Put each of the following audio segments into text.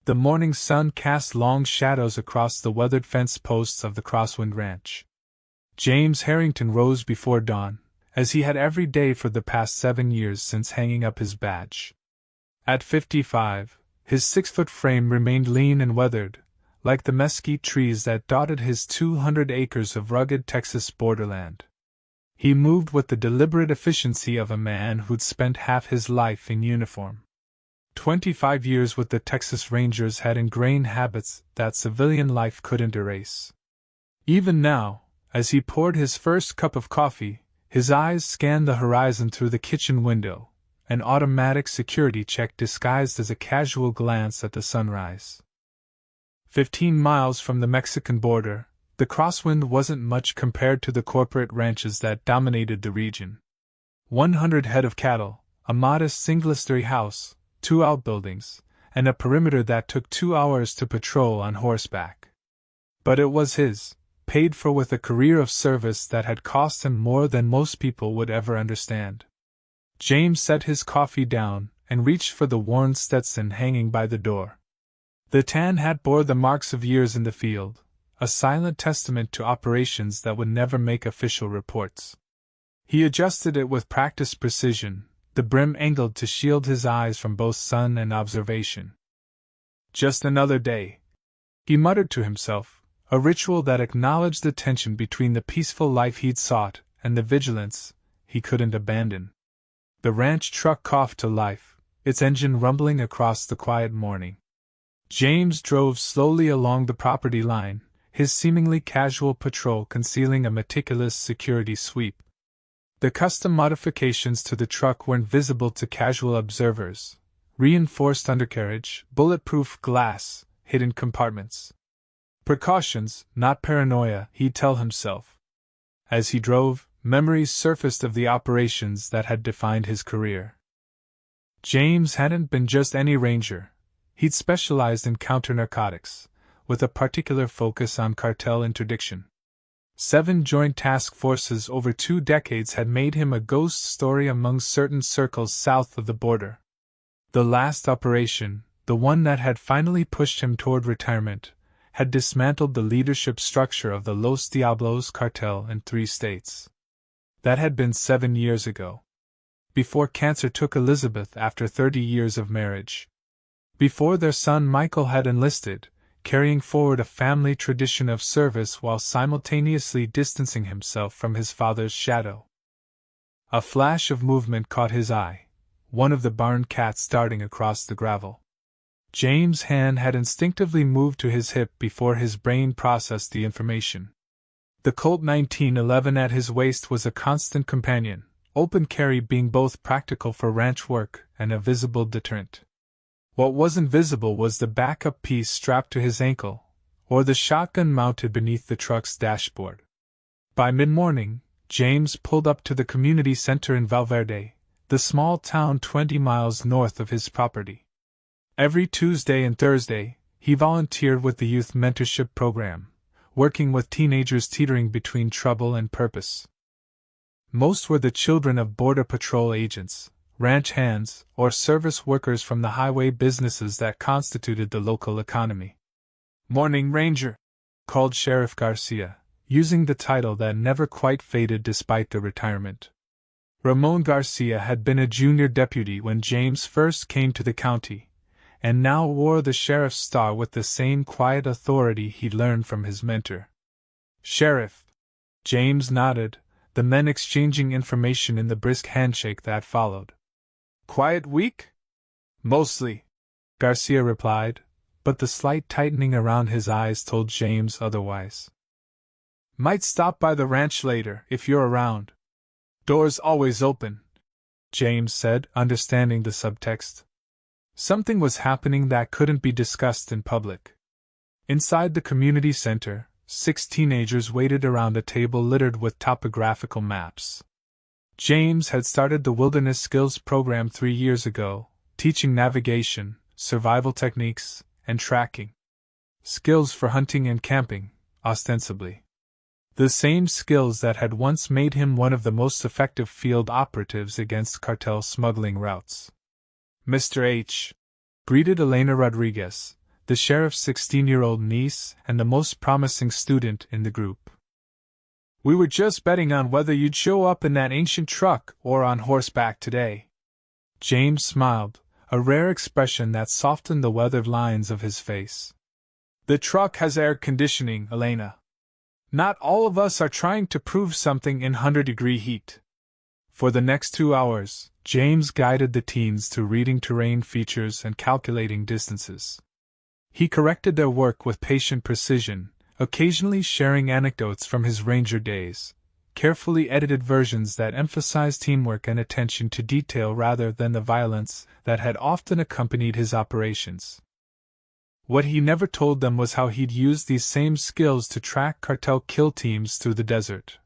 The morning sun cast long shadows across the weathered fence posts of the Crosswind Ranch. James Harrington rose before dawn, as he had every day for the past 7 years since hanging up his badge. At 55, his 6-foot frame remained lean and weathered, like the mesquite trees that dotted his 200 acres of rugged Texas borderland. He moved with the deliberate efficiency of a man who'd spent half his life in uniform. 25 years with the Texas Rangers had ingrained habits that civilian life couldn't erase. Even now, as he poured his first cup of coffee, his eyes scanned the horizon through the kitchen window, an automatic security check disguised as a casual glance at the sunrise. 15 miles from the Mexican border, the Crosswind wasn't much compared to the corporate ranches that dominated the region. 100 head of cattle, a modest single-story house, 2 outbuildings, and a perimeter that took 2 hours to patrol on horseback. But it was his, paid for with a career of service that had cost him more than most people would ever understand. James set his coffee down and reached for the worn Stetson hanging by the door. The tan hat bore the marks of years in the field, a silent testament to operations that would never make official reports. He adjusted it with practiced precision, the brim angled to shield his eyes from both sun and observation. Just another day, he muttered to himself, a ritual that acknowledged the tension between the peaceful life he'd sought and the vigilance he couldn't abandon. The ranch truck coughed to life, its engine rumbling across the quiet morning. James drove slowly along the property line, his seemingly casual patrol concealing a meticulous security sweep. The custom modifications to the truck weren't visible to casual observers: reinforced undercarriage, bulletproof glass, hidden compartments. Precautions, not paranoia, he'd tell himself. As he drove, memories surfaced of the operations that had defined his career. James hadn't been just any ranger. He'd specialized in counter-narcotics, with a particular focus on cartel interdiction. 7 joint task forces over 2 decades had made him a ghost story among certain circles south of the border. The last operation, the one that had finally pushed him toward retirement, had dismantled the leadership structure of the Los Diablos cartel in 3 states. That had been 7 years ago. Before cancer took Elizabeth after 30 years of marriage. Before their son Michael had enlisted, carrying forward a family tradition of service while simultaneously distancing himself from his father's shadow. A flash of movement caught his eye, one of the barn cats darting across the gravel. James' hand had instinctively moved to his hip before his brain processed the information. The Colt 1911 at his waist was a constant companion, open carry being both practical for ranch work and a visible deterrent. What wasn't visible was the backup piece strapped to his ankle, or the shotgun mounted beneath the truck's dashboard. By mid-morning, James pulled up to the community center in Valverde, the small town 20 miles north of his property. Every Tuesday and Thursday, he volunteered with the youth mentorship program, working with teenagers teetering between trouble and purpose. Most were the children of Border Patrol agents, ranch hands, or service workers from the highway businesses that constituted the local economy. "Morning, Ranger," called Sheriff Garcia, using the title that never quite faded despite the retirement. Ramon Garcia had been a junior deputy when James first came to the county, and now wore the sheriff's star with the same quiet authority he'd learned from his mentor. "Sheriff." James nodded, the men exchanging information in the brisk handshake that followed. "Quiet week?" "Mostly," Garcia replied, but the slight tightening around his eyes told James otherwise. "Might stop by the ranch later, if you're around." "Door's always open," James said, understanding the subtext. Something was happening that couldn't be discussed in public. Inside the community center, 6 teenagers waited around a table littered with topographical maps. James had started the Wilderness Skills program 3 years ago, teaching navigation, survival techniques, and tracking. Skills for hunting and camping, ostensibly. The same skills that had once made him one of the most effective field operatives against cartel smuggling routes. "Mr. H," greeted Elena Rodriguez, the sheriff's 16-year-old niece and the most promising student in the group. "We were just betting on whether you'd show up in that ancient truck or on horseback today." James smiled, a rare expression that softened the weathered lines of his face. "The truck has air conditioning, Elena. Not all of us are trying to prove something in 100-degree heat." For the next 2 hours, James guided the teens through reading terrain features and calculating distances. He corrected their work with patient precision, occasionally sharing anecdotes from his ranger days, carefully edited versions that emphasized teamwork and attention to detail rather than the violence that had often accompanied his operations. What he never told them was how he'd used these same skills to track cartel kill teams through the desert,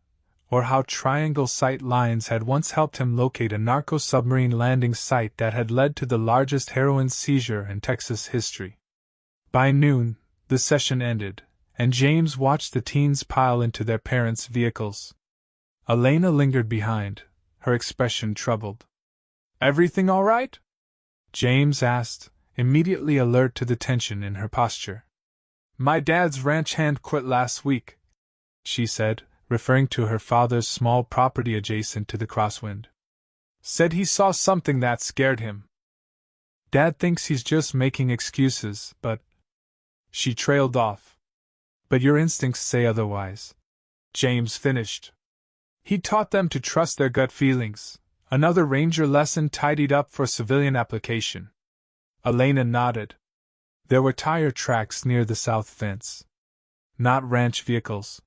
or how triangle sight lines had once helped him locate a narco-submarine landing site that had led to the largest heroin seizure in Texas history. By noon, the session ended, and James watched the teens pile into their parents' vehicles. Elena lingered behind, her expression troubled. "Everything all right?" James asked, immediately alert to the tension in her posture. "My dad's ranch hand quit last week," she said, referring to her father's small property adjacent to the crosswind. "Said he saw something that scared him. Dad thinks he's just making excuses, but—" She trailed off. "But your instincts say otherwise," James finished. He taught them to trust their gut feelings, another ranger lesson tidied up for civilian application. Elena nodded. There were tire tracks near the south fence. Not ranch vehicles.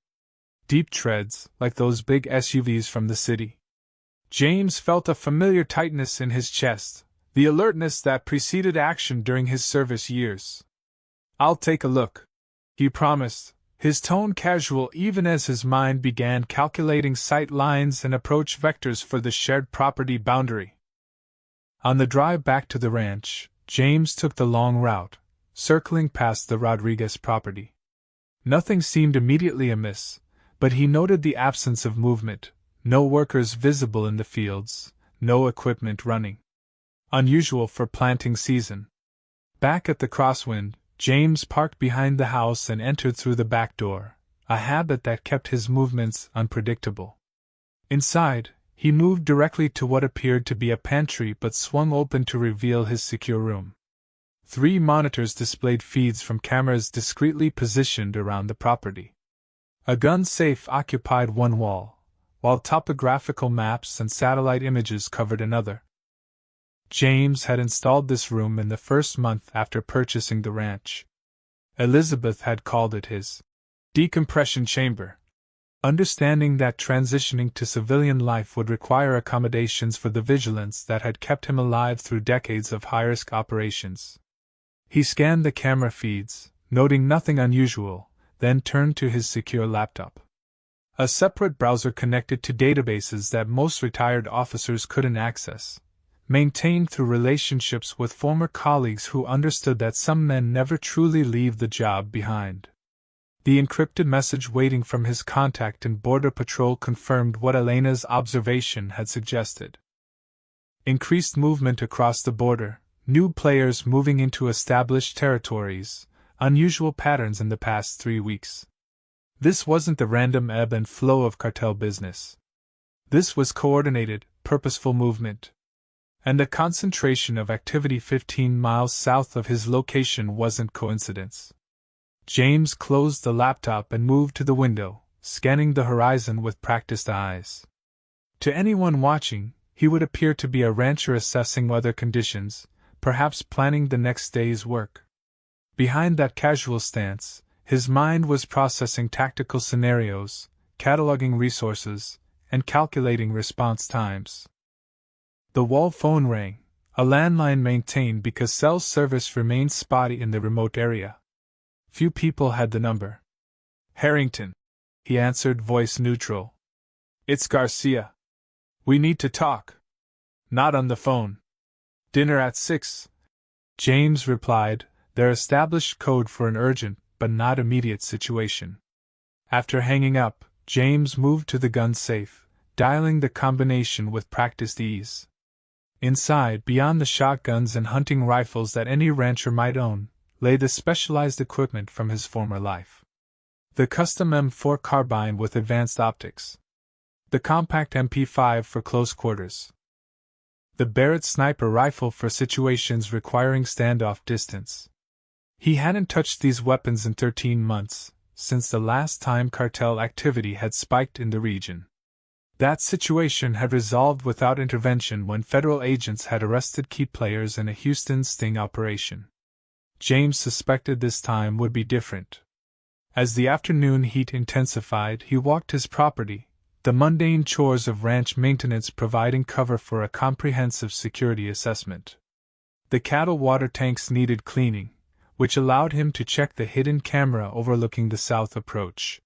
Deep treads, like those big SUVs from the city. James felt a familiar tightness in his chest, the alertness that preceded action during his service years. "I'll take a look," he promised, his tone casual even as his mind began calculating sight lines and approach vectors for the shared property boundary. On the drive back to the ranch, James took the long route, circling past the Rodriguez property. Nothing seemed immediately amiss, but he noted the absence of movement, no workers visible in the fields, no equipment running. Unusual for planting season. Back at the crosswind, James parked behind the house and entered through the back door, a habit that kept his movements unpredictable. Inside, he moved directly to what appeared to be a pantry but swung open to reveal his secure room. 3 monitors displayed feeds from cameras discreetly positioned around the property. A gun safe occupied one wall, while topographical maps and satellite images covered another. James had installed this room in the first month after purchasing the ranch. Elizabeth had called it his decompression chamber, understanding that transitioning to civilian life would require accommodations for the vigilance that had kept him alive through decades of high-risk operations. He scanned the camera feeds, noting nothing unusual, then turned to his secure laptop. A separate browser connected to databases that most retired officers couldn't access, maintained through relationships with former colleagues who understood that some men never truly leave the job behind. The encrypted message waiting from his contact in Border Patrol confirmed what Elena's observation had suggested. Increased movement across the border, new players moving into established territories, unusual patterns in the past 3 weeks. This wasn't the random ebb and flow of cartel business. This was coordinated, purposeful movement. And the concentration of activity 15 miles south of his location wasn't coincidence. James closed the laptop and moved to the window, scanning the horizon with practiced eyes. To anyone watching, he would appear to be a rancher assessing weather conditions, perhaps planning the next day's work. Behind that casual stance, his mind was processing tactical scenarios, cataloging resources, and calculating response times. The wall phone rang, a landline maintained because cell service remained spotty in the remote area. Few people had the number. "Harrington," he answered, voice neutral. "It's Garcia. We need to talk." "Not on the phone." "Dinner at 6. James replied, their established code for an urgent but not immediate situation. After hanging up, James moved to the gun safe, dialing the combination with practiced ease. Inside, beyond the shotguns and hunting rifles that any rancher might own, lay the specialized equipment from his former life. The custom M4 carbine with advanced optics. The compact MP5 for close quarters. The Barrett sniper rifle for situations requiring standoff distance. He hadn't touched these weapons in 13 months, since the last time cartel activity had spiked in the region. That situation had resolved without intervention when federal agents had arrested key players in a Houston sting operation. James suspected this time would be different. As the afternoon heat intensified, he walked his property, the mundane chores of ranch maintenance providing cover for a comprehensive security assessment. The cattle water tanks needed cleaning, which allowed him to check the hidden camera overlooking the south approach.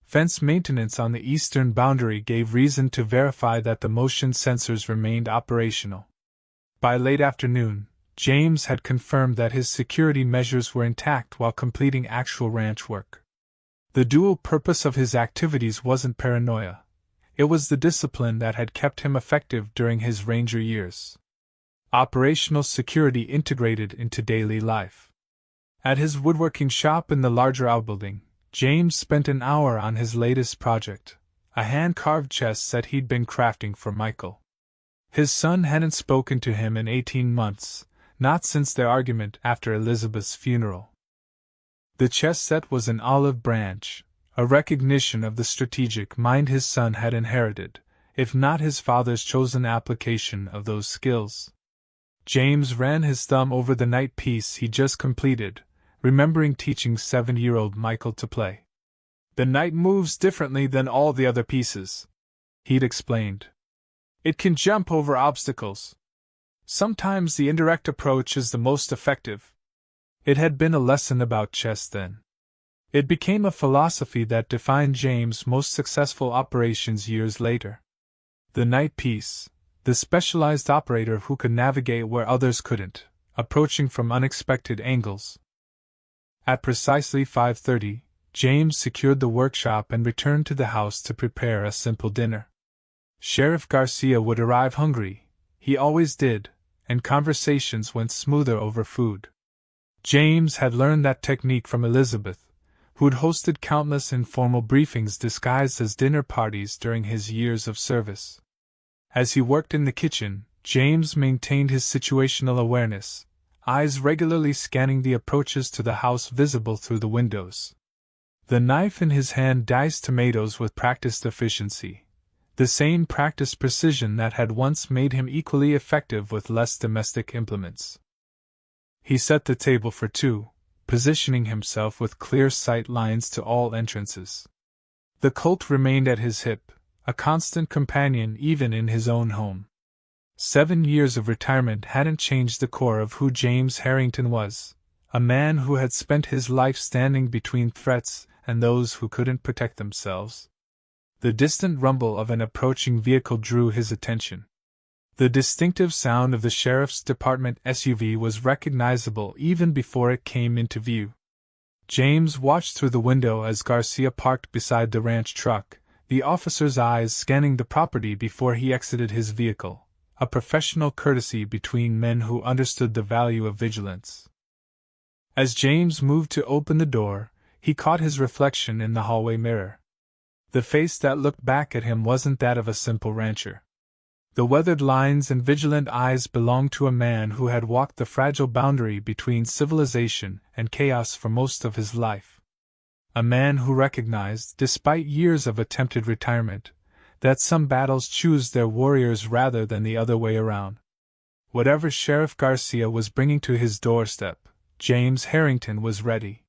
Fence maintenance on the eastern boundary gave reason to verify that the motion sensors remained operational. By late afternoon, James had confirmed that his security measures were intact while completing actual ranch work. The dual purpose of his activities wasn't paranoia. It was the discipline that had kept him effective during his ranger years. Operational security integrated into daily life. At his woodworking shop in the larger outbuilding, James spent an hour on his latest project, a hand-carved chess set he'd been crafting for Michael. His son hadn't spoken to him in 18 months, not since their argument after Elizabeth's funeral. The chess set was an olive branch, a recognition of the strategic mind his son had inherited, if not his father's chosen application of those skills. James ran his thumb over the knight piece he'd just completed, remembering teaching 7-year-old Michael to play. "The knight moves differently than all the other pieces," he'd explained. "It can jump over obstacles. Sometimes the indirect approach is the most effective." It had been a lesson about chess then. It became a philosophy that defined James' most successful operations years later. The knight piece, the specialized operator who could navigate where others couldn't, approaching from unexpected angles. At precisely 5:30, James secured the workshop and returned to the house to prepare a simple dinner. Sheriff Garcia would arrive hungry, he always did, and conversations went smoother over food. James had learned that technique from Elizabeth, who'd hosted countless informal briefings disguised as dinner parties during his years of service. As he worked in the kitchen, James maintained his situational awareness, eyes regularly scanning the approaches to the house visible through the windows. The knife in his hand diced tomatoes with practiced efficiency, the same practiced precision that had once made him equally effective with less domestic implements. He set the table for two, positioning himself with clear sight lines to all entrances. The Colt remained at his hip, a constant companion even in his own home. 7 years of retirement hadn't changed the core of who James Harrington was, a man who had spent his life standing between threats and those who couldn't protect themselves. The distant rumble of an approaching vehicle drew his attention. The distinctive sound of the sheriff's department SUV was recognizable even before it came into view. James watched through the window as Garcia parked beside the ranch truck, the officer's eyes scanning the property before he exited his vehicle, a professional courtesy between men who understood the value of vigilance. As James moved to open the door, he caught his reflection in the hallway mirror. The face that looked back at him wasn't that of a simple rancher. The weathered lines and vigilant eyes belonged to a man who had walked the fragile boundary between civilization and chaos for most of his life. A man who recognized, despite years of attempted retirement, that some battles choose their warriors rather than the other way around. Whatever Sheriff Garcia was bringing to his doorstep, James Harrington was ready.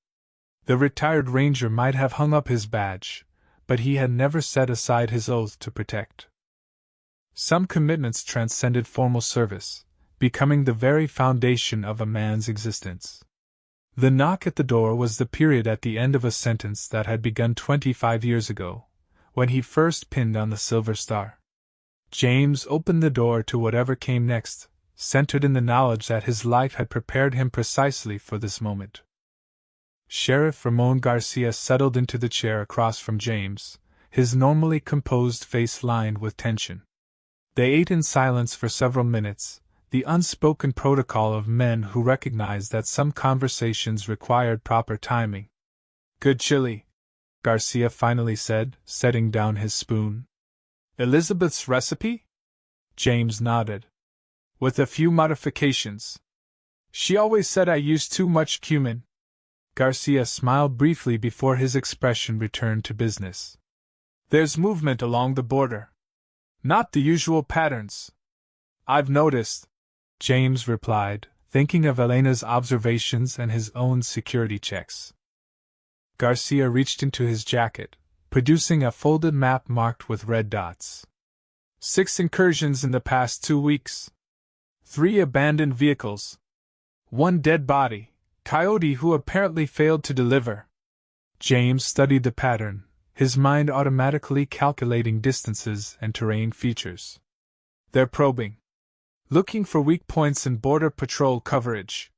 The retired ranger might have hung up his badge, but he had never set aside his oath to protect. Some commitments transcended formal service, becoming the very foundation of a man's existence. The knock at the door was the period at the end of a sentence that had begun 25 years ago, when he first pinned on the silver star. James opened the door to whatever came next, centered in the knowledge that his life had prepared him precisely for this moment. Sheriff Ramon Garcia settled into the chair across from James, his normally composed face lined with tension. They ate in silence for several minutes, the unspoken protocol of men who recognized that some conversations required proper timing. "Good chili," Garcia finally said, setting down his spoon. "Elizabeth's recipe?" James nodded. "With a few modifications. She always said I used too much cumin." Garcia smiled briefly before his expression returned to business. "There's movement along the border. Not the usual patterns. I've noticed," James replied, thinking of Elena's observations and his own security checks. Garcia reached into his jacket, producing a folded map marked with red dots. 6 incursions in the past 2 weeks. 3 abandoned vehicles. 1 dead body, coyote who apparently failed to deliver. James studied the pattern, his mind automatically calculating distances and terrain features. "They're probing. Looking for weak points in Border Patrol coverage."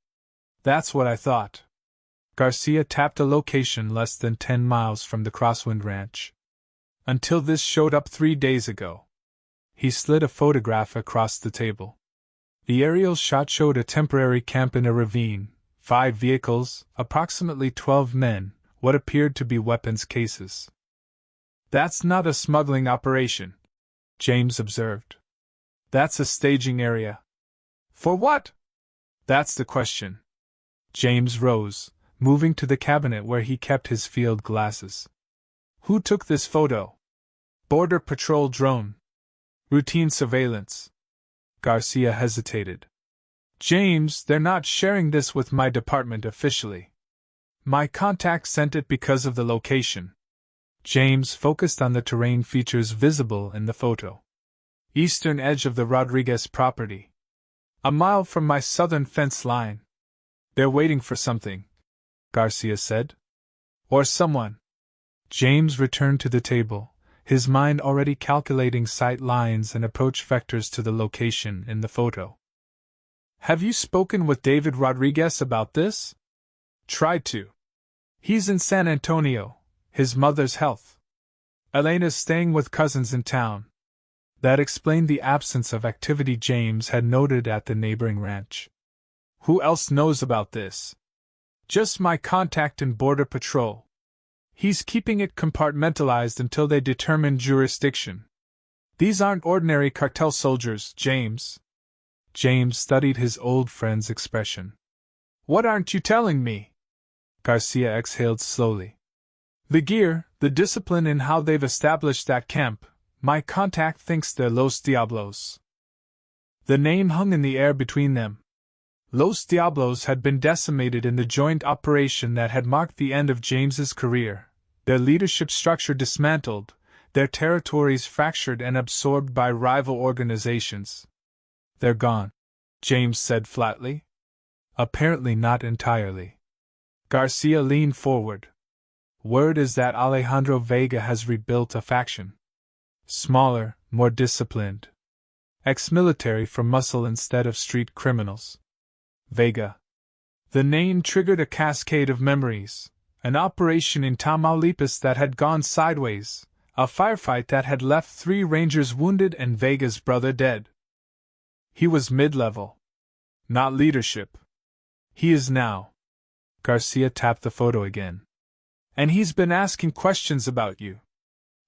"That's what I thought." Garcia tapped a location less than 10 miles from the Crosswind Ranch. "Until this showed up 3 days ago." He slid a photograph across the table. The aerial shot showed a temporary camp in a ravine, 5 vehicles, approximately 12 men, what appeared to be weapons cases. "That's not a smuggling operation," James observed. "That's a staging area." "For what?" "That's the question." James rose, moving to the cabinet where he kept his field glasses. "Who took this photo?" "Border Patrol drone. Routine surveillance." Garcia hesitated. "James, they're not sharing this with my department officially. My contact sent it because of the location." James focused on the terrain features visible in the photo. "Eastern edge of the Rodriguez property. A mile from my southern fence line." "They're waiting for something," Garcia said. "Or someone." James returned to the table, his mind already calculating sight lines and approach vectors to the location in the photo. "Have you spoken with David Rodriguez about this?" "Tried to. He's in San Antonio, his mother's health. Elena's staying with cousins in town." That explained the absence of activity James had noted at the neighboring ranch. "Who else knows about this?" "Just my contact in Border Patrol. He's keeping it compartmentalized until they determine jurisdiction. These aren't ordinary cartel soldiers, James." James studied his old friend's expression. "What aren't you telling me?" Garcia exhaled slowly. "The gear, the discipline in how they've established that camp. My contact thinks they're Los Diablos." The name hung in the air between them. Los Diablos had been decimated in the joint operation that had marked the end of James's career, their leadership structure dismantled, their territories fractured and absorbed by rival organizations. "They're gone," James said flatly. "Apparently not entirely." Garcia leaned forward. "Word is that Alejandro Vega has rebuilt a faction. Smaller, more disciplined. Ex-military for muscle instead of street criminals." Vega. The name triggered a cascade of memories. An operation in Tamaulipas that had gone sideways, a firefight that had left 3 Rangers wounded and Vega's brother dead. "He was mid-level. Not leadership." "He is now." Garcia tapped the photo again. "And he's been asking questions about you.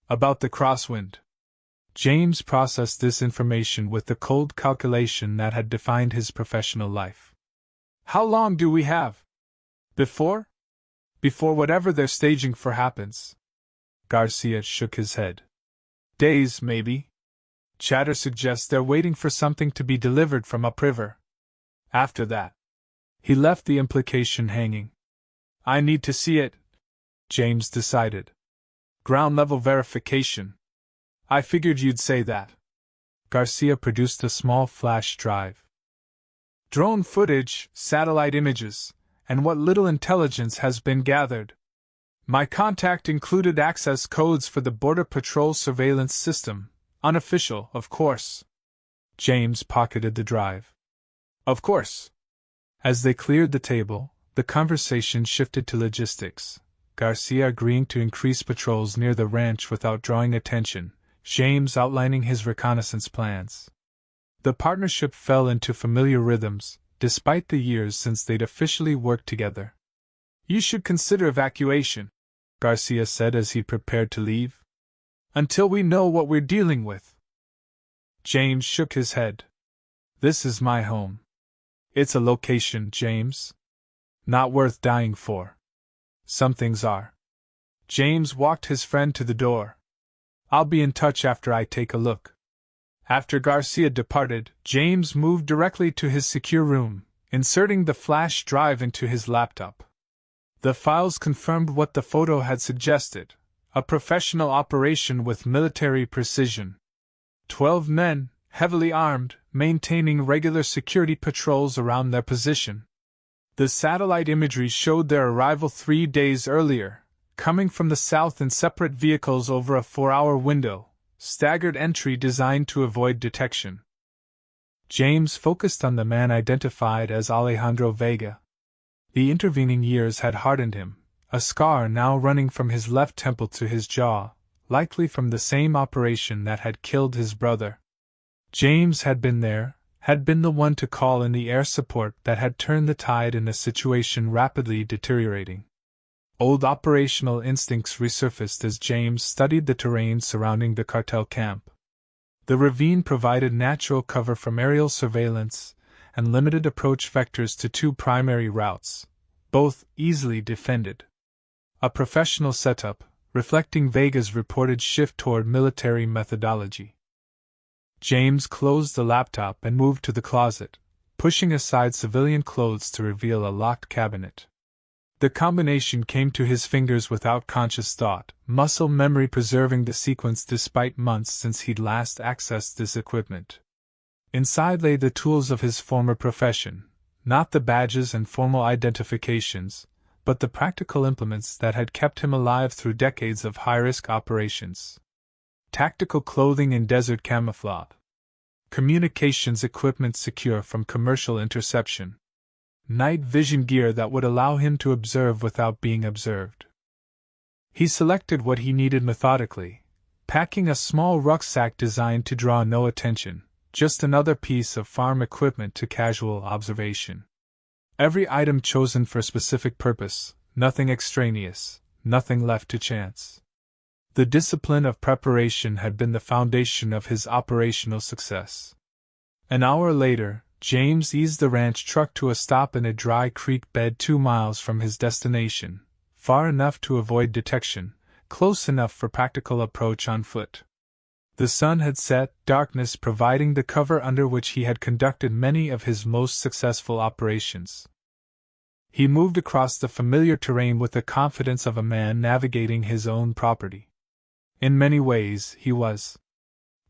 About the Crosswind." James processed this information with the cold calculation that had defined his professional life. "How long do we have? Before whatever they're staging for happens." Garcia shook his head. "Days, maybe. Chatter suggests they're waiting for something to be delivered from upriver. After that." He left the implication hanging. "I need to see it," James decided. "Ground-level verification. I figured you'd say that." Garcia produced a small flash drive. "Drone footage, satellite images, and what little intelligence has been gathered. My contact included access codes for the Border Patrol surveillance system, unofficial, of course." James pocketed the drive. "Of course." As they cleared the table, the conversation shifted to logistics, Garcia agreeing to increase patrols near the ranch without drawing attention, James outlining his reconnaissance plans. The partnership fell into familiar rhythms, despite the years since they'd officially worked together. "You should consider evacuation," Garcia said as he prepared to leave. "Until we know what we're dealing with." James shook his head. "This is my home." "It's a location, James. Not worth dying for." "Some things are." James walked his friend to the door. "I'll be in touch after I take a look." After Garcia departed, James moved directly to his secure room, inserting the flash drive into his laptop. The files confirmed what the photo had suggested: a professional operation with military precision. 12 men, heavily armed, maintaining regular security patrols around their position. The satellite imagery showed their arrival 3 days earlier, coming from the south in separate vehicles over a 4-hour window, staggered entry designed to avoid detection. James focused on the man identified as Alejandro Vega. The intervening years had hardened him, a scar now running from his left temple to his jaw, likely from the same operation that had killed his brother. James had been there, had been the one to call in the air support that had turned the tide in a situation rapidly deteriorating. Old operational instincts resurfaced as James studied the terrain surrounding the cartel camp. The ravine provided natural cover from aerial surveillance and limited approach vectors to 2 primary routes, both easily defended. A professional setup, reflecting Vega's reported shift toward military methodology. James closed the laptop and moved to the closet, pushing aside civilian clothes to reveal a locked cabinet. The combination came to his fingers without conscious thought, muscle memory preserving the sequence despite months since he'd last accessed this equipment. Inside lay the tools of his former profession, not the badges and formal identifications, but the practical implements that had kept him alive through decades of high-risk operations. Tactical clothing in desert camouflage. Communications equipment secure from commercial interception. Night vision gear that would allow him to observe without being observed. He selected what he needed methodically, packing a small rucksack designed to draw no attention, just another piece of farm equipment to casual observation. Every item chosen for a specific purpose, nothing extraneous, nothing left to chance. The discipline of preparation had been the foundation of his operational success. An hour later, James eased the ranch truck to a stop in a dry creek bed 2 miles from his destination, far enough to avoid detection, close enough for practical approach on foot. The sun had set, darkness providing the cover under which he had conducted many of his most successful operations. He moved across the familiar terrain with the confidence of a man navigating his own property. In many ways, he was.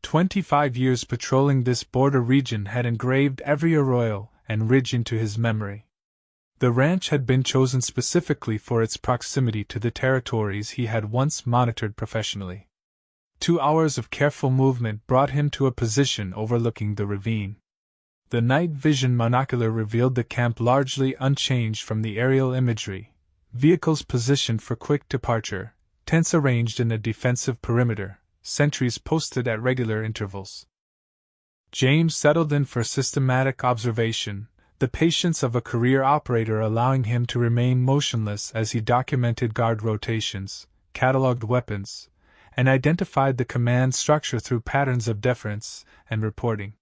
25 years patrolling this border region had engraved every arroyo and ridge into his memory. The ranch had been chosen specifically for its proximity to the territories he had once monitored professionally. 2 hours of careful movement brought him to a position overlooking the ravine. The night vision monocular revealed the camp largely unchanged from the aerial imagery, vehicles positioned for quick departure, tents arranged in a defensive perimeter, sentries posted at regular intervals. James settled in for systematic observation, the patience of a career operator allowing him to remain motionless as he documented guard rotations, cataloged weapons, and identified the command structure through patterns of deference and reporting.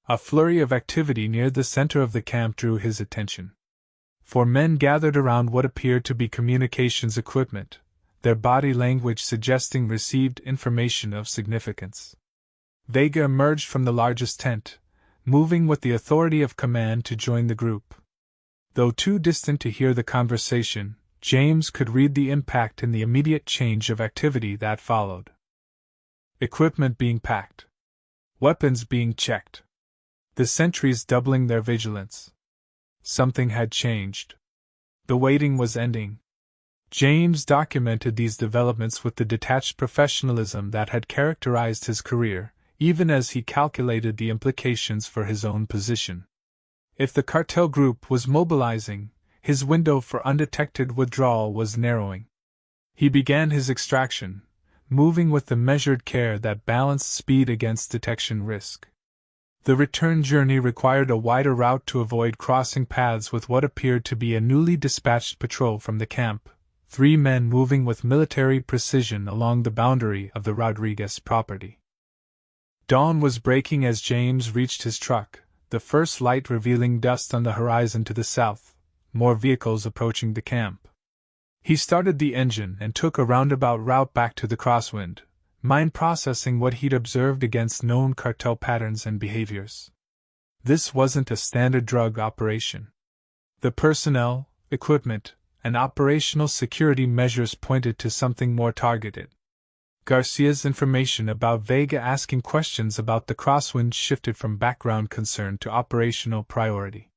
A flurry of activity near the center of the camp drew his attention. 4 men gathered around what appeared to be communications equipment, their body language suggesting received information of significance. Vega emerged from the largest tent, moving with the authority of command to join the group. Though too distant to hear the conversation, James could read the impact in the immediate change of activity that followed. Equipment being packed. Weapons being checked. The sentries doubling their vigilance. Something had changed. The waiting was ending. James documented these developments with the detached professionalism that had characterized his career, even as he calculated the implications for his own position. If the cartel group was mobilizing, his window for undetected withdrawal was narrowing. He began his extraction, moving with the measured care that balanced speed against detection risk. The return journey required a wider route to avoid crossing paths with what appeared to be a newly dispatched patrol from the camp, 3 men moving with military precision along the boundary of the Rodriguez property. Dawn was breaking as James reached his truck, the first light revealing dust on the horizon to the south, more vehicles approaching the camp. He started the engine and took a roundabout route back to the crosswind, mind processing what he'd observed against known cartel patterns and behaviors. This wasn't a standard drug operation. The personnel, equipment, and operational security measures pointed to something more targeted. Garcia's information about Vega asking questions about the crosswind shifted from background concern to operational priority.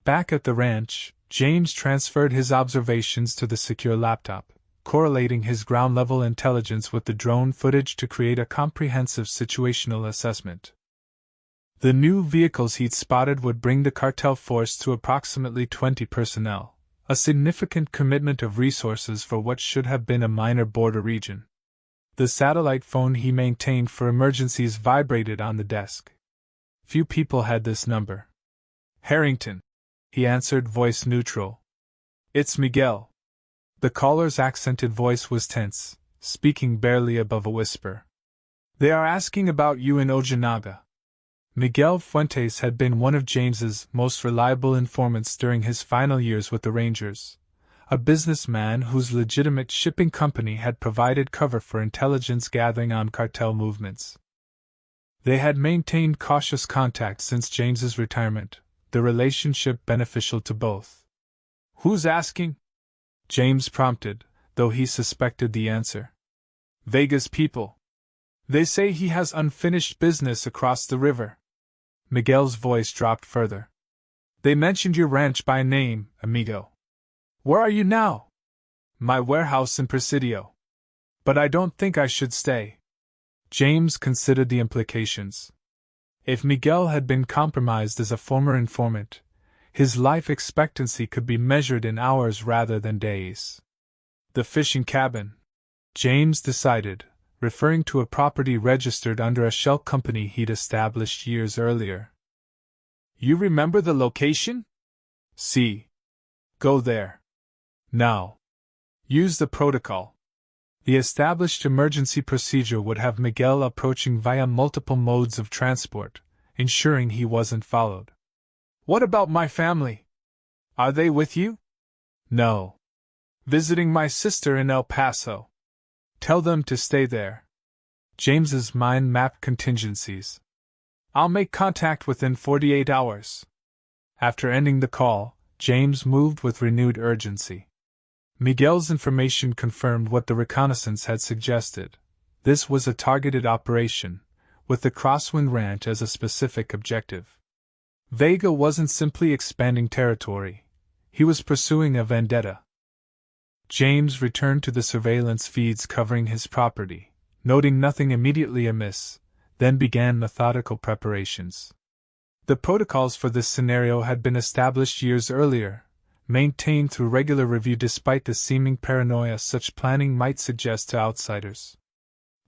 Back at the ranch, James transferred his observations to the secure laptop, correlating his ground-level intelligence with the drone footage to create a comprehensive situational assessment. The new vehicles he'd spotted would bring the cartel force to approximately 20 personnel, a significant commitment of resources for what should have been a minor border region. The satellite phone he maintained for emergencies vibrated on the desk. Few people had this number. "Harrington," he answered, voice neutral. "It's Miguel." The caller's accented voice was tense, speaking barely above a whisper. "They are asking about you in Ojinaga." Miguel Fuentes had been one of James's most reliable informants during his final years with the Rangers, a businessman whose legitimate shipping company had provided cover for intelligence gathering on cartel movements. They had maintained cautious contact since James's retirement, the relationship beneficial to both. "Who's asking?" James prompted, though he suspected the answer. "Vega's people. They say he has unfinished business across the river." Miguel's voice dropped further. "They mentioned your ranch by name, amigo. Where are you now?" "My warehouse in Presidio. But I don't think I should stay." James considered the implications. If Miguel had been compromised as a former informant, his life expectancy could be measured in hours rather than days. "The fishing cabin," James decided, referring to a property registered under a shell company he'd established years earlier. "You remember the location?" "See. Go there. Now. Use the protocol." The established emergency procedure would have Miguel approaching via multiple modes of transport, ensuring he wasn't followed. "What about my family? Are they with you?" "No. Visiting my sister in El Paso. Tell them to stay there." James's mind mapped contingencies. "I'll make contact within 48 hours. After ending the call, James moved with renewed urgency. Miguel's information confirmed what the reconnaissance had suggested. This was a targeted operation, with the Crosswind Ranch as a specific objective. Vega wasn't simply expanding territory, he was pursuing a vendetta. James returned to the surveillance feeds covering his property, noting nothing immediately amiss, then began methodical preparations. The protocols for this scenario had been established years earlier, maintained through regular review despite the seeming paranoia such planning might suggest to outsiders.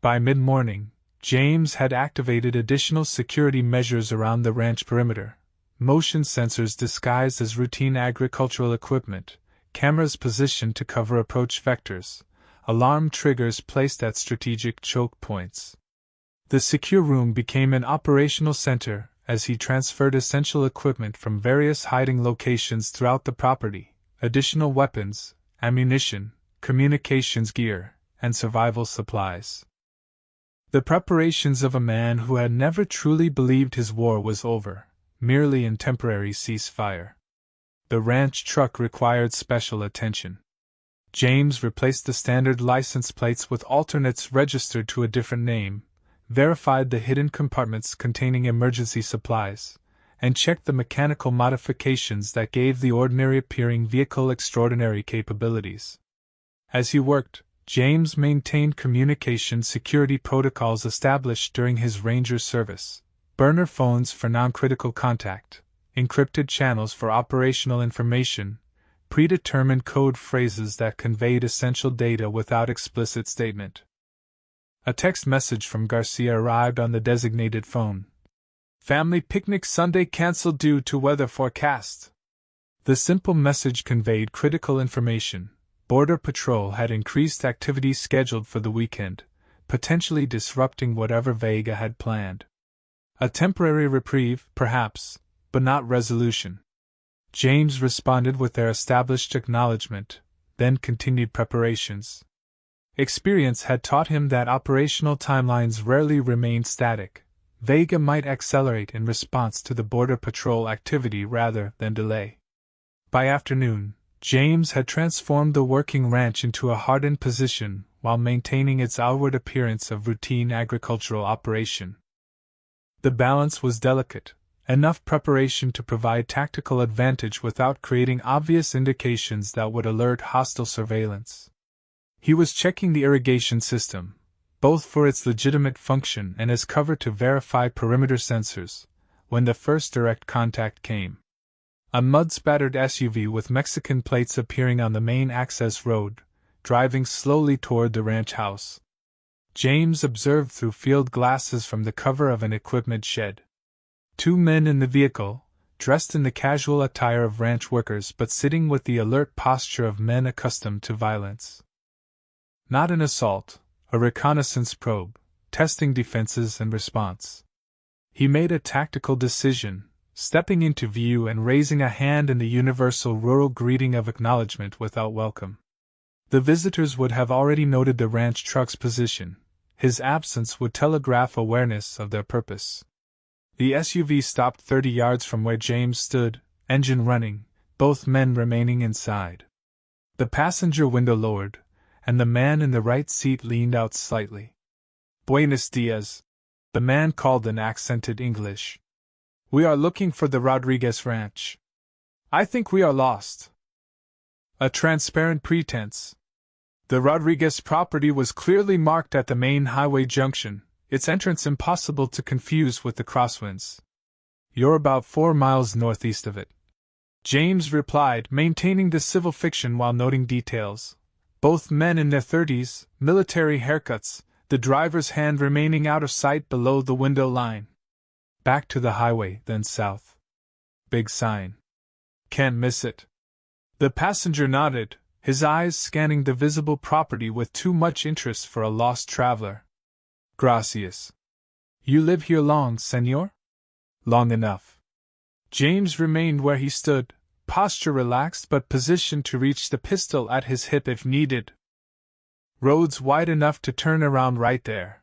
By mid-morning, James had activated additional security measures around the ranch perimeter, motion sensors disguised as routine agricultural equipment, cameras positioned to cover approach vectors, alarm triggers placed at strategic choke points. The secure room became an operational center as he transferred essential equipment from various hiding locations throughout the property, additional weapons, ammunition, communications gear, and survival supplies. The preparations of a man who had never truly believed his war was over, merely in temporary ceasefire. The ranch truck required special attention. James replaced the standard license plates with alternates registered to a different name, verified the hidden compartments containing emergency supplies, and checked the mechanical modifications that gave the ordinary-appearing vehicle extraordinary capabilities. As he worked, James maintained communication security protocols established during his Ranger service, burner phones for non-critical contact, encrypted channels for operational information, predetermined code phrases that conveyed essential data without explicit statement. A text message from Garcia arrived on the designated phone. Family picnic Sunday cancelled due to weather forecast. The simple message conveyed critical information. Border Patrol had increased activity scheduled for the weekend, potentially disrupting whatever Vega had planned. A temporary reprieve, perhaps, but not resolution. James responded with their established acknowledgement, then continued preparations. Experience had taught him that operational timelines rarely remain static. Vega might accelerate in response to the Border Patrol activity rather than delay. By afternoon, James had transformed the working ranch into a hardened position while maintaining its outward appearance of routine agricultural operation. The balance was delicate, enough preparation to provide tactical advantage without creating obvious indications that would alert hostile surveillance. He was checking the irrigation system, both for its legitimate function and as cover to verify perimeter sensors, when the first direct contact came. A mud-spattered SUV with Mexican plates appearing on the main access road, driving slowly toward the ranch house. James observed through field glasses from the cover of an equipment shed. 2 men in the vehicle, dressed in the casual attire of ranch workers but sitting with the alert posture of men accustomed to violence. Not an assault, a reconnaissance probe, testing defenses and response. He made a tactical decision, stepping into view and raising a hand in the universal rural greeting of acknowledgement without welcome. The visitors would have already noted the ranch truck's position. His absence would telegraph awareness of their purpose. The SUV stopped 30 yards from where James stood, engine running, both men remaining inside. The passenger window lowered, and the man in the right seat leaned out slightly. "Buenos dias," the man called in accented English. "We are looking for the Rodriguez Ranch. I think we are lost." A transparent pretense. The Rodriguez property was clearly marked at the main highway junction, its entrance impossible to confuse with the crosswinds. "You're about 4 miles northeast of it," James replied, maintaining the civil fiction while noting details. Both men in their 30s, military haircuts, the driver's hand remaining out of sight below the window line. "Back to the highway, then south. Big sign. Can't miss it." The passenger nodded, his eyes scanning the visible property with too much interest for a lost traveler. "Gracias. You live here long, senor?" "Long enough." James remained where he stood, posture relaxed but positioned to reach the pistol at his hip if needed. Roads wide enough to turn around right there.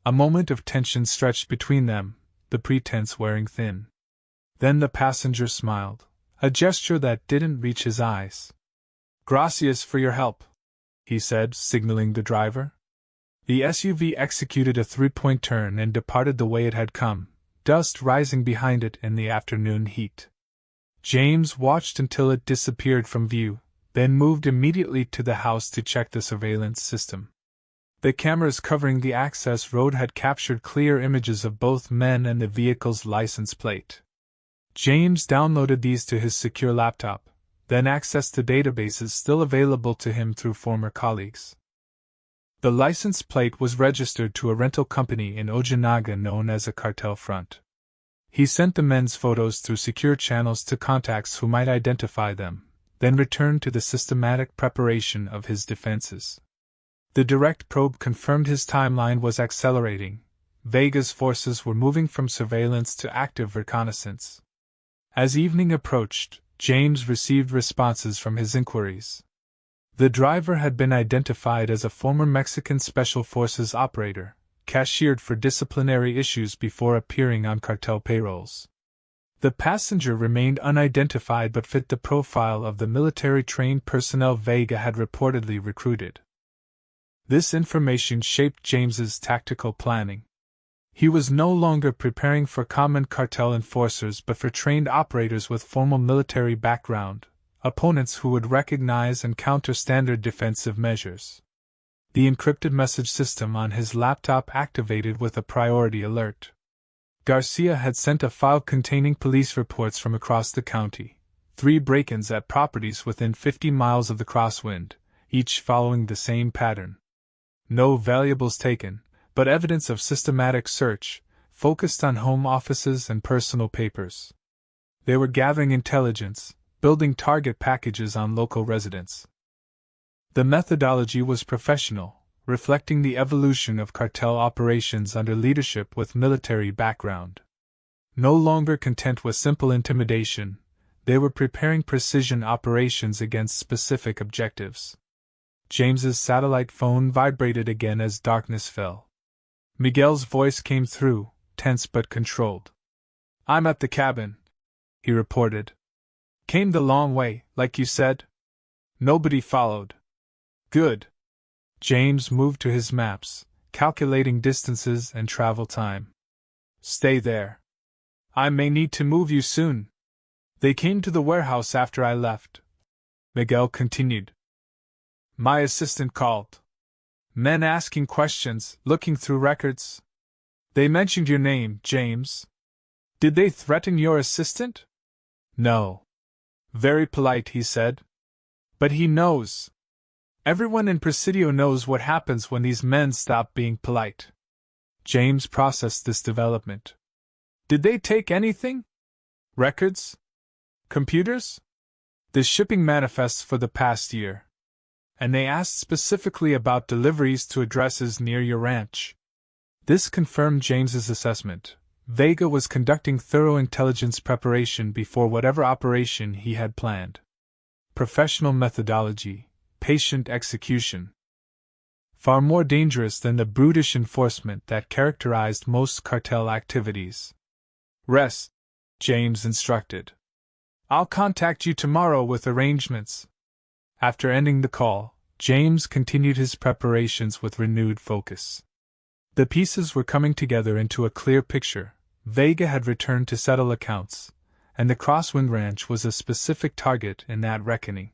A moment of tension stretched between them, the pretense wearing thin. Then the passenger smiled, a gesture that didn't reach his eyes. "Gracias for your help," he said, signaling the driver. The SUV executed a 3-point turn and departed the way it had come, dust rising behind it in the afternoon heat. James watched until it disappeared from view, then moved immediately to the house to check the surveillance system. The cameras covering the access road had captured clear images of both men and the vehicle's license plate. James downloaded these to his secure laptop, then accessed the databases still available to him through former colleagues. The license plate was registered to a rental company in Ojinaga known as a Cartel front. He sent the men's photos through secure channels to contacts who might identify them, then returned to the systematic preparation of his defenses. The direct probe confirmed his timeline was accelerating. Vega's forces were moving from surveillance to active reconnaissance. As evening approached, James received responses from his inquiries. The driver had been identified as a former Mexican Special Forces operator, cashiered for disciplinary issues before appearing on cartel payrolls. The passenger remained unidentified but fit the profile of the military-trained personnel Vega had reportedly recruited. This information shaped James's tactical planning. He was no longer preparing for common cartel enforcers but for trained operators with formal military background, opponents who would recognize and counter standard defensive measures. The encrypted message system on his laptop activated with a priority alert. Garcia had sent a file containing police reports from across the county, 3 break-ins at properties within 50 miles of the crosswind, each following the same pattern. No valuables taken, but evidence of systematic search, focused on home offices and personal papers. They were gathering intelligence, building target packages on local residents. The methodology was professional, reflecting the evolution of cartel operations under leadership with military background. No longer content with simple intimidation, they were preparing precision operations against specific objectives. James's satellite phone vibrated again as darkness fell. Miguel's voice came through, tense but controlled. "I'm at the cabin," he reported. "Came the long way, like you said?" Nobody followed. "Good." James moved to his maps, calculating distances and travel time. "Stay there. I may need to move you soon." "They came to the warehouse after I left," Miguel continued. "My assistant called. Men asking questions, looking through records. They mentioned your name, James. Did they threaten your assistant?" "No. Very polite," he said. "But he knows. Everyone in Presidio knows what happens when these men stop being polite." James processed this development. "Did they take anything? Records? Computers?" "The shipping manifests for the past year. And they asked specifically about deliveries to addresses near your ranch." This confirmed James's assessment. Vega was conducting thorough intelligence preparation before whatever operation he had planned. Professional methodology, patient execution. Far more dangerous than the brutish enforcement that characterized most cartel activities. "Rest," James instructed. "I'll contact you tomorrow with arrangements." After ending the call, James continued his preparations with renewed focus. The pieces were coming together into a clear picture. Vega had returned to settle accounts, and the Crosswind Ranch was a specific target in that reckoning.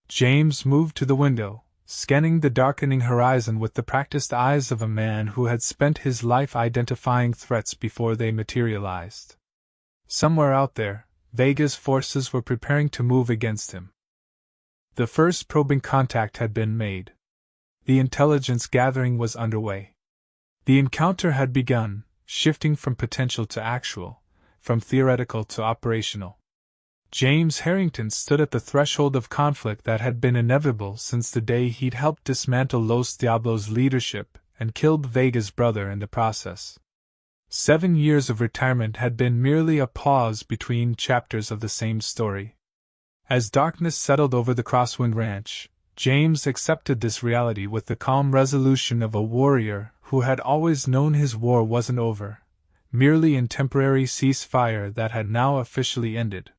James moved to the window, scanning the darkening horizon with the practiced eyes of a man who had spent his life identifying threats before they materialized. Somewhere out there, Vega's forces were preparing to move against him. The first probing contact had been made. The intelligence gathering was underway. The encounter had begun, shifting from potential to actual, from theoretical to operational. James Harrington stood at the threshold of conflict that had been inevitable since the day he'd helped dismantle Los Diablos' leadership and killed Vega's brother in the process. 7 years of retirement had been merely a pause between chapters of the same story. As darkness settled over the Crosswind Ranch, James accepted this reality with the calm resolution of a warrior who had always known his war wasn't over, merely a temporary ceasefire that had now officially ended.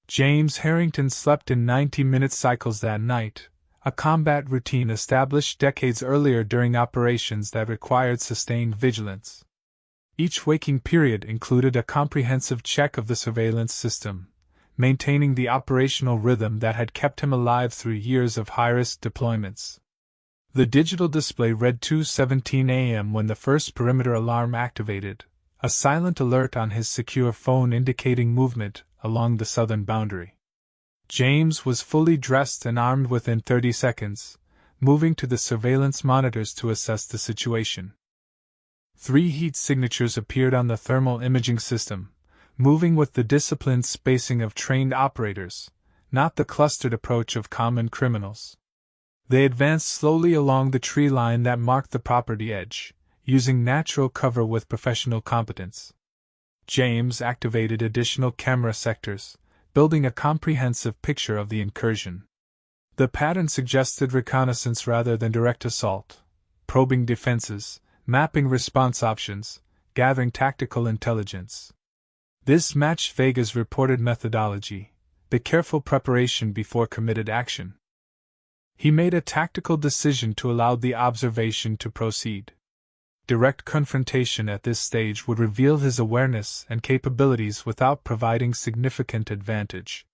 James Harrington slept in 90-minute cycles that night, a combat routine established decades earlier during operations that required sustained vigilance. Each waking period included a comprehensive check of the surveillance system, maintaining the operational rhythm that had kept him alive through years of high-risk deployments. The digital display read 2:17 a.m. when the first perimeter alarm activated, a silent alert on his secure phone indicating movement along the southern boundary. James was fully dressed and armed within 30 seconds, moving to the surveillance monitors to assess the situation. 3 heat signatures appeared on the thermal imaging system, moving with the disciplined spacing of trained operators, not the clustered approach of common criminals. They advanced slowly along the tree line that marked the property edge, using natural cover with professional competence. James activated additional camera sectors, building a comprehensive picture of the incursion. The pattern suggested reconnaissance rather than direct assault, probing defenses, mapping response options, gathering tactical intelligence. This matched Vega's reported methodology, the careful preparation before committed action. He made a tactical decision to allow the observation to proceed. Direct confrontation at this stage would reveal his awareness and capabilities without providing significant advantage.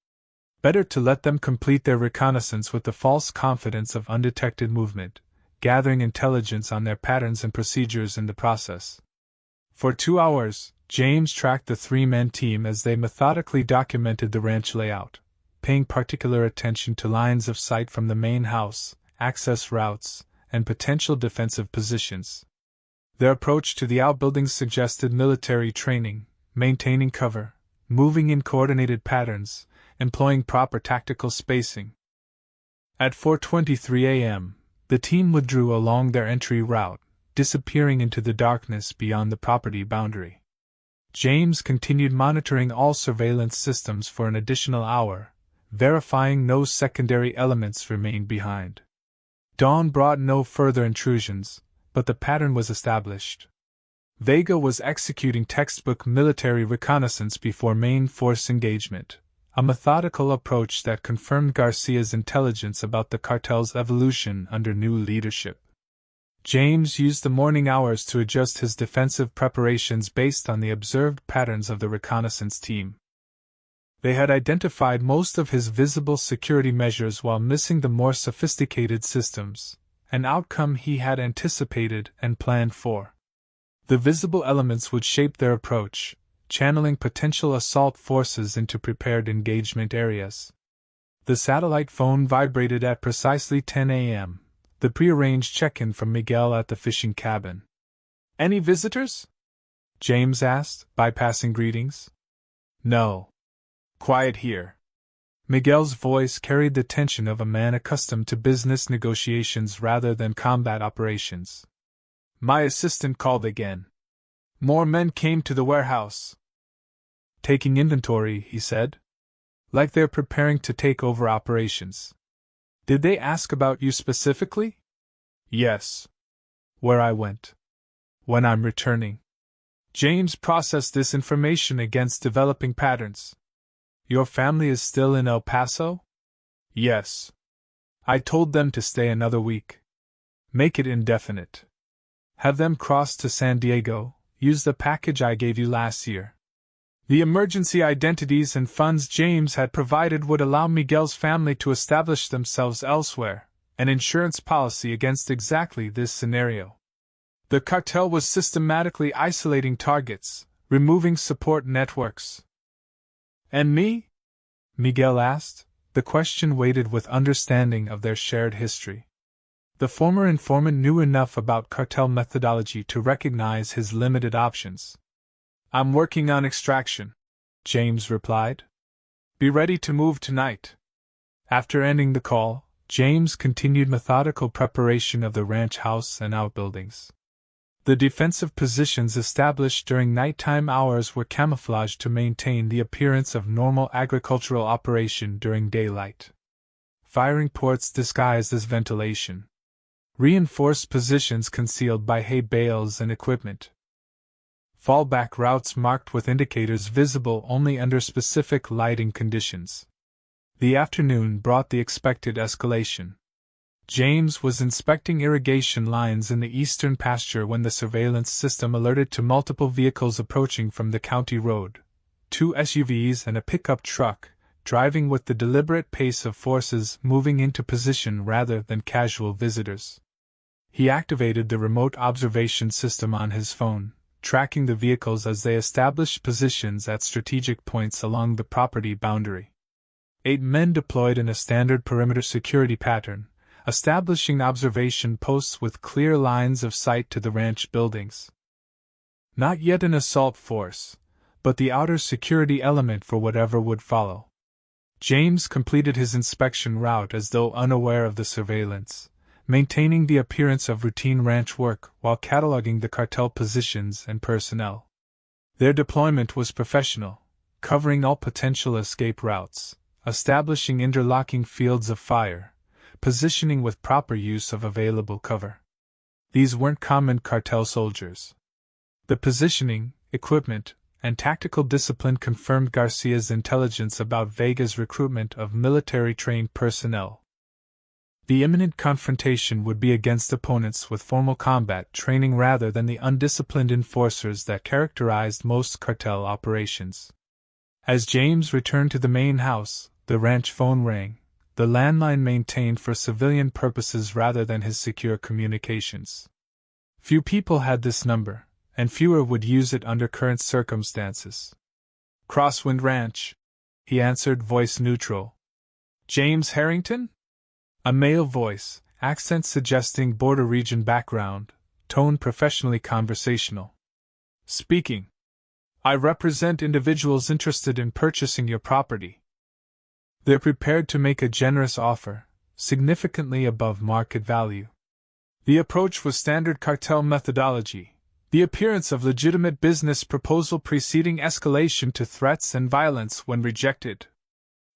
Better to let them complete their reconnaissance with the false confidence of undetected movement, gathering intelligence on their patterns and procedures in the process. For 2 hours, James tracked the 3-man team as they methodically documented the ranch layout, paying particular attention to lines of sight from the main house, access routes, and potential defensive positions. Their approach to the outbuildings suggested military training, maintaining cover, moving in coordinated patterns, employing proper tactical spacing. At 4:23 a.m., the team withdrew along their entry route, disappearing into the darkness beyond the property boundary. James continued monitoring all surveillance systems for an additional hour, verifying no secondary elements remained behind. Dawn brought no further intrusions, but the pattern was established. Vega was executing textbook military reconnaissance before main force engagement, a methodical approach that confirmed Garcia's intelligence about the cartel's evolution under new leadership. James used the morning hours to adjust his defensive preparations based on the observed patterns of the reconnaissance team. They had identified most of his visible security measures while missing the more sophisticated systems, an outcome he had anticipated and planned for. The visible elements would shape their approach, channeling potential assault forces into prepared engagement areas. The satellite phone vibrated at precisely 10 a.m., the prearranged check-in from Miguel at the fishing cabin. "Any visitors?" James asked, bypassing greetings. "No. Quiet here." Miguel's voice carried the tension of a man accustomed to business negotiations rather than combat operations. "My assistant called again. More men came to the warehouse." "Taking inventory," he said. "Like they're preparing to take over operations." "Did they ask about you specifically?" "Yes. Where I went. When I'm returning." James processed this information against developing patterns. "Your family is still in El Paso?" "Yes. I told them to stay another week. Make it indefinite. Have them cross to San Diego, use the package I gave you last year." The emergency identities and funds James had provided would allow Miguel's family to establish themselves elsewhere, an insurance policy against exactly this scenario. The cartel was systematically isolating targets, removing support networks. "And me?" Miguel asked, the question weighted with understanding of their shared history. The former informant knew enough about cartel methodology to recognize his limited options. "I'm working on extraction," James replied. "Be ready to move tonight." After ending the call, James continued methodical preparation of the ranch house and outbuildings. The defensive positions established during nighttime hours were camouflaged to maintain the appearance of normal agricultural operation during daylight. Firing ports disguised as ventilation. Reinforced positions concealed by hay bales and equipment. Fallback routes marked with indicators visible only under specific lighting conditions. The afternoon brought the expected escalation. James was inspecting irrigation lines in the eastern pasture when the surveillance system alerted to multiple vehicles approaching from the county road, 2 SUVs and a pickup truck, driving with the deliberate pace of forces moving into position rather than casual visitors. He activated the remote observation system on his phone, tracking the vehicles as they established positions at strategic points along the property boundary. 8 men deployed in a standard perimeter security pattern, establishing observation posts with clear lines of sight to the ranch buildings. Not yet an assault force, but the outer security element for whatever would follow. James completed his inspection route as though unaware of the surveillance, maintaining the appearance of routine ranch work while cataloging the cartel positions and personnel. Their deployment was professional, covering all potential escape routes, establishing interlocking fields of fire, positioning with proper use of available cover. These weren't common cartel soldiers. The positioning, equipment, and tactical discipline confirmed Garcia's intelligence about Vega's recruitment of military-trained personnel. The imminent confrontation would be against opponents with formal combat training rather than the undisciplined enforcers that characterized most cartel operations. As James returned to the main house, the ranch phone rang, the landline maintained for civilian purposes rather than his secure communications. Few people had this number, and fewer would use it under current circumstances. "Crosswind Ranch," he answered, voice neutral. "James Harrington?" A male voice, accent suggesting border region background, tone professionally conversational. "Speaking. I represent individuals interested in purchasing your property. They're prepared to make a generous offer, significantly above market value." The approach was standard cartel methodology, the appearance of legitimate business proposal preceding escalation to threats and violence when rejected.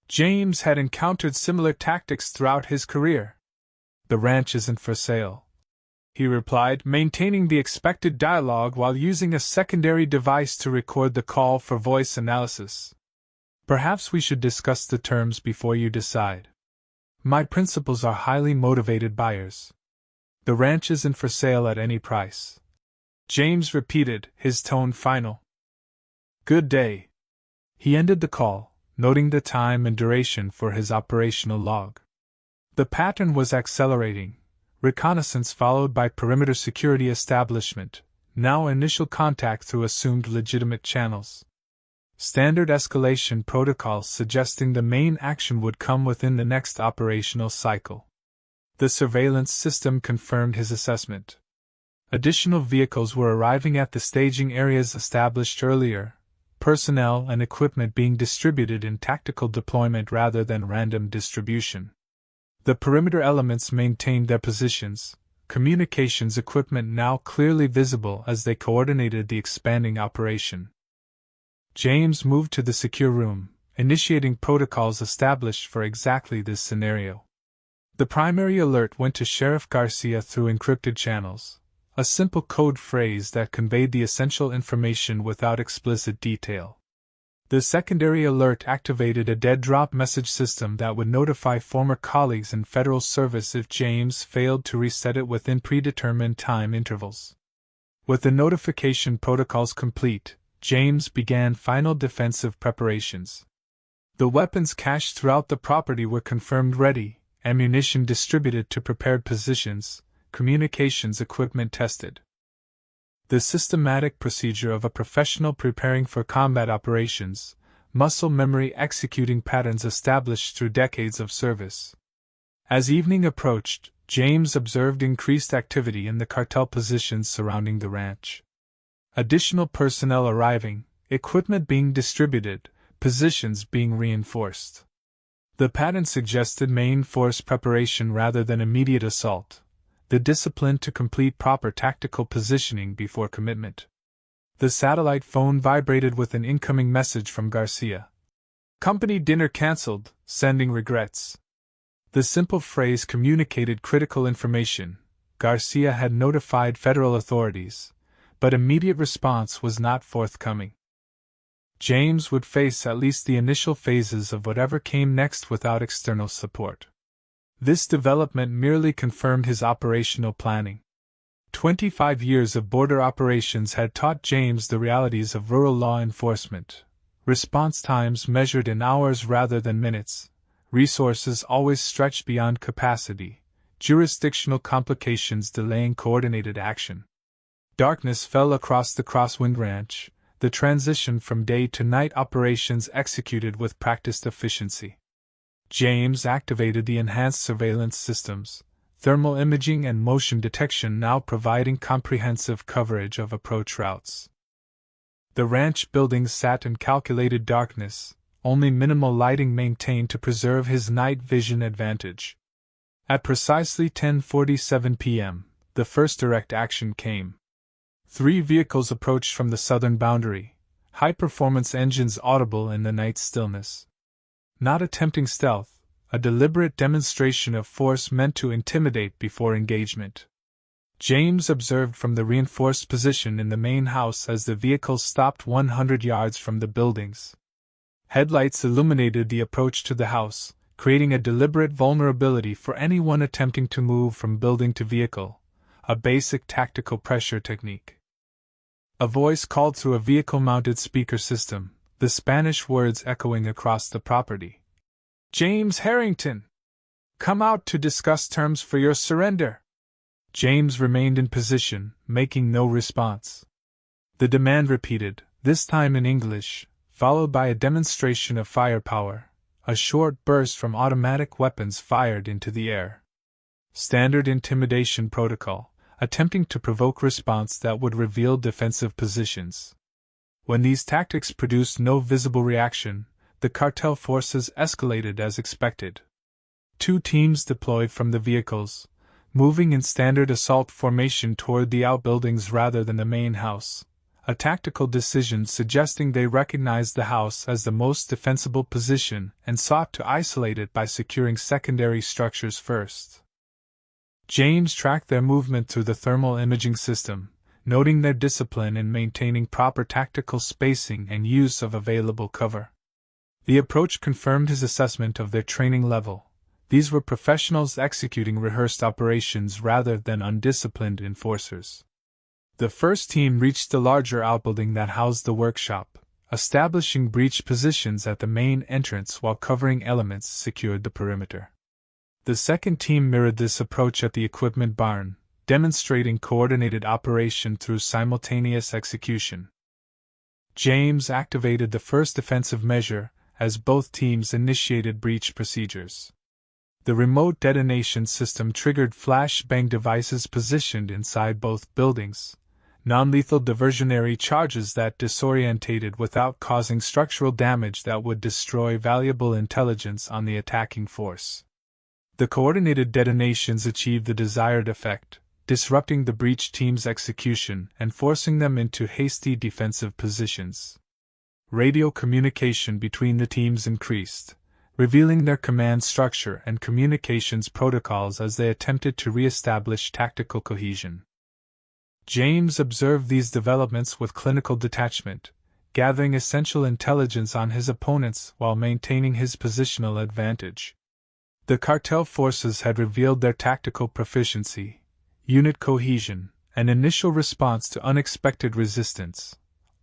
James had encountered similar tactics throughout his career. "The ranch isn't for sale," he replied, maintaining the expected dialogue while using a secondary device to record the call for voice analysis. "Perhaps we should discuss the terms before you decide. My principals are highly motivated buyers. The ranch isn't for sale at any price," James repeated, his tone final. "Good day." He ended the call, noting the time and duration for his operational log. The pattern was accelerating: reconnaissance followed by perimeter security establishment, now initial contact through assumed legitimate channels. Standard escalation protocols suggesting the main action would come within the next operational cycle. The surveillance system confirmed his assessment. Additional vehicles were arriving at the staging areas established earlier, personnel and equipment being distributed in tactical deployment rather than random distribution. The perimeter elements maintained their positions, communications equipment now clearly visible as they coordinated the expanding operation. James moved to the secure room, initiating protocols established for exactly this scenario. The primary alert went to Sheriff Garcia through encrypted channels, a simple code phrase that conveyed the essential information without explicit detail. The secondary alert activated a dead drop message system that would notify former colleagues in federal service if James failed to reset it within predetermined time intervals. With the notification protocols complete, James began final defensive preparations. The weapons cached throughout the property were confirmed ready, ammunition distributed to prepared positions, communications equipment tested. The systematic procedure of a professional preparing for combat operations, muscle memory executing patterns established through decades of service. As evening approached, James observed increased activity in the cartel positions surrounding the ranch. Additional personnel arriving, equipment being distributed, positions being reinforced. The pattern suggested main force preparation rather than immediate assault, the discipline to complete proper tactical positioning before commitment. The satellite phone vibrated with an incoming message from Garcia. "Company dinner cancelled, sending regrets." The simple phrase communicated critical information. Garcia had notified federal authorities, but immediate response was not forthcoming. James would face at least the initial phases of whatever came next without external support. This development merely confirmed his operational planning. 25 years of border operations had taught James the realities of rural law enforcement. Response times measured in hours rather than minutes, resources always stretched beyond capacity, jurisdictional complications delaying coordinated action. Darkness fell across the Crosswind Ranch, the transition from day to night operations executed with practiced efficiency. James activated the enhanced surveillance systems, thermal imaging and motion detection now providing comprehensive coverage of approach routes. The ranch buildings sat in calculated darkness, only minimal lighting maintained to preserve his night vision advantage. At precisely 10:47 p.m., the first direct action came. 3 vehicles approached from the southern boundary, high-performance engines audible in the night stillness. Not attempting stealth, a deliberate demonstration of force meant to intimidate before engagement. James observed from the reinforced position in the main house as the vehicles stopped 100 yards from the buildings. Headlights illuminated the approach to the house, creating a deliberate vulnerability for anyone attempting to move from building to vehicle, a basic tactical pressure technique. A voice called through a vehicle-mounted speaker system, the Spanish words echoing across the property. "James Harrington! Come out to discuss terms for your surrender!" James remained in position, making no response. The demand repeated, this time in English, followed by a demonstration of firepower, a short burst from automatic weapons fired into the air. Standard intimidation protocol, attempting to provoke response that would reveal defensive positions. When these tactics produced no visible reaction, the cartel forces escalated as expected. 2 teams deployed from the vehicles, moving in standard assault formation toward the outbuildings rather than the main house, a tactical decision suggesting they recognized the house as the most defensible position and sought to isolate it by securing secondary structures first. James tracked their movement through the thermal imaging system, noting their discipline in maintaining proper tactical spacing and use of available cover. The approach confirmed his assessment of their training level. These were professionals executing rehearsed operations rather than undisciplined enforcers. The first team reached the larger outbuilding that housed the workshop, establishing breach positions at the main entrance while covering elements secured the perimeter. The second team mirrored this approach at the equipment barn, demonstrating coordinated operation through simultaneous execution. James activated the first defensive measure as both teams initiated breach procedures. The remote detonation system triggered flashbang devices positioned inside both buildings, non-lethal diversionary charges that disorientated without causing structural damage that would destroy valuable intelligence on the attacking force. The coordinated detonations achieved the desired effect, disrupting the breach team's execution and forcing them into hasty defensive positions. Radio communication between the teams increased, revealing their command structure and communications protocols as they attempted to re-establish tactical cohesion. James observed these developments with clinical detachment, gathering essential intelligence on his opponents while maintaining his positional advantage. The cartel forces had revealed their tactical proficiency, unit cohesion, and initial response to unexpected resistance,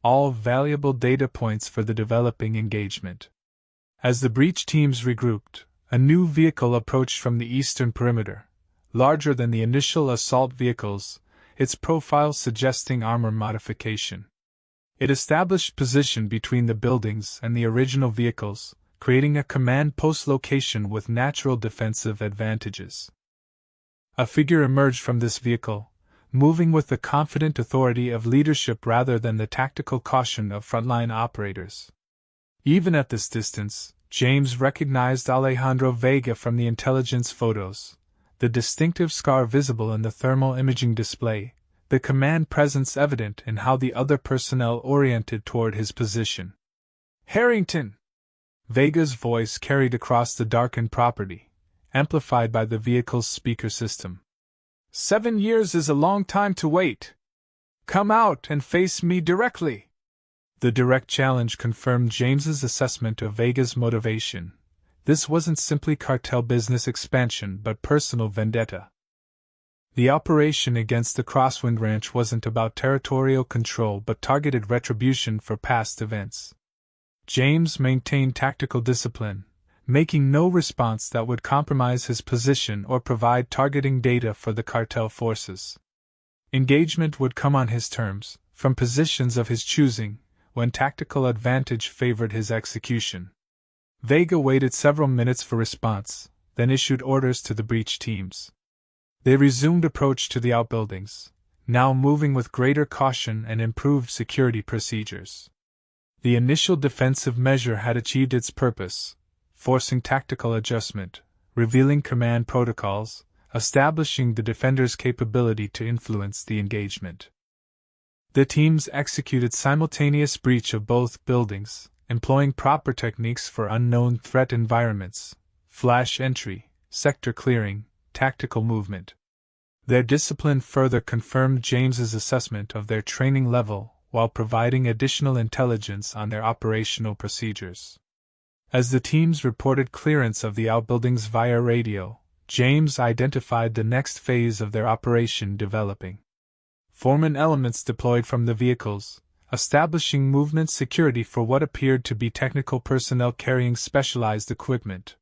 all valuable data points for the developing engagement. As the breach teams regrouped, a new vehicle approached from the eastern perimeter, larger than the initial assault vehicles, its profile suggesting armor modification. It established position between the buildings and the original vehicles, creating a command post location with natural defensive advantages. A figure emerged from this vehicle, moving with the confident authority of leadership rather than the tactical caution of frontline operators. Even at this distance, James recognized Alejandro Vega from the intelligence photos, the distinctive scar visible in the thermal imaging display, the command presence evident in how the other personnel oriented toward his position. "Harrington!" Vega's voice carried across the darkened property, amplified by the vehicle's speaker system. 7 years is a long time to wait. Come out and face me directly. The direct challenge confirmed James's assessment of Vega's motivation. This wasn't simply cartel business expansion but personal vendetta. The operation against the Crosswind Ranch wasn't about territorial control but targeted retribution for past events. James maintained tactical discipline, making no response that would compromise his position or provide targeting data for the cartel forces. Engagement would come on his terms, from positions of his choosing, when tactical advantage favored his execution. Vega waited several minutes for response, then issued orders to the breach teams. They resumed approach to the outbuildings, now moving with greater caution and improved security procedures. The initial defensive measure had achieved its purpose, forcing tactical adjustment, revealing command protocols, establishing the defender's capability to influence the engagement. The teams executed simultaneous breach of both buildings, employing proper techniques for unknown threat environments, flash entry, sector clearing, tactical movement. Their discipline further confirmed James's assessment of their training level while providing additional intelligence on their operational procedures. As the teams reported clearance of the outbuildings via radio, James identified the next phase of their operation developing. Foreman elements deployed from the vehicles, establishing movement security for what appeared to be technical personnel carrying specialized equipment.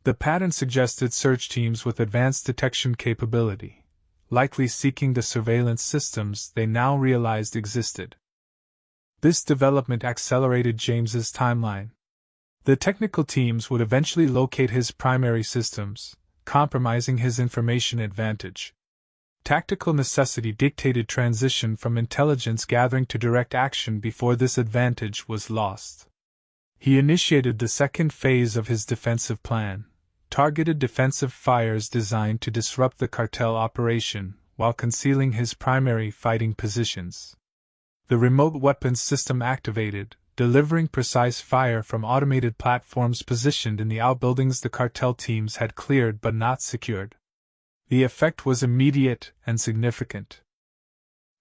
The pattern suggested search teams with advanced detection capability, likely seeking the surveillance systems they now realized existed. This development accelerated James's timeline. The technical teams would eventually locate his primary systems, compromising his information advantage. Tactical necessity dictated transition from intelligence gathering to direct action before this advantage was lost. He initiated the second phase of his defensive plan, targeted defensive fires designed to disrupt the cartel operation while concealing his primary fighting positions. The remote weapons system activated, delivering precise fire from automated platforms positioned in the outbuildings the cartel teams had cleared but not secured. The effect was immediate and significant.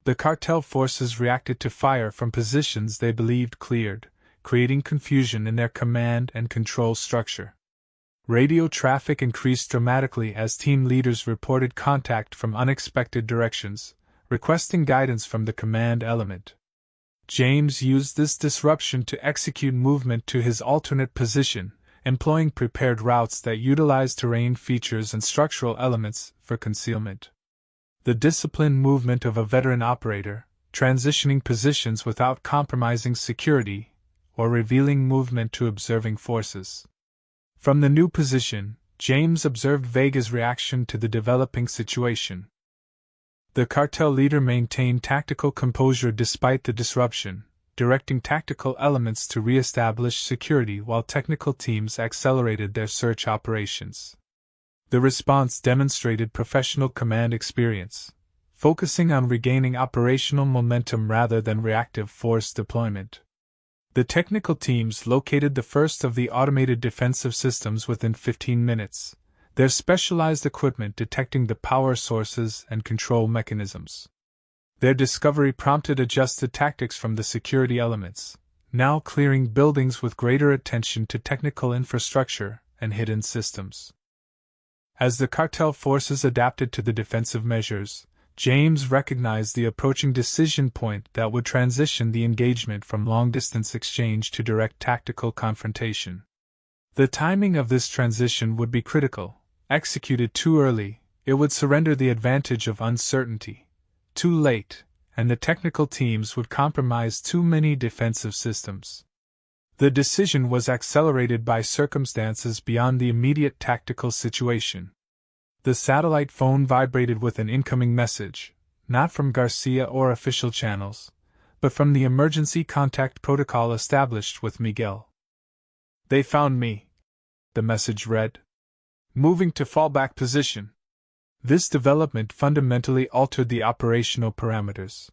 The cartel forces reacted to fire from positions they believed cleared, creating confusion in their command and control structure. Radio traffic increased dramatically as team leaders reported contact from unexpected directions, requesting guidance from the command element. James used this disruption to execute movement to his alternate position, employing prepared routes that utilized terrain features and structural elements for concealment. The disciplined movement of a veteran operator, transitioning positions without compromising security, or revealing movement to observing forces. From the new position, James observed Vega's reaction to the developing situation. The cartel leader maintained tactical composure despite the disruption, directing tactical elements to re-establish security while technical teams accelerated their search operations. The response demonstrated professional command experience, focusing on regaining operational momentum rather than reactive force deployment. The technical teams located the first of the automated defensive systems within 15 minutes, their specialized equipment detecting the power sources and control mechanisms. Their discovery prompted adjusted tactics from the security elements, now clearing buildings with greater attention to technical infrastructure and hidden systems. As the cartel forces adapted to the defensive measures, James recognized the approaching decision point that would transition the engagement from long-distance exchange to direct tactical confrontation. The timing of this transition would be critical. Executed too early, it would surrender the advantage of uncertainty. Too late, and the technical teams would compromise too many defensive systems. The decision was accelerated by circumstances beyond the immediate tactical situation. The satellite phone vibrated with an incoming message, not from Garcia or official channels, but from the emergency contact protocol established with Miguel. "They found me," the message read. "Moving to fallback position." This development fundamentally altered the operational parameters.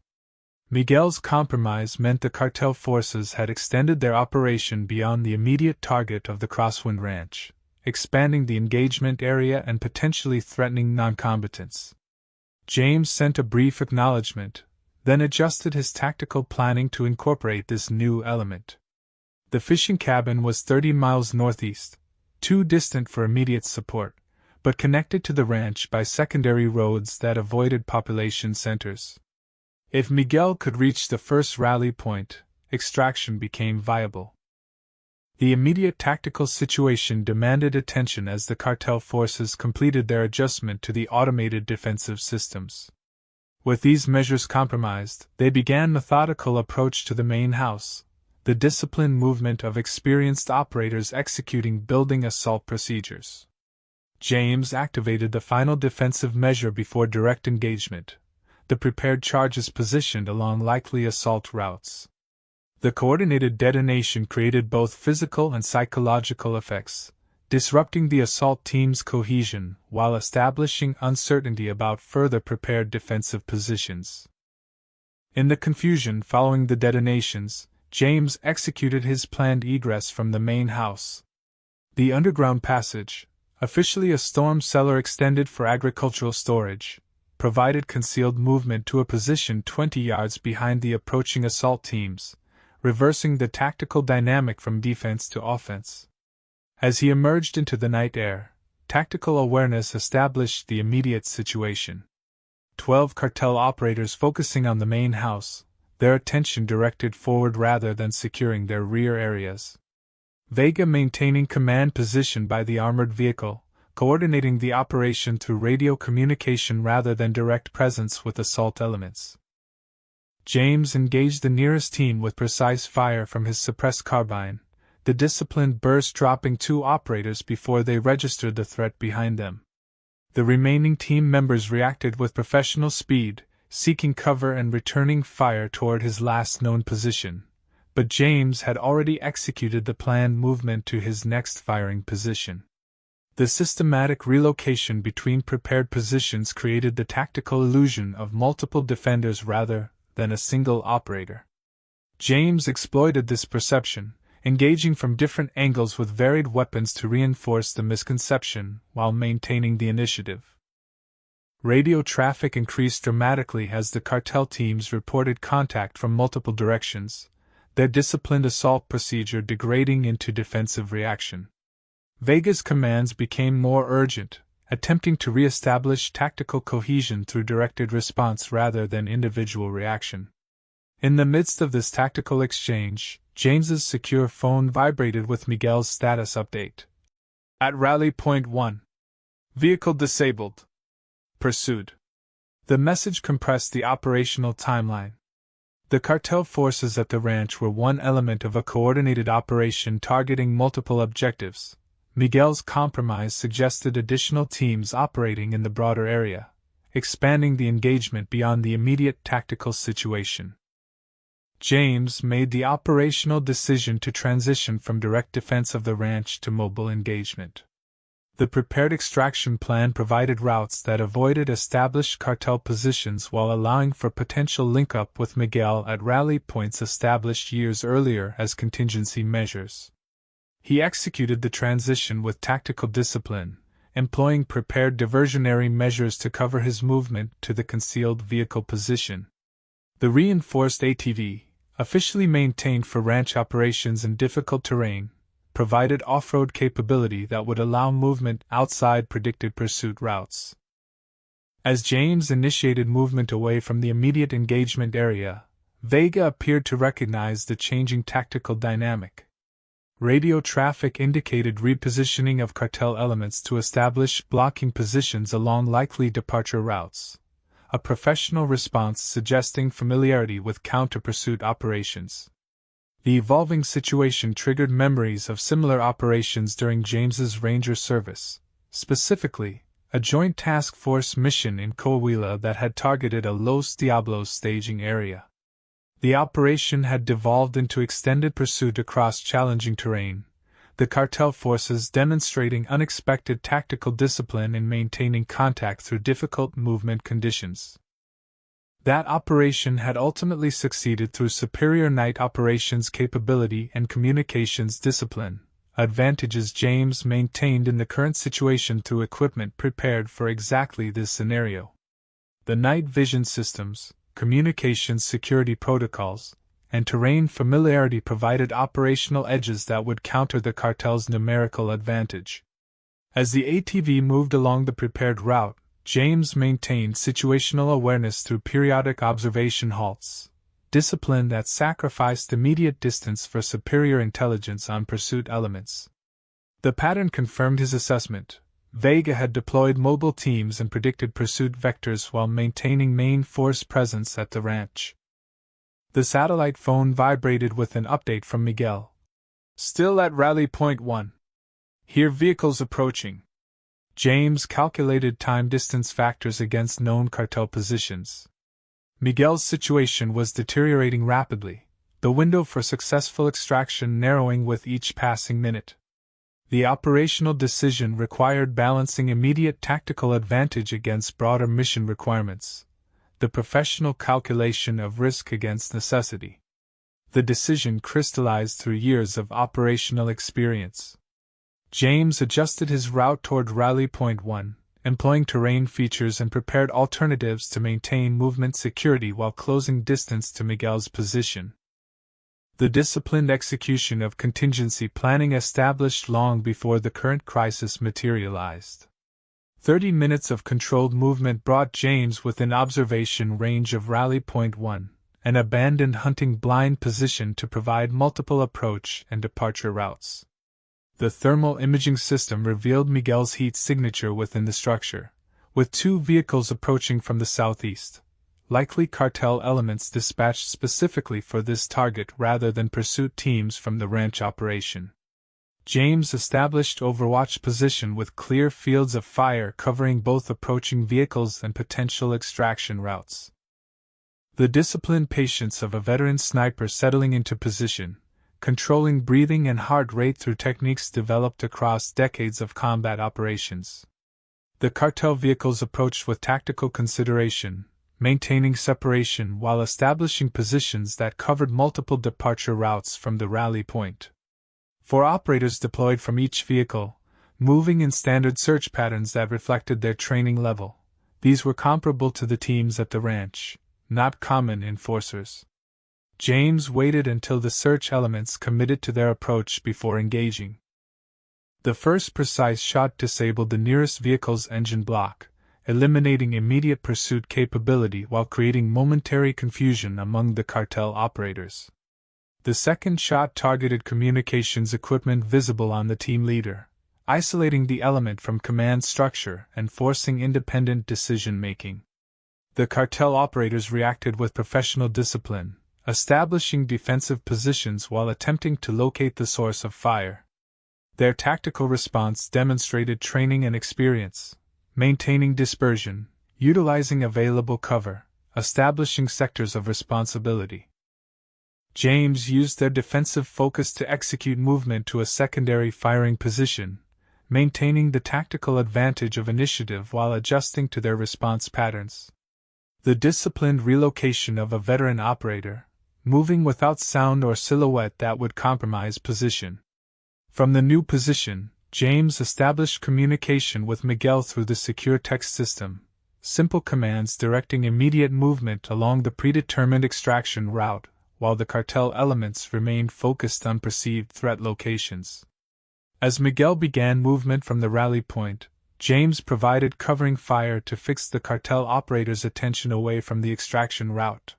Miguel's compromise meant the cartel forces had extended their operation beyond the immediate target of the Crosswind Ranch, expanding the engagement area and potentially threatening non-combatants. James sent a brief acknowledgement, then adjusted his tactical planning to incorporate this new element. The fishing cabin was 30 miles northeast, too distant for immediate support, but connected to the ranch by secondary roads that avoided population centers. If Miguel could reach the first rally point, extraction became viable. The immediate tactical situation demanded attention as the cartel forces completed their adjustment to the automated defensive systems. With these measures compromised, they began methodical approach to the main house, the disciplined movement of experienced operators executing building assault procedures. James activated the final defensive measure before direct engagement, the prepared charges positioned along likely assault routes. The coordinated detonation created both physical and psychological effects, disrupting the assault team's cohesion while establishing uncertainty about further prepared defensive positions. In the confusion following the detonations, James executed his planned egress from the main house. The underground passage, officially a storm cellar extended for agricultural storage, provided concealed movement to a position 20 yards behind the approaching assault teams, reversing the tactical dynamic from defense to offense. As he emerged into the night air, tactical awareness established the immediate situation. 12 cartel operators focusing on the main house, their attention directed forward rather than securing their rear areas. Vega maintaining command position by the armored vehicle, coordinating the operation through radio communication rather than direct presence with assault elements. James engaged the nearest team with precise fire from his suppressed carbine, the disciplined burst dropping 2 operators before they registered the threat behind them. The remaining team members reacted with professional speed, seeking cover and returning fire toward his last known position, but James had already executed the planned movement to his next firing position. The systematic relocation between prepared positions created the tactical illusion of multiple defenders rather than a single operator. James exploited this perception, engaging from different angles with varied weapons to reinforce the misconception while maintaining the initiative. Radio traffic increased dramatically as the cartel teams reported contact from multiple directions, their disciplined assault procedure degrading into defensive reaction. Vega's commands became more urgent, attempting to re-establish tactical cohesion through directed response rather than individual reaction. In the midst of this tactical exchange, James's secure phone vibrated with Miguel's status update. At Rally Point 1. Vehicle disabled. Pursued. The message compressed the operational timeline. The cartel forces at the ranch were one element of a coordinated operation targeting multiple objectives. Miguel's compromise suggested additional teams operating in the broader area, expanding the engagement beyond the immediate tactical situation. James made the operational decision to transition from direct defense of the ranch to mobile engagement. The prepared extraction plan provided routes that avoided established cartel positions while allowing for potential link-up with Miguel at rally points established years earlier as contingency measures. He executed the transition with tactical discipline, employing prepared diversionary measures to cover his movement to the concealed vehicle position. The reinforced ATV, officially maintained for ranch operations in difficult terrain, provided off-road capability that would allow movement outside predicted pursuit routes. As James initiated movement away from the immediate engagement area, Vega appeared to recognize the changing tactical dynamic. Radio traffic indicated repositioning of cartel elements to establish blocking positions along likely departure routes, a professional response suggesting familiarity with counter-pursuit operations. The evolving situation triggered memories of similar operations during James's Ranger service, specifically, a joint task force mission in Coahuila that had targeted a Los Diablos staging area. The operation had devolved into extended pursuit across challenging terrain, the cartel forces demonstrating unexpected tactical discipline in maintaining contact through difficult movement conditions. That operation had ultimately succeeded through superior night operations capability and communications discipline, advantages James maintained in the current situation through equipment prepared for exactly this scenario. The night vision systems, communications security protocols, and terrain familiarity provided operational edges that would counter the cartel's numerical advantage. As the ATV moved along the prepared route, James maintained situational awareness through periodic observation halts, discipline that sacrificed immediate distance for superior intelligence on pursuit elements. The pattern confirmed his assessment. Vega had deployed mobile teams and predicted pursuit vectors while maintaining main force presence at the ranch. The satellite phone vibrated with an update from Miguel. Still at Rally Point 1. Hear vehicles approaching. James calculated time-distance factors against known cartel positions. Miguel's situation was deteriorating rapidly, the window for successful extraction narrowing with each passing minute. The operational decision required balancing immediate tactical advantage against broader mission requirements, the professional calculation of risk against necessity. The decision crystallized through years of operational experience. James adjusted his route toward Rally Point 1, employing terrain features and prepared alternatives to maintain movement security while closing distance to Miguel's position. The disciplined execution of contingency planning established long before the current crisis materialized. 30 minutes of controlled movement brought James within observation range of Rally Point 1, an abandoned hunting blind position to provide multiple approach and departure routes. The thermal imaging system revealed Miguel's heat signature within the structure, with 2 vehicles approaching from the southeast, likely cartel elements dispatched specifically for this target rather than pursuit teams from the ranch operation. James established overwatch position with clear fields of fire covering both approaching vehicles and potential extraction routes. The disciplined patience of a veteran sniper settling into position, controlling breathing and heart rate through techniques developed across decades of combat operations. The cartel vehicles approached with tactical consideration, maintaining separation while establishing positions that covered multiple departure routes from the rally point. 4 operators deployed from each vehicle, moving in standard search patterns that reflected their training level. These were comparable to the teams at the ranch, not common enforcers. James waited until the search elements committed to their approach before engaging. The first precise shot disabled the nearest vehicle's engine block, eliminating immediate pursuit capability while creating momentary confusion among the cartel operators. The second shot targeted communications equipment visible on the team leader, isolating the element from command structure and forcing independent decision-making. The cartel operators reacted with professional discipline, establishing defensive positions while attempting to locate the source of fire. Their tactical response demonstrated training and experience, maintaining dispersion, utilizing available cover, establishing sectors of responsibility. James used their defensive focus to execute movement to a secondary firing position, maintaining the tactical advantage of initiative while adjusting to their response patterns. The disciplined relocation of a veteran operator, moving without sound or silhouette that would compromise position. From the new position, James established communication with Miguel through the secure text system, simple commands directing immediate movement along the predetermined extraction route, while the cartel elements remained focused on perceived threat locations. As Miguel began movement from the rally point, James provided covering fire to fix the cartel operators' attention away from the extraction route.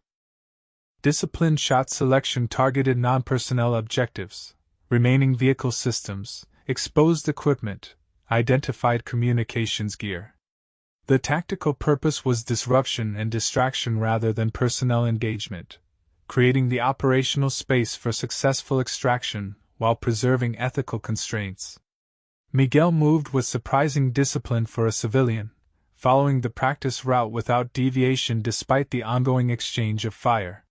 Disciplined shot selection targeted non-personnel objectives, remaining vehicle systems, exposed equipment, identified communications gear. The tactical purpose was disruption and distraction rather than personnel engagement, creating the operational space for successful extraction while preserving ethical constraints. Miguel moved with surprising discipline for a civilian, following the practice route without deviation despite the ongoing exchange of fire.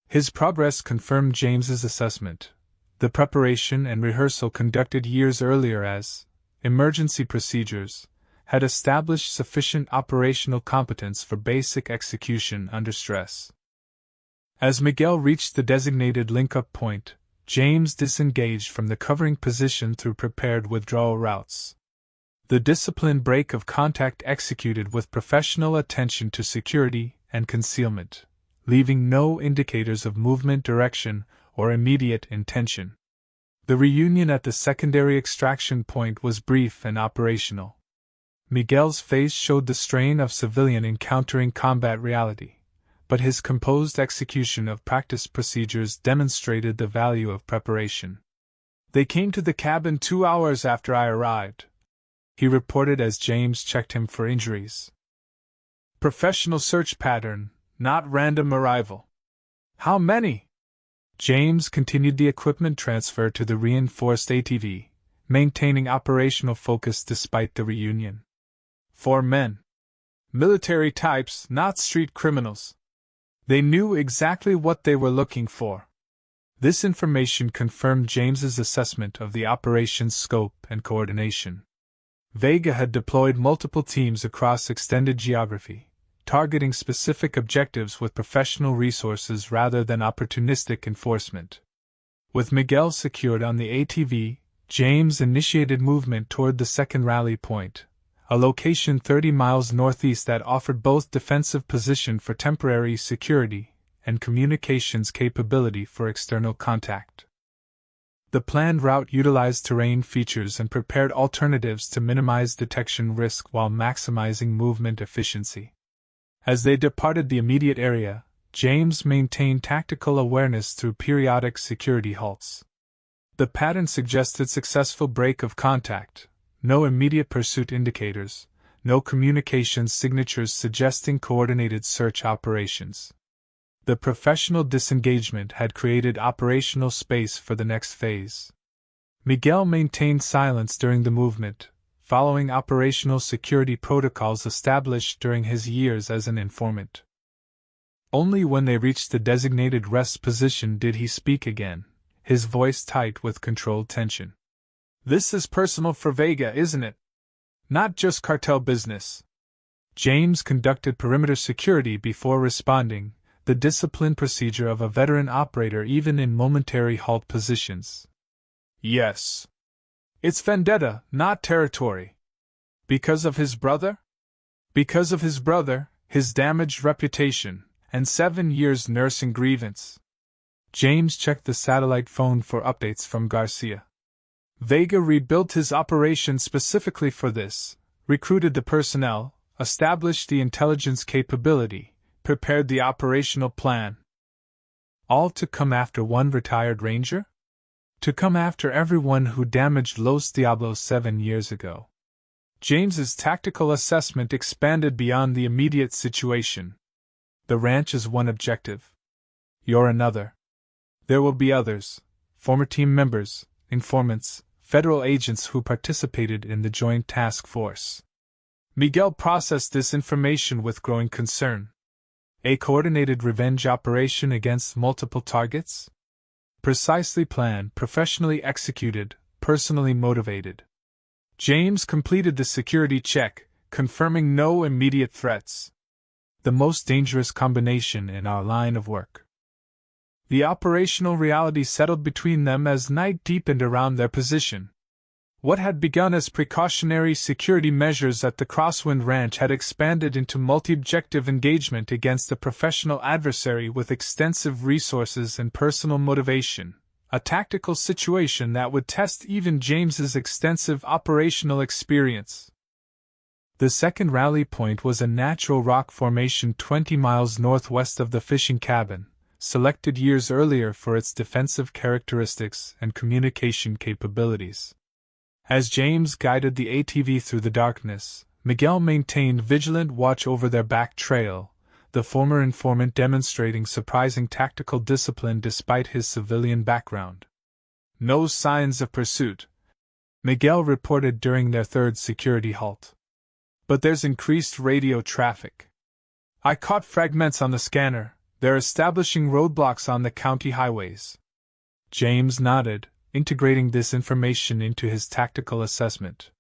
His progress confirmed James's assessment. The preparation and rehearsal conducted years earlier as emergency procedures had established sufficient operational competence for basic execution under stress. As Miguel reached the designated link-up point, James disengaged from the covering position through prepared withdrawal routes. The disciplined break of contact executed with professional attention to security and concealment, leaving no indicators of movement direction or immediate intention. The reunion at the secondary extraction point was brief and operational. Miguel's face showed the strain of civilian encountering combat reality, but his composed execution of practice procedures demonstrated the value of preparation. "They came to the cabin 2 hours after I arrived," he reported as James checked him for injuries. "Professional search pattern, not random arrival." "How many?" James continued the equipment transfer to the reinforced ATV, maintaining operational focus despite the reunion. 4 men. Military types, not street criminals. They knew exactly what they were looking for. This information confirmed James's assessment of the operation's scope and coordination. Vega had deployed multiple teams across extended geography, targeting specific objectives with professional resources rather than opportunistic enforcement. With Miguel secured on the ATV, James initiated movement toward the second rally point, a location 30 miles northeast that offered both defensive position for temporary security and communications capability for external contact. The planned route utilized terrain features and prepared alternatives to minimize detection risk while maximizing movement efficiency. As they departed the immediate area, James maintained tactical awareness through periodic security halts. The pattern suggested successful break of contact, no immediate pursuit indicators, no communications signatures suggesting coordinated search operations. The professional disengagement had created operational space for the next phase. Miguel maintained silence during the movement, following operational security protocols established during his years as an informant. Only when they reached the designated rest position did he speak again, his voice tight with controlled tension. "This is personal for Vega, isn't it? Not just cartel business." James conducted perimeter security before responding, the disciplined procedure of a veteran operator even in momentary halt positions. "Yes. It's vendetta, not territory." "Because of his brother?" "Because of his brother, his damaged reputation, and 7 years nursing grievance." James checked the satellite phone for updates from Garcia. Vega rebuilt his operation specifically for this, recruited the personnel, established the intelligence capability, prepared the operational plan. All to come after one retired ranger? To come after everyone who damaged Los Diablos 7 years ago. James's tactical assessment expanded beyond the immediate situation. The ranch is one objective. You're another. There will be others, former team members, informants, federal agents who participated in the joint task force. Miguel processed this information with growing concern. A coordinated revenge operation against multiple targets? Precisely planned, professionally executed, personally motivated. James completed the security check, confirming no immediate threats. The most dangerous combination in our line of work. The operational reality settled between them as night deepened around their position. What had begun as precautionary security measures at the Crosswind Ranch had expanded into multi-objective engagement against a professional adversary with extensive resources and personal motivation, a tactical situation that would test even James's extensive operational experience. The second rally point was a natural rock formation 20 miles northwest of the fishing cabin, selected years earlier for its defensive characteristics and communication capabilities. As James guided the ATV through the darkness, Miguel maintained vigilant watch over their back trail, the former informant demonstrating surprising tactical discipline despite his civilian background. "No signs of pursuit," Miguel reported during their third security halt. "But there's increased radio traffic. I caught fragments on the scanner. They're establishing roadblocks on the county highways." James nodded, integrating this information into his tactical assessment.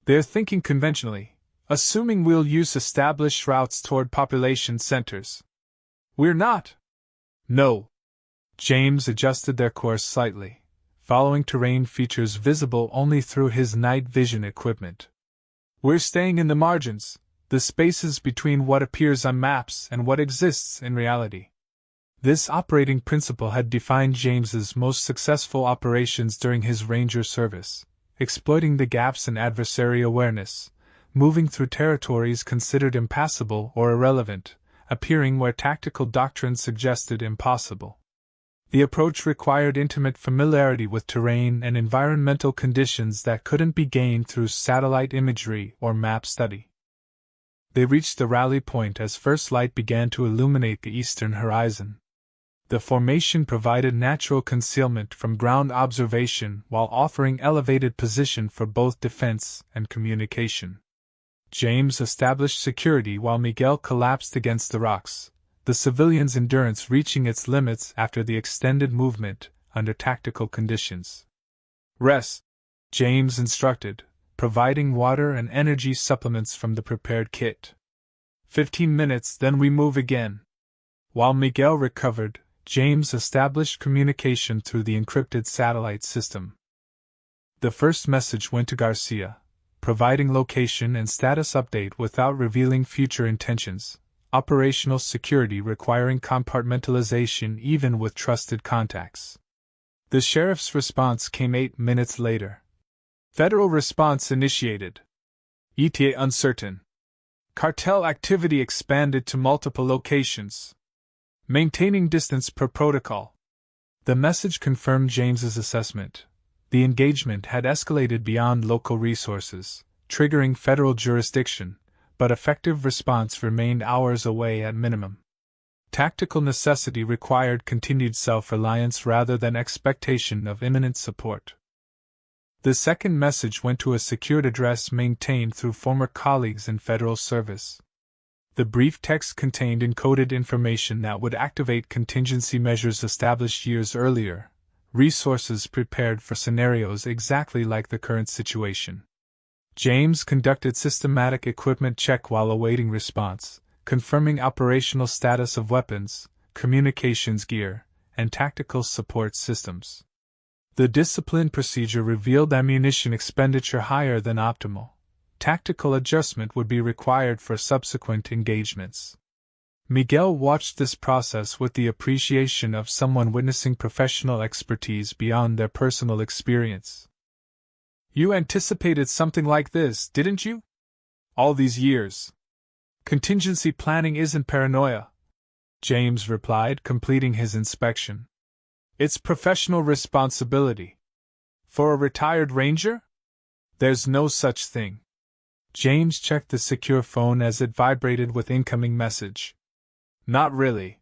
"They're thinking conventionally, assuming we'll use established routes toward population centers." "We're not." "No." James adjusted their course slightly, following terrain features visible only through his night vision equipment. "We're staying in the margins, the spaces between what appears on maps and what exists in reality." This operating principle had defined James's most successful operations during his Ranger service, exploiting the gaps in adversary awareness, moving through territories considered impassable or irrelevant, appearing where tactical doctrine suggested impossible. The approach required intimate familiarity with terrain and environmental conditions that couldn't be gained through satellite imagery or map study. They reached the rally point as first light began to illuminate the eastern horizon. The formation provided natural concealment from ground observation while offering elevated position for both defense and communication. James established security while Miguel collapsed against the rocks, the civilians' endurance reaching its limits after the extended movement under tactical conditions. "Rest," James instructed, providing water and energy supplements from the prepared kit. 15 minutes, then we move again." While Miguel recovered, James established communication through the encrypted satellite system. The first message went to Garcia, providing location and status update without revealing future intentions, operational security requiring compartmentalization even with trusted contacts. The sheriff's response came 8 minutes later. Federal response initiated. ETA uncertain. Cartel activity expanded to multiple locations. Maintaining distance per protocol. The message confirmed James's assessment. The engagement had escalated beyond local resources, triggering federal jurisdiction, but effective response remained hours away at minimum. Tactical necessity required continued self-reliance rather than expectation of imminent support. The second message went to a secured address maintained through former colleagues in federal service. The brief text contained encoded information that would activate contingency measures established years earlier, resources prepared for scenarios exactly like the current situation. James conducted systematic equipment check while awaiting response, confirming operational status of weapons, communications gear, and tactical support systems. The discipline procedure revealed ammunition expenditure higher than optimal. Tactical adjustment would be required for subsequent engagements. Miguel watched this process with the appreciation of someone witnessing professional expertise beyond their personal experience. "You anticipated something like this, didn't you? All these years. Contingency planning isn't paranoia," James replied, completing his inspection. "It's professional responsibility. For a retired ranger? There's no such thing." James checked the secure phone as it vibrated with incoming message. "Not really.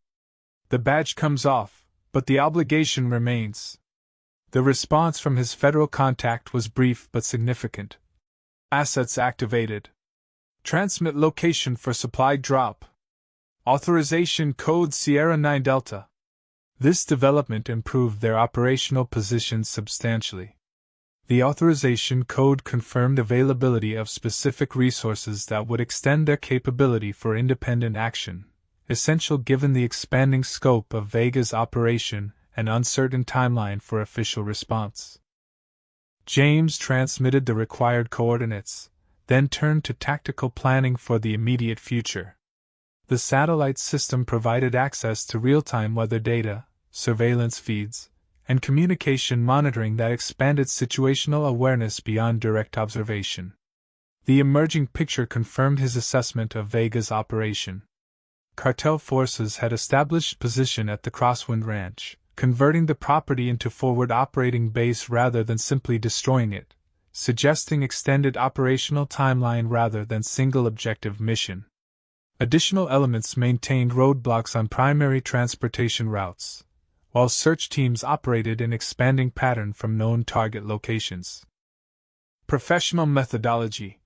The badge comes off, but the obligation remains." The response from his federal contact was brief but significant. "Assets activated. Transmit location for supply drop. Authorization code Sierra 9 Delta." This development improved their operational position substantially. The authorization code confirmed availability of specific resources that would extend their capability for independent action, essential given the expanding scope of Vega's operation and uncertain timeline for official response. James transmitted the required coordinates, then turned to tactical planning for the immediate future. The satellite system provided access to real-time weather data, surveillance feeds, and communication monitoring that expanded situational awareness beyond direct observation. The emerging picture confirmed his assessment of Vega's operation. Cartel forces had established position at the Crosswind Ranch, converting the property into forward operating base rather than simply destroying it, suggesting extended operational timeline rather than single objective mission. Additional elements maintained roadblocks on primary transportation routes, while search teams operated in expanding pattern from known target locations. "Professional methodology,"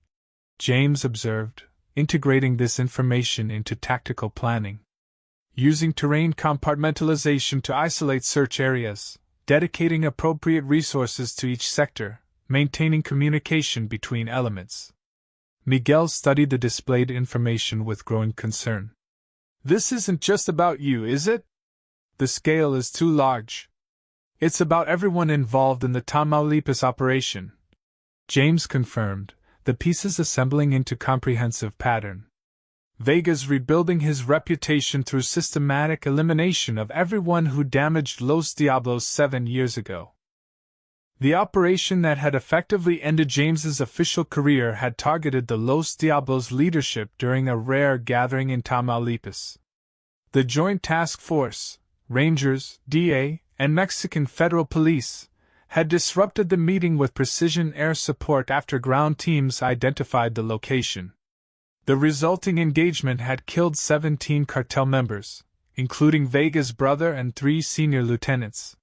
James observed, integrating this information into tactical planning. "Using terrain compartmentalization to isolate search areas, dedicating appropriate resources to each sector, maintaining communication between elements." Miguel studied the displayed information with growing concern. "This isn't just about you, is it? The scale is too large. It's about everyone involved in the Tamaulipas operation." James confirmed, the pieces assembling into comprehensive pattern. "Vega's rebuilding his reputation through systematic elimination of everyone who damaged Los Diablos 7 years ago." The operation that had effectively ended James's official career had targeted the Los Diablos leadership during a rare gathering in Tamaulipas. The Joint Task Force, Rangers, DA, and Mexican Federal Police had disrupted the meeting with precision air support after ground teams identified the location. The resulting engagement had killed 17 cartel members, including Vega's brother and 3 senior lieutenants.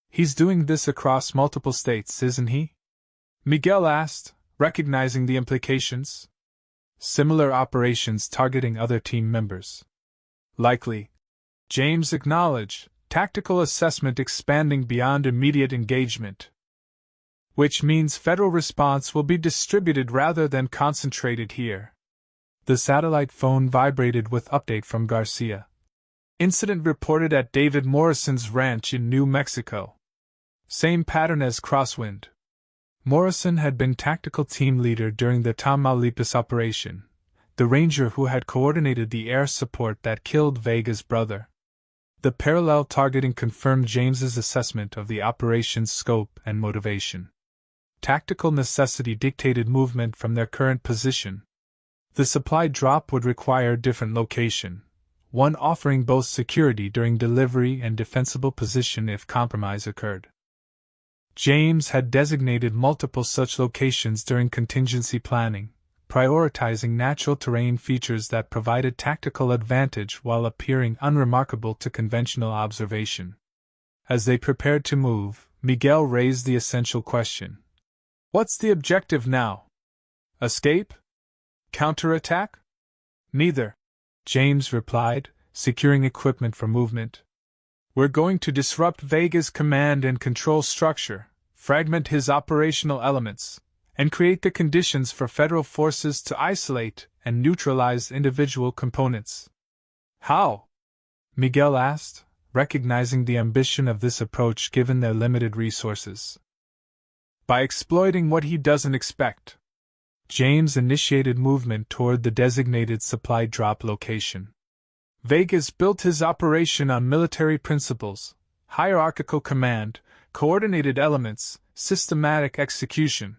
"He's doing this across multiple states, isn't he?" Miguel asked, recognizing the implications. "Similar operations targeting other team members." "Likely," James acknowledged, tactical assessment expanding beyond immediate engagement. "Which means federal response will be distributed rather than concentrated here." The satellite phone vibrated with update from Garcia. "Incident reported at David Morrison's ranch in New Mexico. Same pattern as Crosswind." Morrison had been tactical team leader during the Tamaulipas operation, the ranger who had coordinated the air support that killed Vega's brother. The parallel targeting confirmed James's assessment of the operation's scope and motivation. Tactical necessity dictated movement from their current position. The supply drop would require different location, one offering both security during delivery and defensible position if compromise occurred. James had designated multiple such locations during contingency planning, prioritizing natural terrain features that provided tactical advantage while appearing unremarkable to conventional observation. As they prepared to move, Miguel raised the essential question. What's the objective now? Escape? Counterattack? Neither, James replied, securing equipment for movement. We're going to disrupt Vega's command and control structure, fragment his operational elements, and create the conditions for federal forces to isolate and neutralize individual components. How? Miguel asked, recognizing the ambition of this approach given their limited resources. By exploiting what he doesn't expect. James initiated movement toward the designated supply drop location. Vegas built his operation on military principles, hierarchical command, coordinated elements, systematic execution.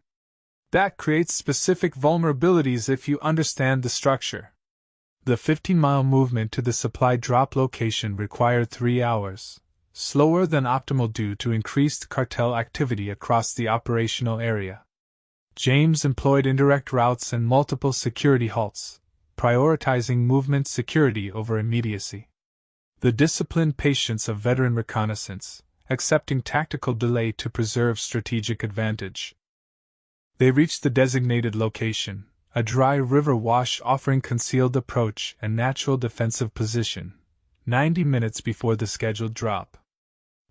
That creates specific vulnerabilities if you understand the structure. The 15-mile movement to the supply drop location required 3 hours, slower than optimal due to increased cartel activity across the operational area. James employed indirect routes and multiple security halts, prioritizing movement security over immediacy. The disciplined patience of veteran reconnaissance, accepting tactical delay to preserve strategic advantage. They reached the designated location, a dry river wash offering concealed approach and natural defensive position, 90 minutes before the scheduled drop.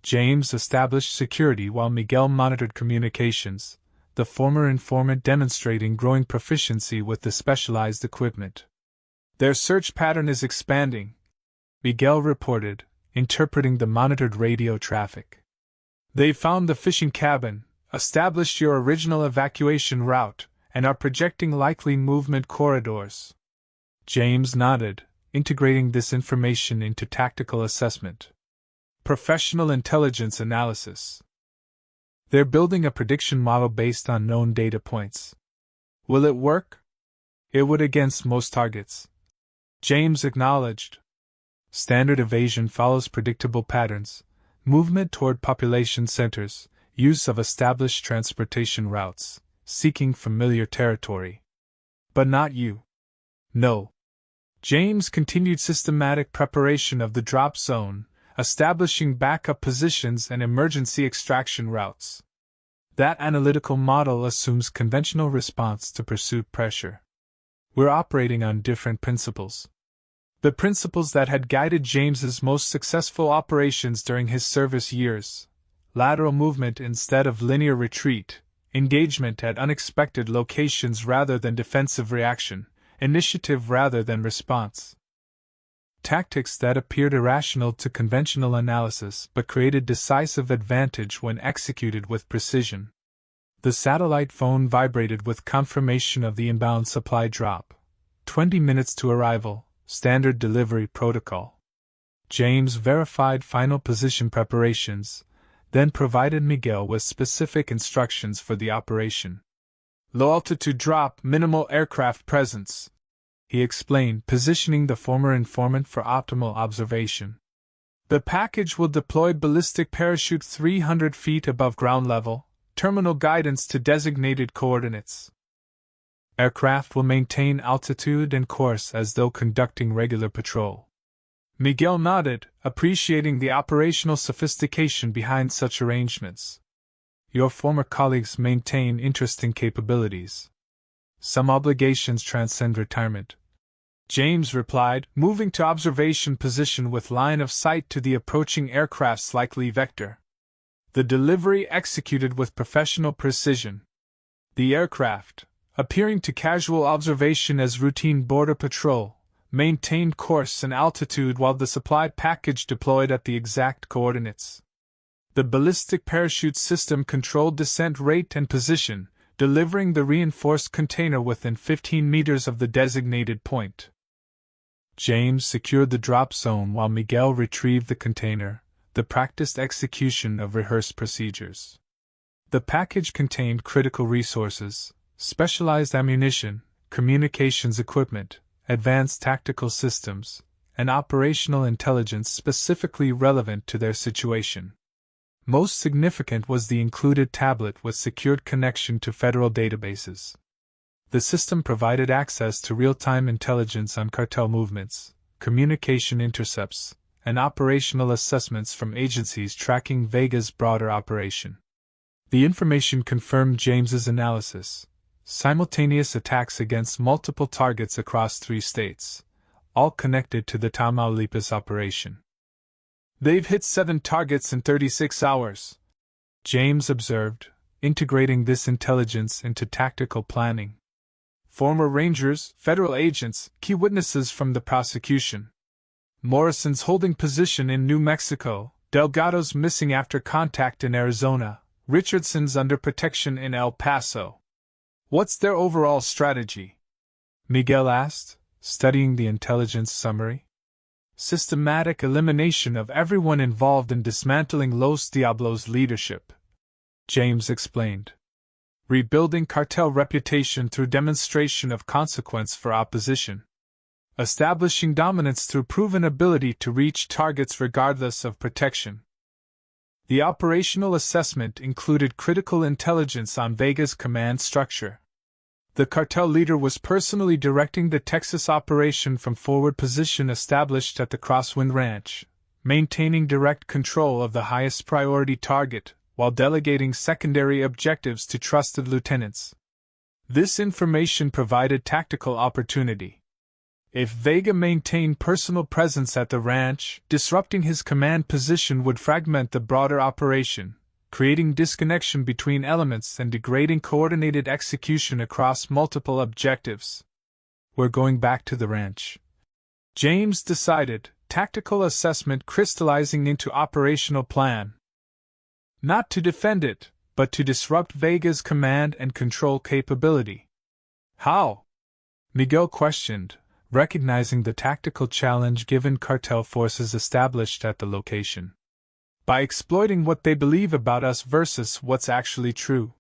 James established security while Miguel monitored communications, the former informant demonstrating growing proficiency with the specialized equipment. Their search pattern is expanding, Miguel reported, interpreting the monitored radio traffic. They found the fishing cabin, established your original evacuation route, and are projecting likely movement corridors. James nodded, integrating this information into tactical assessment. Professional intelligence analysis. They're building a prediction model based on known data points. Will it work? It would against most targets. James acknowledged. Standard evasion follows predictable patterns, movement toward population centers, use of established transportation routes, seeking familiar territory. But not you. No. James continued systematic preparation of the drop zone, establishing backup positions and emergency extraction routes. That analytical model assumes conventional response to pursuit pressure. We're operating on different principles. The principles that had guided James's most successful operations during his service years: lateral movement instead of linear retreat, engagement at unexpected locations rather than defensive reaction, initiative rather than response. Tactics that appeared irrational to conventional analysis but created decisive advantage when executed with precision. The satellite phone vibrated with confirmation of the inbound supply drop. 20 minutes to arrival, standard delivery protocol. James verified final position preparations, then provided Miguel with specific instructions for the operation. Low altitude drop, minimal aircraft presence, he explained, positioning the former informant for optimal observation. The package will deploy ballistic parachute 300 feet above ground level, terminal guidance to designated coordinates. Aircraft will maintain altitude and course as though conducting regular patrol. Miguel nodded, appreciating the operational sophistication behind such arrangements. Your former colleagues maintain interesting capabilities. Some obligations transcend retirement, James replied, moving to observation position with line of sight to the approaching aircraft's likely vector. The delivery executed with professional precision. The aircraft, appearing to casual observation as routine border patrol, maintained course and altitude while the supply package deployed at the exact coordinates. The ballistic parachute system controlled descent rate and position, delivering the reinforced container within 15 meters of the designated point. James secured the drop zone while Miguel retrieved the container, the practiced execution of rehearsed procedures. The package contained critical resources, specialized ammunition, communications equipment, advanced tactical systems, and operational intelligence specifically relevant to their situation. Most significant was the included tablet with secured connection to federal databases. The system provided access to real-time intelligence on cartel movements, communication intercepts, and operational assessments from agencies tracking Vega's broader operation. The information confirmed James's analysis. Simultaneous attacks against multiple targets across 3 states, all connected to the Tamaulipas operation. They've hit 7 targets in 36 hours, James observed, integrating this intelligence into tactical planning. Former Rangers, federal agents, key witnesses from the prosecution. Morrison's holding position in New Mexico, Delgado's missing after contact in Arizona, Richardson's under protection in El Paso. What's their overall strategy? Miguel asked, studying the intelligence summary. Systematic elimination of everyone involved in dismantling Los Diablos' leadership, James explained. Rebuilding cartel reputation through demonstration of consequence for opposition. Establishing dominance through proven ability to reach targets regardless of protection. The operational assessment included critical intelligence on Vega's command structure. The cartel leader was personally directing the Texas operation from forward position established at the Crosswind Ranch, maintaining direct control of the highest priority target, while delegating secondary objectives to trusted lieutenants. This information provided tactical opportunity. If Vega maintained personal presence at the ranch, disrupting his command position would fragment the broader operation, creating disconnection between elements and degrading coordinated execution across multiple objectives. We're going back to the ranch, James decided, tactical assessment crystallizing into operational plan. Not to defend it, but to disrupt Vega's command and control capability. How? Miguel questioned, recognizing the tactical challenge given cartel forces established at the location. By exploiting what they believe about us versus what's actually true.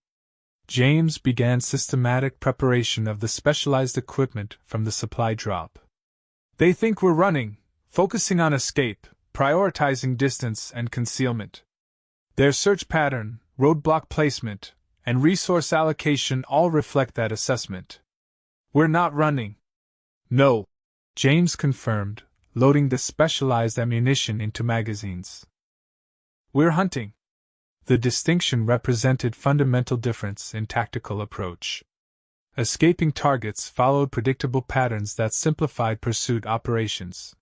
James began systematic preparation of the specialized equipment from the supply drop. They think we're running, focusing on escape, prioritizing distance and concealment. Their search pattern, roadblock placement, and resource allocation all reflect that assessment. We're not running. No, James confirmed, loading the specialized ammunition into magazines. We're hunting. The distinction represented fundamental difference in tactical approach. Escaping targets followed predictable patterns that simplified pursuit operations.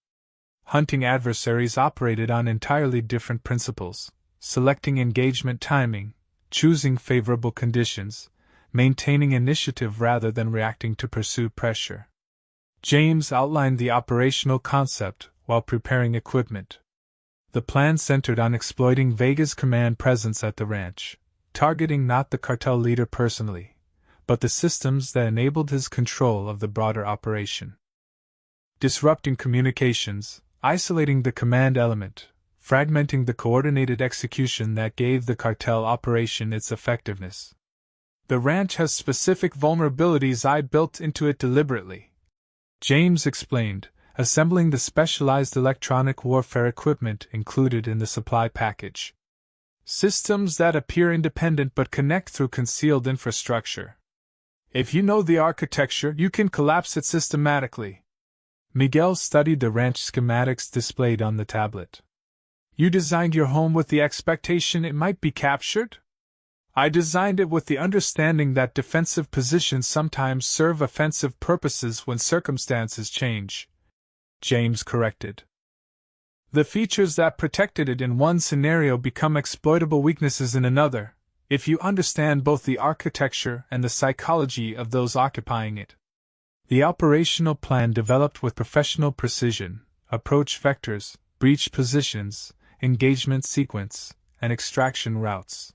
Hunting adversaries operated on entirely different principles, selecting engagement timing, choosing favorable conditions, maintaining initiative rather than reacting to pursuit pressure. James outlined the operational concept while preparing equipment. The plan centered on exploiting Vega's command presence at the ranch, targeting not the cartel leader personally, but the systems that enabled his control of the broader operation. Disrupting communications, isolating the command element, fragmenting the coordinated execution that gave the cartel operation its effectiveness. The ranch has specific vulnerabilities I built into it deliberately, James explained, assembling the specialized electronic warfare equipment included in the supply package. Systems that appear independent but connect through concealed infrastructure. If you know the architecture, you can collapse it systematically. Miguel studied the ranch schematics displayed on the tablet. You designed your home with the expectation it might be captured? I designed it with the understanding that defensive positions sometimes serve offensive purposes when circumstances change, James corrected. The features that protected it in one scenario become exploitable weaknesses in another, if you understand both the architecture and the psychology of those occupying it. The operational plan developed with professional precision, approach vectors, breach positions, engagement sequence, and extraction routes.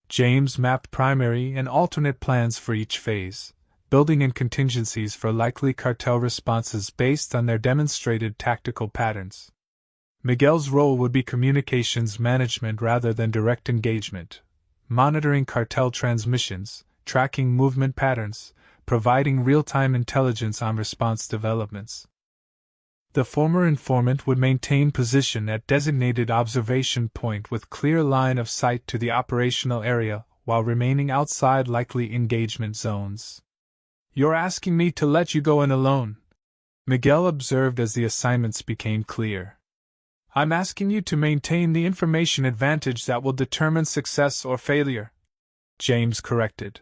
James mapped primary and alternate plans for each phase, building in contingencies for likely cartel responses based on their demonstrated tactical patterns. Miguel's role would be communications management rather than direct engagement, monitoring cartel transmissions, tracking movement patterns, providing real-time intelligence on response developments. The former informant would maintain position at designated observation point with clear line of sight to the operational area while remaining outside likely engagement zones. You're asking me to let you go in alone, Miguel observed as the assignments became clear. I'm asking you to maintain the information advantage that will determine success or failure. James corrected.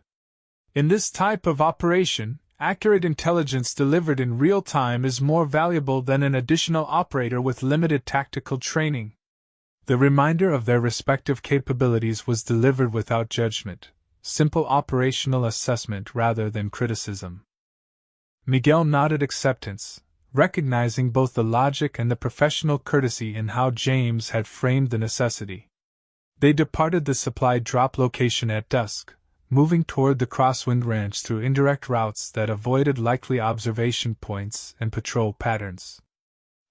In this type of operation, accurate intelligence delivered in real time is more valuable than an additional operator with limited tactical training. The reminder of their respective capabilities was delivered without judgment, simple operational assessment rather than criticism. Miguel nodded acceptance, recognizing both the logic and the professional courtesy in how James had framed the necessity. They departed the supply drop location at dusk, moving toward the Crosswind Ranch through indirect routes that avoided likely observation points and patrol patterns.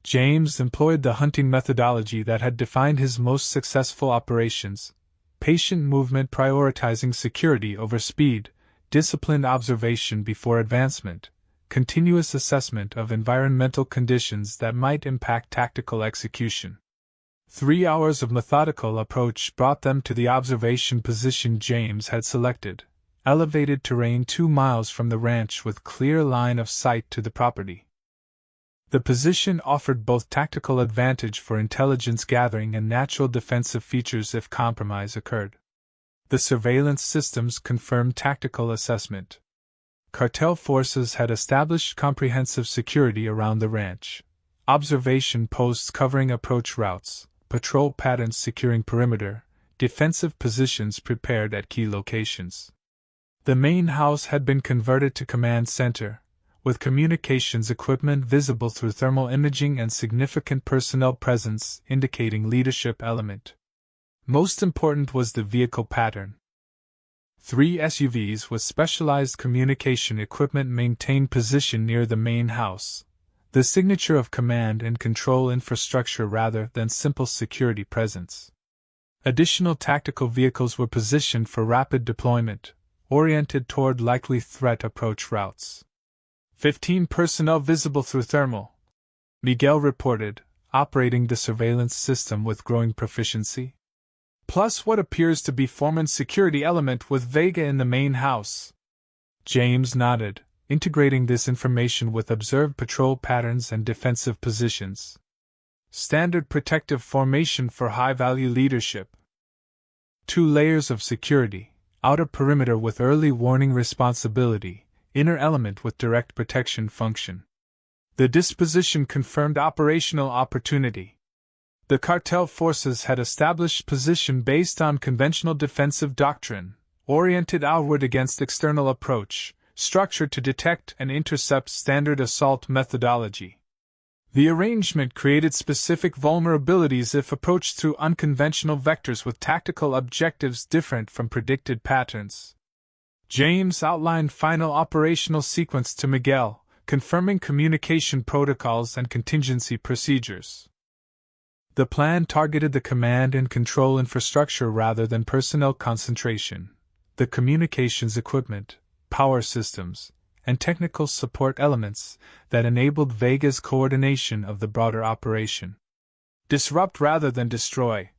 James employed the hunting methodology that had defined his most successful operations: patient movement prioritizing security over speed, disciplined observation before advancement, continuous assessment of environmental conditions that might impact tactical execution. 3 hours of methodical approach brought them to the observation position James had selected, elevated terrain 2 miles from the ranch with clear line of sight to the property. The position offered both tactical advantage for intelligence gathering and natural defensive features if compromise occurred. The surveillance systems confirmed tactical assessment. Cartel forces had established comprehensive security around the ranch, observation posts covering approach routes, patrol patterns securing perimeter, defensive positions prepared at key locations. The main house had been converted to command center, with communications equipment visible through thermal imaging and significant personnel presence indicating leadership element. Most important was the vehicle pattern. 3 SUVs with specialized communication equipment maintained position near the main house, the signature of command and control infrastructure rather than simple security presence. Additional tactical vehicles were positioned for rapid deployment, oriented toward likely threat approach routes. 15 personnel visible through thermal, Miguel reported, operating the surveillance system with growing proficiency. Plus what appears to be Foreman's security element with Vega in the main house. James nodded, integrating this information with observed patrol patterns and defensive positions. Standard protective formation for high-value leadership. 2 layers of security, outer perimeter with early warning responsibility, inner element with direct protection function. The disposition confirmed operational opportunity. The cartel forces had established position based on conventional defensive doctrine, oriented outward against external approach, structured to detect and intercept standard assault methodology. The arrangement created specific vulnerabilities if approached through unconventional vectors with tactical objectives different from predicted patterns. James outlined final operational sequence to Miguel, confirming communication protocols and contingency procedures. The plan targeted the command and control infrastructure rather than personnel concentration, the communications equipment, power systems, and technical support elements that enabled Vega's coordination of the broader operation. Disrupt rather than destroy,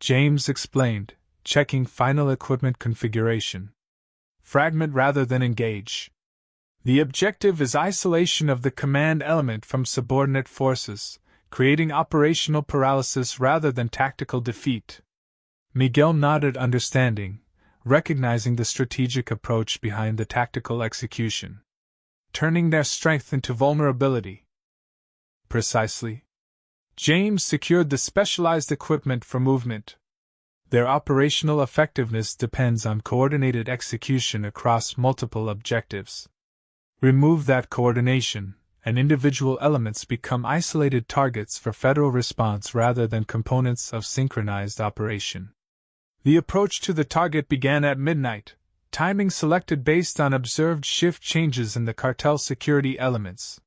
James explained, checking final equipment configuration. Fragment rather than engage. The objective is isolation of the command element from subordinate forces, creating operational paralysis rather than tactical defeat. Miguel nodded understanding, recognizing the strategic approach behind the tactical execution. Turning their strength into vulnerability. Precisely. James secured the specialized equipment for movement. Their operational effectiveness depends on coordinated execution across multiple objectives. Remove that coordination, and individual elements become isolated targets for federal response rather than components of synchronized operation. The approach to the target began at midnight, timing selected based on observed shift changes in the cartel security elements.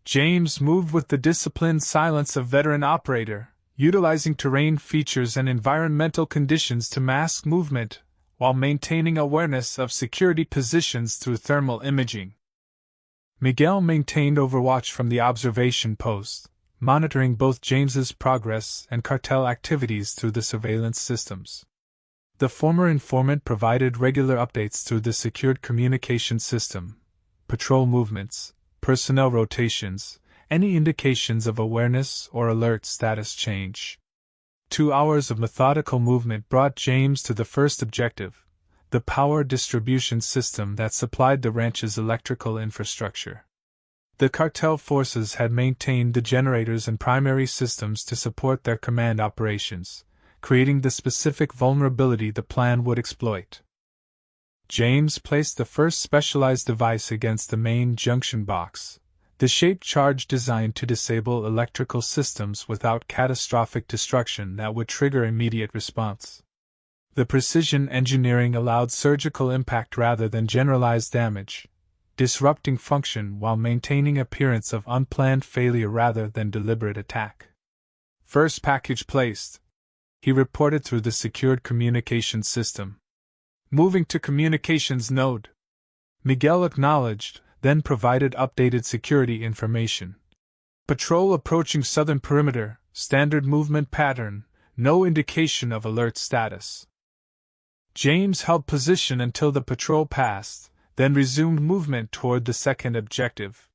James moved with the disciplined silence of veteran operator, utilizing terrain features and environmental conditions to mask movement, while maintaining awareness of security positions through thermal imaging. Miguel maintained overwatch from the observation post, monitoring both James's progress and cartel activities through the surveillance systems. The former informant provided regular updates through the secured communication system, patrol movements, personnel rotations, any indications of awareness or alert status change. 2 hours of methodical movement brought James to the first objective, the power distribution system that supplied the ranch's electrical infrastructure. The cartel forces had maintained the generators and primary systems to support their command operations, creating the specific vulnerability the plan would exploit. James placed the first specialized device against the main junction box, the shaped charge designed to disable electrical systems without catastrophic destruction that would trigger immediate response. The precision engineering allowed surgical impact rather than generalized damage, disrupting function while maintaining appearance of unplanned failure rather than deliberate attack. First package placed, he reported through the secured communications system. Moving to communications node. Miguel acknowledged, then provided updated security information. Patrol approaching southern perimeter, standard movement pattern, no indication of alert status. James held position until the patrol passed, then resumed movement toward the second objective.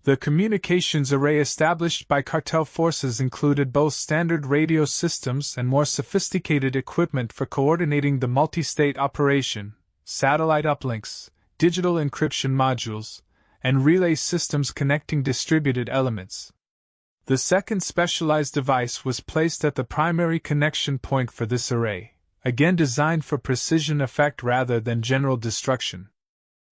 The communications array established by cartel forces included both standard radio systems and more sophisticated equipment for coordinating the multi-state operation, satellite uplinks, digital encryption modules, and relay systems connecting distributed elements. The second specialized device was placed at the primary connection point for this array, again designed for precision effect rather than general destruction.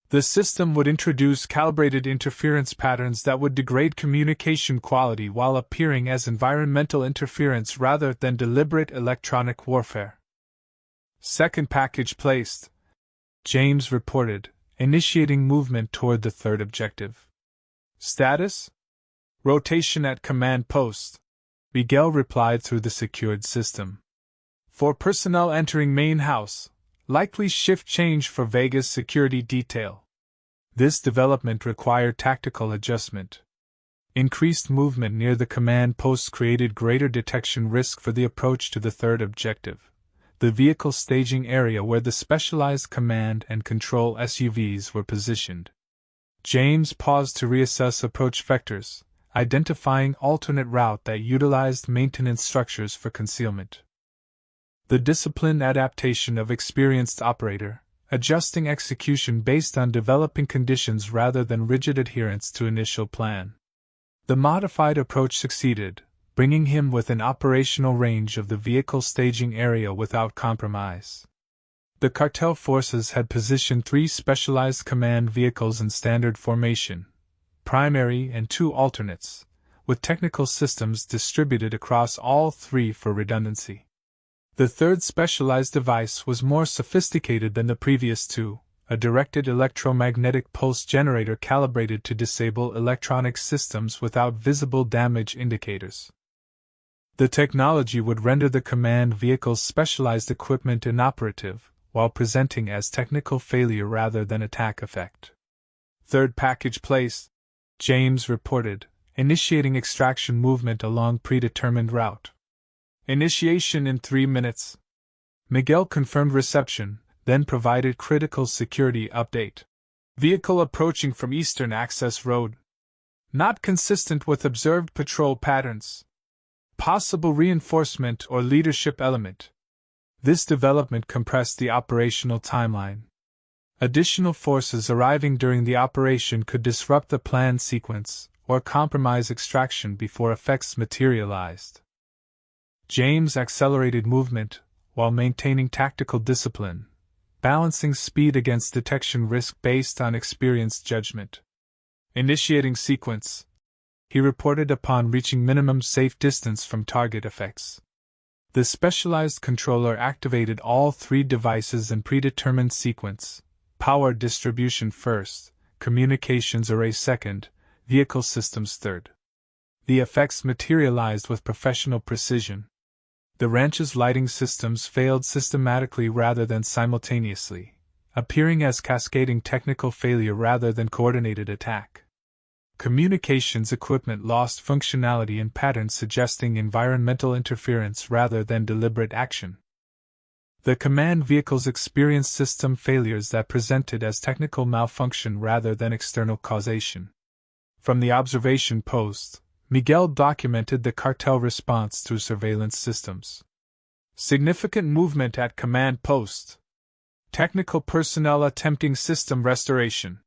The system would introduce calibrated interference patterns that would degrade communication quality while appearing as environmental interference rather than deliberate electronic warfare. Second package placed, James reported, initiating movement toward the third objective. Status? Rotation at command post, Miguel replied through the secured system. For personnel entering main house, likely shift change for Vega's security detail. This development required tactical adjustment. Increased movement near the command post created greater detection risk for the approach to the third objective, the vehicle staging area where the specialized command and control SUVs were positioned. James paused to reassess approach vectors, identifying alternate route that utilized maintenance structures for concealment. The disciplined adaptation of experienced operator, adjusting execution based on developing conditions rather than rigid adherence to initial plan. The modified approach succeeded, bringing him within operational range of the vehicle staging area without compromise. The cartel forces had positioned 3 specialized command vehicles in standard formation, primary and 2 alternates, with technical systems distributed across all 3 for redundancy. The third specialized device was more sophisticated than the previous 2, a directed electromagnetic pulse generator calibrated to disable electronic systems without visible damage indicators. The technology would render the command vehicle's specialized equipment inoperative, while presenting as technical failure rather than attack effect. Third package placed, James reported, initiating extraction movement along predetermined route. Initiation in 3 minutes. Miguel confirmed reception, then provided critical security update. Vehicle approaching from Eastern Access Road. Not consistent with observed patrol patterns. Possible reinforcement or leadership element. This development compressed the operational timeline. Additional forces arriving during the operation could disrupt the planned sequence or compromise extraction before effects materialized. James accelerated movement while maintaining tactical discipline, balancing speed against detection risk based on experienced judgment. Initiating sequence, he reported upon reaching minimum safe distance from target effects. The specialized controller activated all 3 devices in predetermined sequence: power distribution first, communications array second, vehicle systems third. The effects materialized with professional precision. The ranch's lighting systems failed systematically rather than simultaneously, appearing as cascading technical failure rather than coordinated attack. Communications equipment lost functionality in patterns suggesting environmental interference rather than deliberate action. The command vehicles experienced system failures that presented as technical malfunction rather than external causation. From the observation post, Miguel documented the cartel response through surveillance systems. Significant movement at command post. Technical personnel attempting system restoration.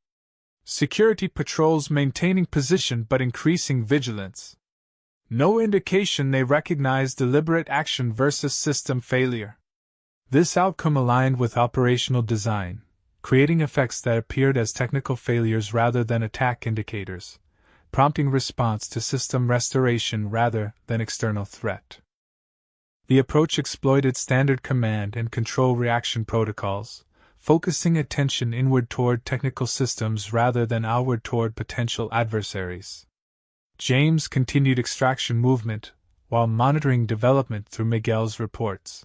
Security patrols maintaining position but increasing vigilance. No indication they recognize deliberate action versus system failure. This outcome aligned with operational design, creating effects that appeared as technical failures rather than attack indicators, prompting response to system restoration rather than external threat. The approach exploited standard command and control reaction protocols, focusing attention inward toward technical systems rather than outward toward potential adversaries. James continued extraction movement, while monitoring development through Miguel's reports.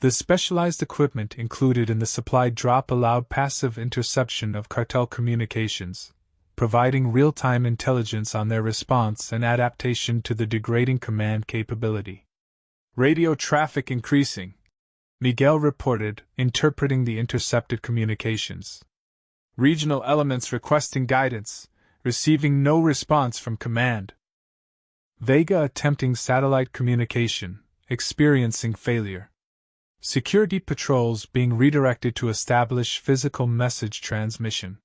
The specialized equipment included in the supply drop allowed passive interception of cartel communications, providing real-time intelligence on their response and adaptation to the degrading command capability. Radio traffic increasing, Miguel reported, interpreting the intercepted communications. Regional elements requesting guidance, receiving no response from command. Vega attempting satellite communication, experiencing failure. Security patrols being redirected to establish physical message transmission.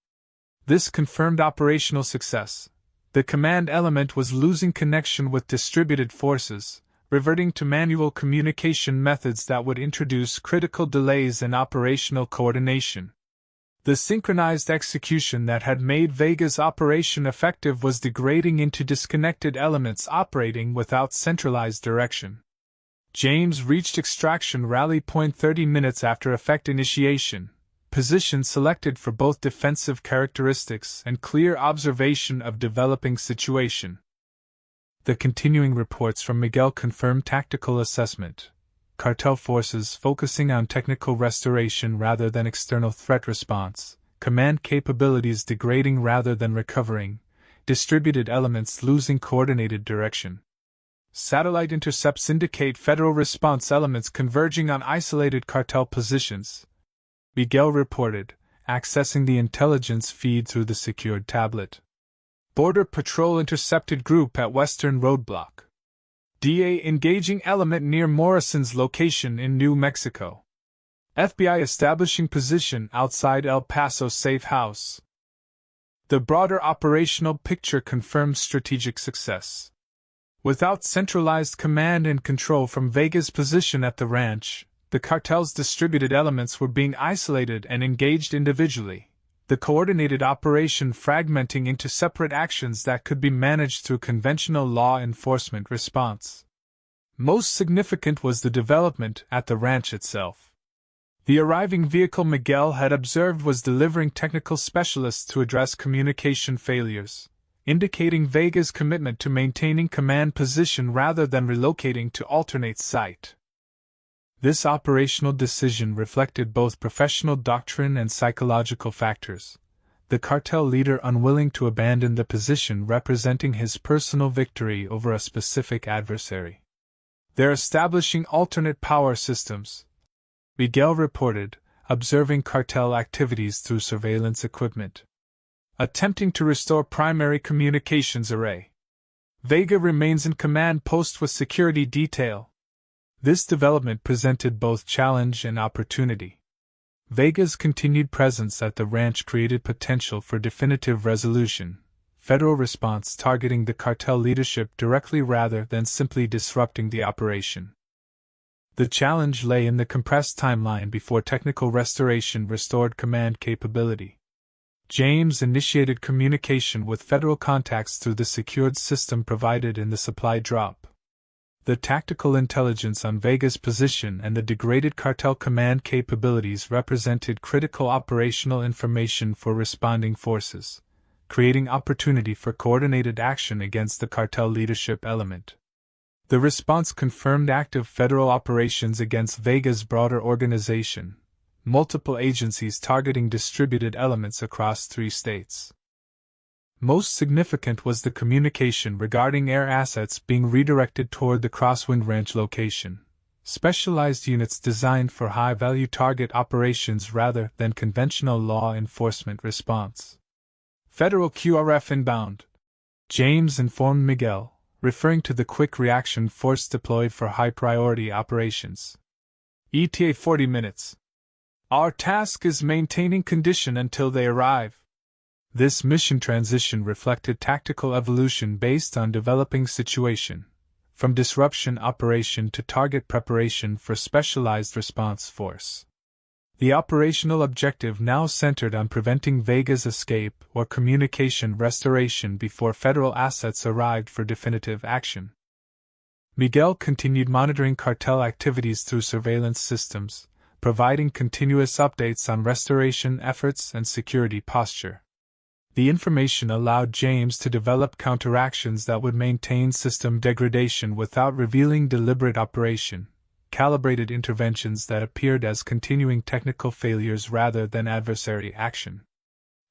This confirmed operational success. The command element was losing connection with distributed forces, reverting to manual communication methods that would introduce critical delays in operational coordination. The synchronized execution that had made Vega's operation effective was degrading into disconnected elements operating without centralized direction. James reached extraction rally point 30 minutes after effect initiation, position selected for both defensive characteristics and clear observation of developing situation. The continuing reports from Miguel confirmed tactical assessment. Cartel forces focusing on technical restoration rather than external threat response, command capabilities degrading rather than recovering, distributed elements losing coordinated direction. Satellite intercepts indicate federal response elements converging on isolated cartel positions, Miguel reported, accessing the intelligence feed through the secured tablet. Border Patrol intercepted group at Western Roadblock. DA engaging element near Morrison's location in New Mexico. FBI establishing position outside El Paso safe house. The broader operational picture confirms strategic success. Without centralized command and control from Vega's position at the ranch, the cartel's distributed elements were being isolated and engaged individually, the coordinated operation fragmenting into separate actions that could be managed through conventional law enforcement response. Most significant was the development at the ranch itself. The arriving vehicle Miguel had observed was delivering technical specialists to address communication failures, indicating Vega's commitment to maintaining command position rather than relocating to alternate site. This operational decision reflected both professional doctrine and psychological factors, the cartel leader unwilling to abandon the position representing his personal victory over a specific adversary. They're establishing alternate power systems, Miguel reported, observing cartel activities through surveillance equipment. Attempting to restore primary communications array. Vega remains in command post with security detail. This development presented both challenge and opportunity. Vega's continued presence at the ranch created potential for definitive resolution, federal response targeting the cartel leadership directly rather than simply disrupting the operation. The challenge lay in the compressed timeline before technical restoration restored command capability. James initiated communication with federal contacts through the secured system provided in the supply drop. The tactical intelligence on Vega's position and the degraded cartel command capabilities represented critical operational information for responding forces, creating opportunity for coordinated action against the cartel leadership element. The response confirmed active federal operations against Vega's broader organization, multiple agencies targeting distributed elements across 3 states. Most significant was the communication regarding air assets being redirected toward the Crosswind Ranch location, specialized units designed for high-value target operations rather than conventional law enforcement response. Federal QRF inbound, James informed Miguel, referring to the quick reaction force deployed for high-priority operations. ETA 40 minutes. Our task is maintaining condition until they arrive. This mission transition reflected tactical evolution based on developing situation, from disruption operation to target preparation for specialized response force. The operational objective now centered on preventing Vega's escape or communication restoration before federal assets arrived for definitive action. Miguel continued monitoring cartel activities through surveillance systems, providing continuous updates on restoration efforts and security posture. The information allowed James to develop counteractions that would maintain system degradation without revealing deliberate operation, calibrated interventions that appeared as continuing technical failures rather than adversary action.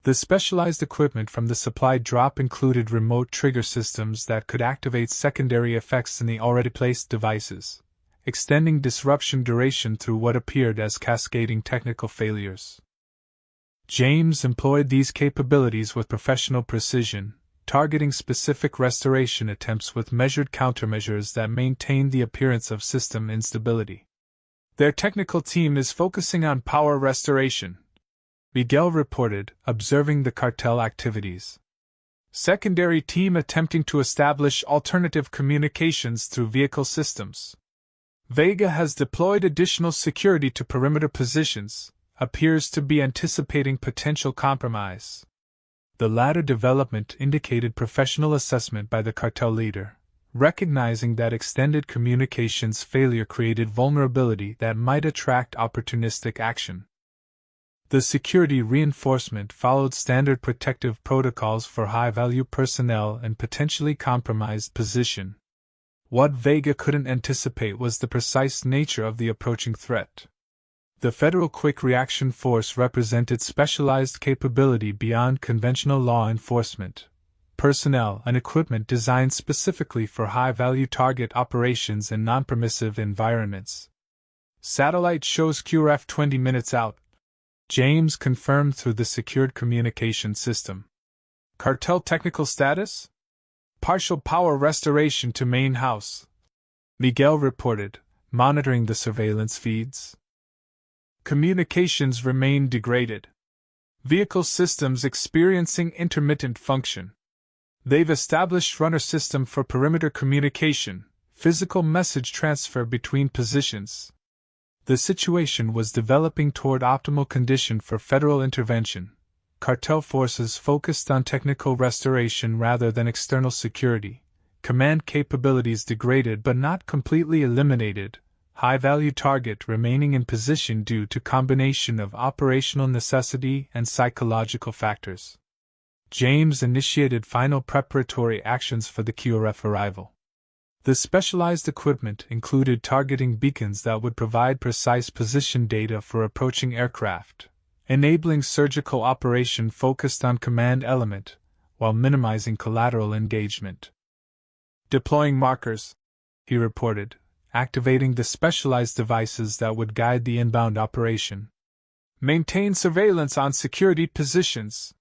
The specialized equipment from the supply drop included remote trigger systems that could activate secondary effects in the already placed devices, extending disruption duration through what appeared as cascading technical failures. James employed these capabilities with professional precision, targeting specific restoration attempts with measured countermeasures that maintained the appearance of system instability. Their technical team is focusing on power restoration, Miguel reported, observing the cartel activities. Secondary team attempting to establish alternative communications through vehicle systems. Vega has deployed additional security to perimeter positions, appears to be anticipating potential compromise. The latter development indicated professional assessment by the cartel leader, recognizing that extended communications failure created vulnerability that might attract opportunistic action. The security reinforcement followed standard protective protocols for high-value personnel and potentially compromised position. What Vega couldn't anticipate was the precise nature of the approaching threat. The Federal Quick Reaction Force represented specialized capability beyond conventional law enforcement, personnel and equipment designed specifically for high-value target operations in non-permissive environments. Satellite shows QRF 20 minutes out, James confirmed through the secured communication system. Cartel technical status? Partial power restoration to main house, Miguel reported, monitoring the surveillance feeds. Communications remain degraded. Vehicle systems experiencing intermittent function. They've established runner system for perimeter communication, physical message transfer between positions. The situation was developing toward optimal condition for federal intervention. Cartel forces focused on technical restoration rather than external security. Command capabilities degraded but not completely eliminated. High-value target remaining in position due to combination of operational necessity and psychological factors. James initiated final preparatory actions for the QRF arrival. The specialized equipment included targeting beacons that would provide precise position data for approaching aircraft, enabling surgical operation focused on command element, while minimizing collateral engagement. Deploying markers, he reported, activating the specialized devices that would guide the inbound operation. Maintain surveillance on security positions,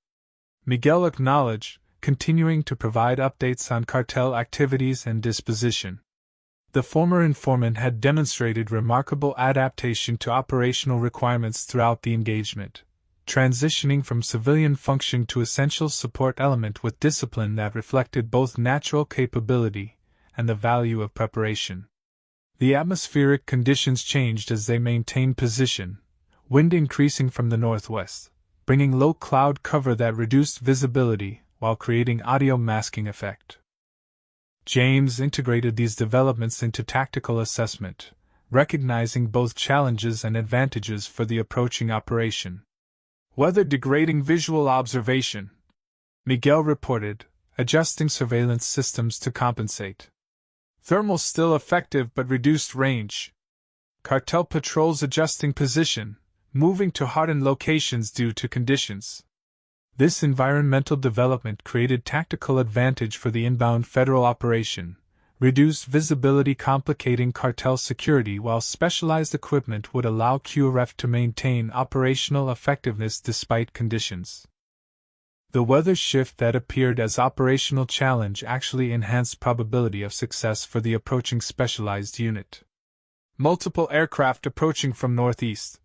Miguel acknowledged, continuing to provide updates on cartel activities and disposition. The former informant had demonstrated remarkable adaptation to operational requirements throughout the engagement, transitioning from civilian function to essential support element with discipline that reflected both natural capability and the value of preparation. The atmospheric conditions changed as they maintained position, wind increasing from the northwest, bringing low cloud cover that reduced visibility while creating audio masking effect. James integrated these developments into tactical assessment, recognizing both challenges and advantages for the approaching operation. Weather degrading visual observation, Miguel reported, adjusting surveillance systems to compensate. Thermal still effective but reduced range. Cartel patrols adjusting position, moving to hardened locations due to conditions. This environmental development created tactical advantage for the inbound federal operation, reduced visibility complicating cartel security while specialized equipment would allow QRF to maintain operational effectiveness despite conditions. The weather shift that appeared as operational challenge actually enhanced probability of success for the approaching specialized unit. Multiple aircraft approaching from northeast.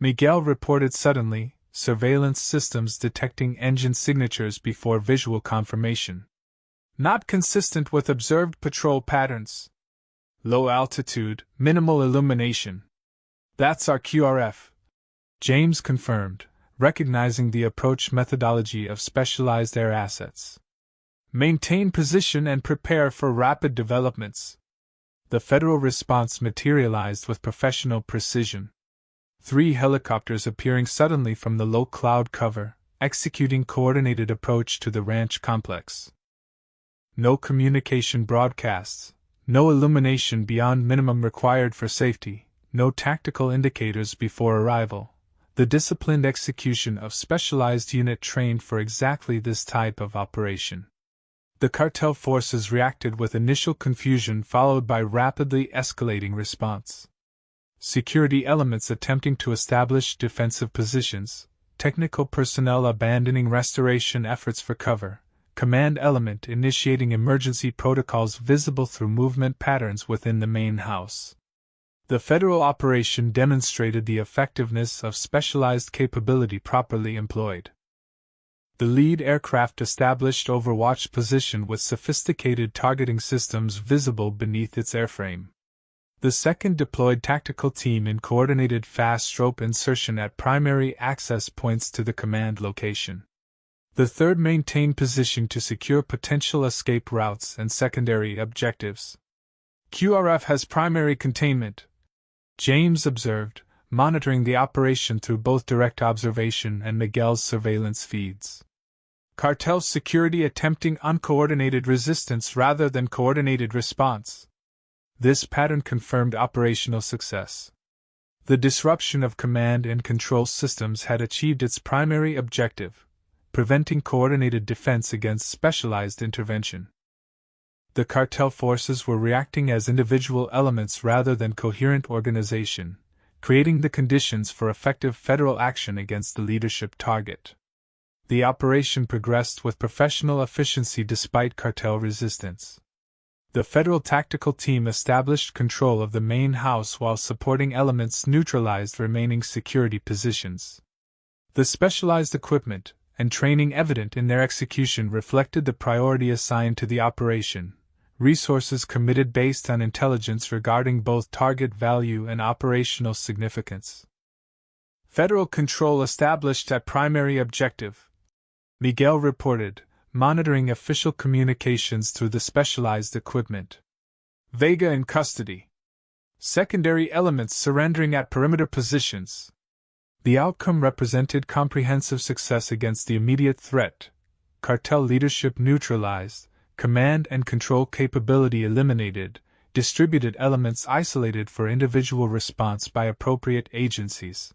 Miguel reported suddenly, surveillance systems detecting engine signatures before visual confirmation. Not consistent with observed patrol patterns. Low altitude, minimal illumination. That's our QRF. James confirmed, recognizing the approach methodology of specialized air assets. Maintain position and prepare for rapid developments. The federal response materialized with professional precision. 3 helicopters appearing suddenly from the low cloud cover, executing coordinated approach to the ranch complex. No communication broadcasts, no illumination beyond minimum required for safety, no tactical indicators before arrival. The disciplined execution of specialized unit trained for exactly this type of operation. The cartel forces reacted with initial confusion followed by rapidly escalating response. Security elements attempting to establish defensive positions, technical personnel abandoning restoration efforts for cover, command element initiating emergency protocols visible through movement patterns within the main house. The federal operation demonstrated the effectiveness of specialized capability properly employed. The lead aircraft established overwatch position with sophisticated targeting systems visible beneath its airframe. The second deployed tactical team in coordinated fast rope insertion at primary access points to the command location. The third maintained position to secure potential escape routes and secondary objectives. QRF has primary containment, James observed, monitoring the operation through both direct observation and Miguel's surveillance feeds. Cartel security attempting uncoordinated resistance rather than coordinated response. This pattern confirmed operational success. The disruption of command and control systems had achieved its primary objective, preventing coordinated defense against specialized intervention. The cartel forces were reacting as individual elements rather than coherent organization, creating the conditions for effective federal action against the leadership target. The operation progressed with professional efficiency despite cartel resistance. The federal tactical team established control of the main house while supporting elements neutralized remaining security positions. The specialized equipment and training evident in their execution reflected the priority assigned to the operation, resources committed based on intelligence regarding both target value and operational significance. Federal control established at primary objective, Miguel reported, monitoring official communications through the specialized equipment. Vega in custody. Secondary elements surrendering at perimeter positions. The outcome represented comprehensive success against the immediate threat, cartel leadership neutralized, command and control capability eliminated, distributed elements isolated for individual response by appropriate agencies.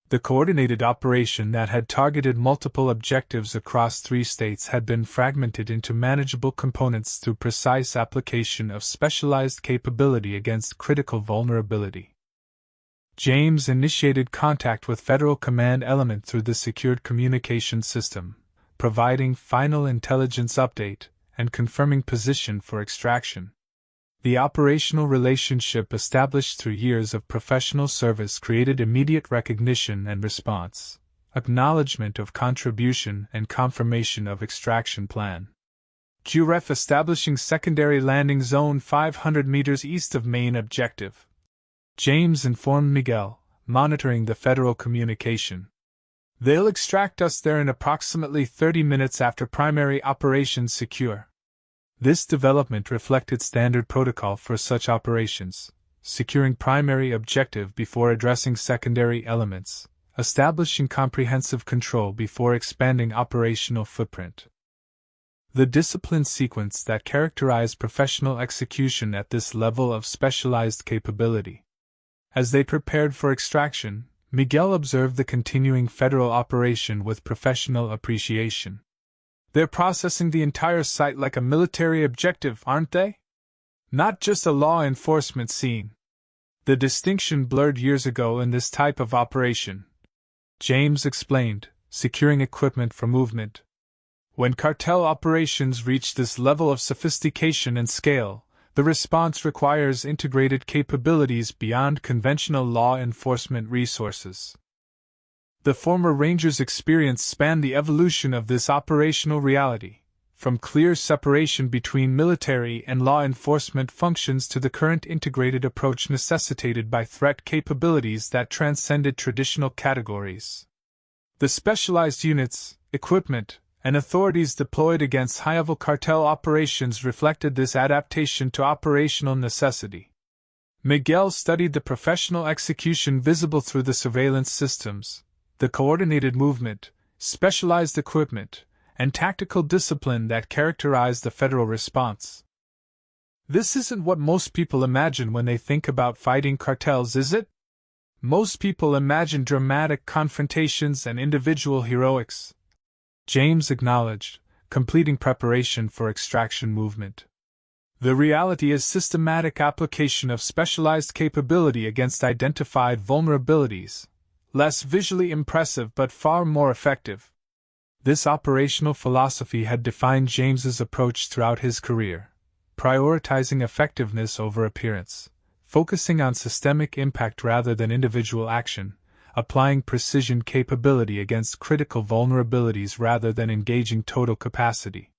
The coordinated operation that had targeted multiple objectives across 3 states had been fragmented into manageable components through precise application of specialized capability against critical vulnerability. James initiated contact with Federal Command element through the secured communication system, providing final intelligence update and confirming position for extraction. The operational relationship established through years of professional service created immediate recognition and response, acknowledgement of contribution and confirmation of extraction plan. QRF establishing secondary landing zone 500 meters east of main objective. James informed Miguel, monitoring the federal communication. They'll extract us there in approximately 30 minutes after primary operations secure. This development reflected standard protocol for such operations, securing primary objective before addressing secondary elements, establishing comprehensive control before expanding operational footprint. The disciplined sequence that characterized professional execution at this level of specialized capability. As they prepared for extraction, Miguel observed the continuing federal operation with professional appreciation. They're processing the entire site like a military objective, aren't they? Not just a law enforcement scene. The distinction blurred years ago in this type of operation. James explained, securing equipment for movement. When cartel operations reach this level of sophistication and scale, the response requires integrated capabilities beyond conventional law enforcement resources. The former ranger's experience spanned the evolution of this operational reality, from clear separation between military and law enforcement functions to the current integrated approach necessitated by threat capabilities that transcended traditional categories. The specialized units, equipment, and authorities deployed against high-level cartel operations reflected this adaptation to operational necessity. Miguel studied the professional execution visible through the surveillance systems, the coordinated movement, specialized equipment, and tactical discipline that characterized the federal response. This isn't what most people imagine when they think about fighting cartels, is it? Most people imagine dramatic confrontations and individual heroics, James acknowledged, completing preparation for extraction movement. The reality is systematic application of specialized capability against identified vulnerabilities, less visually impressive but far more effective. This operational philosophy had defined James's approach throughout his career, prioritizing effectiveness over appearance, focusing on systemic impact rather than individual action, applying precision capability against critical vulnerabilities rather than engaging total capacity.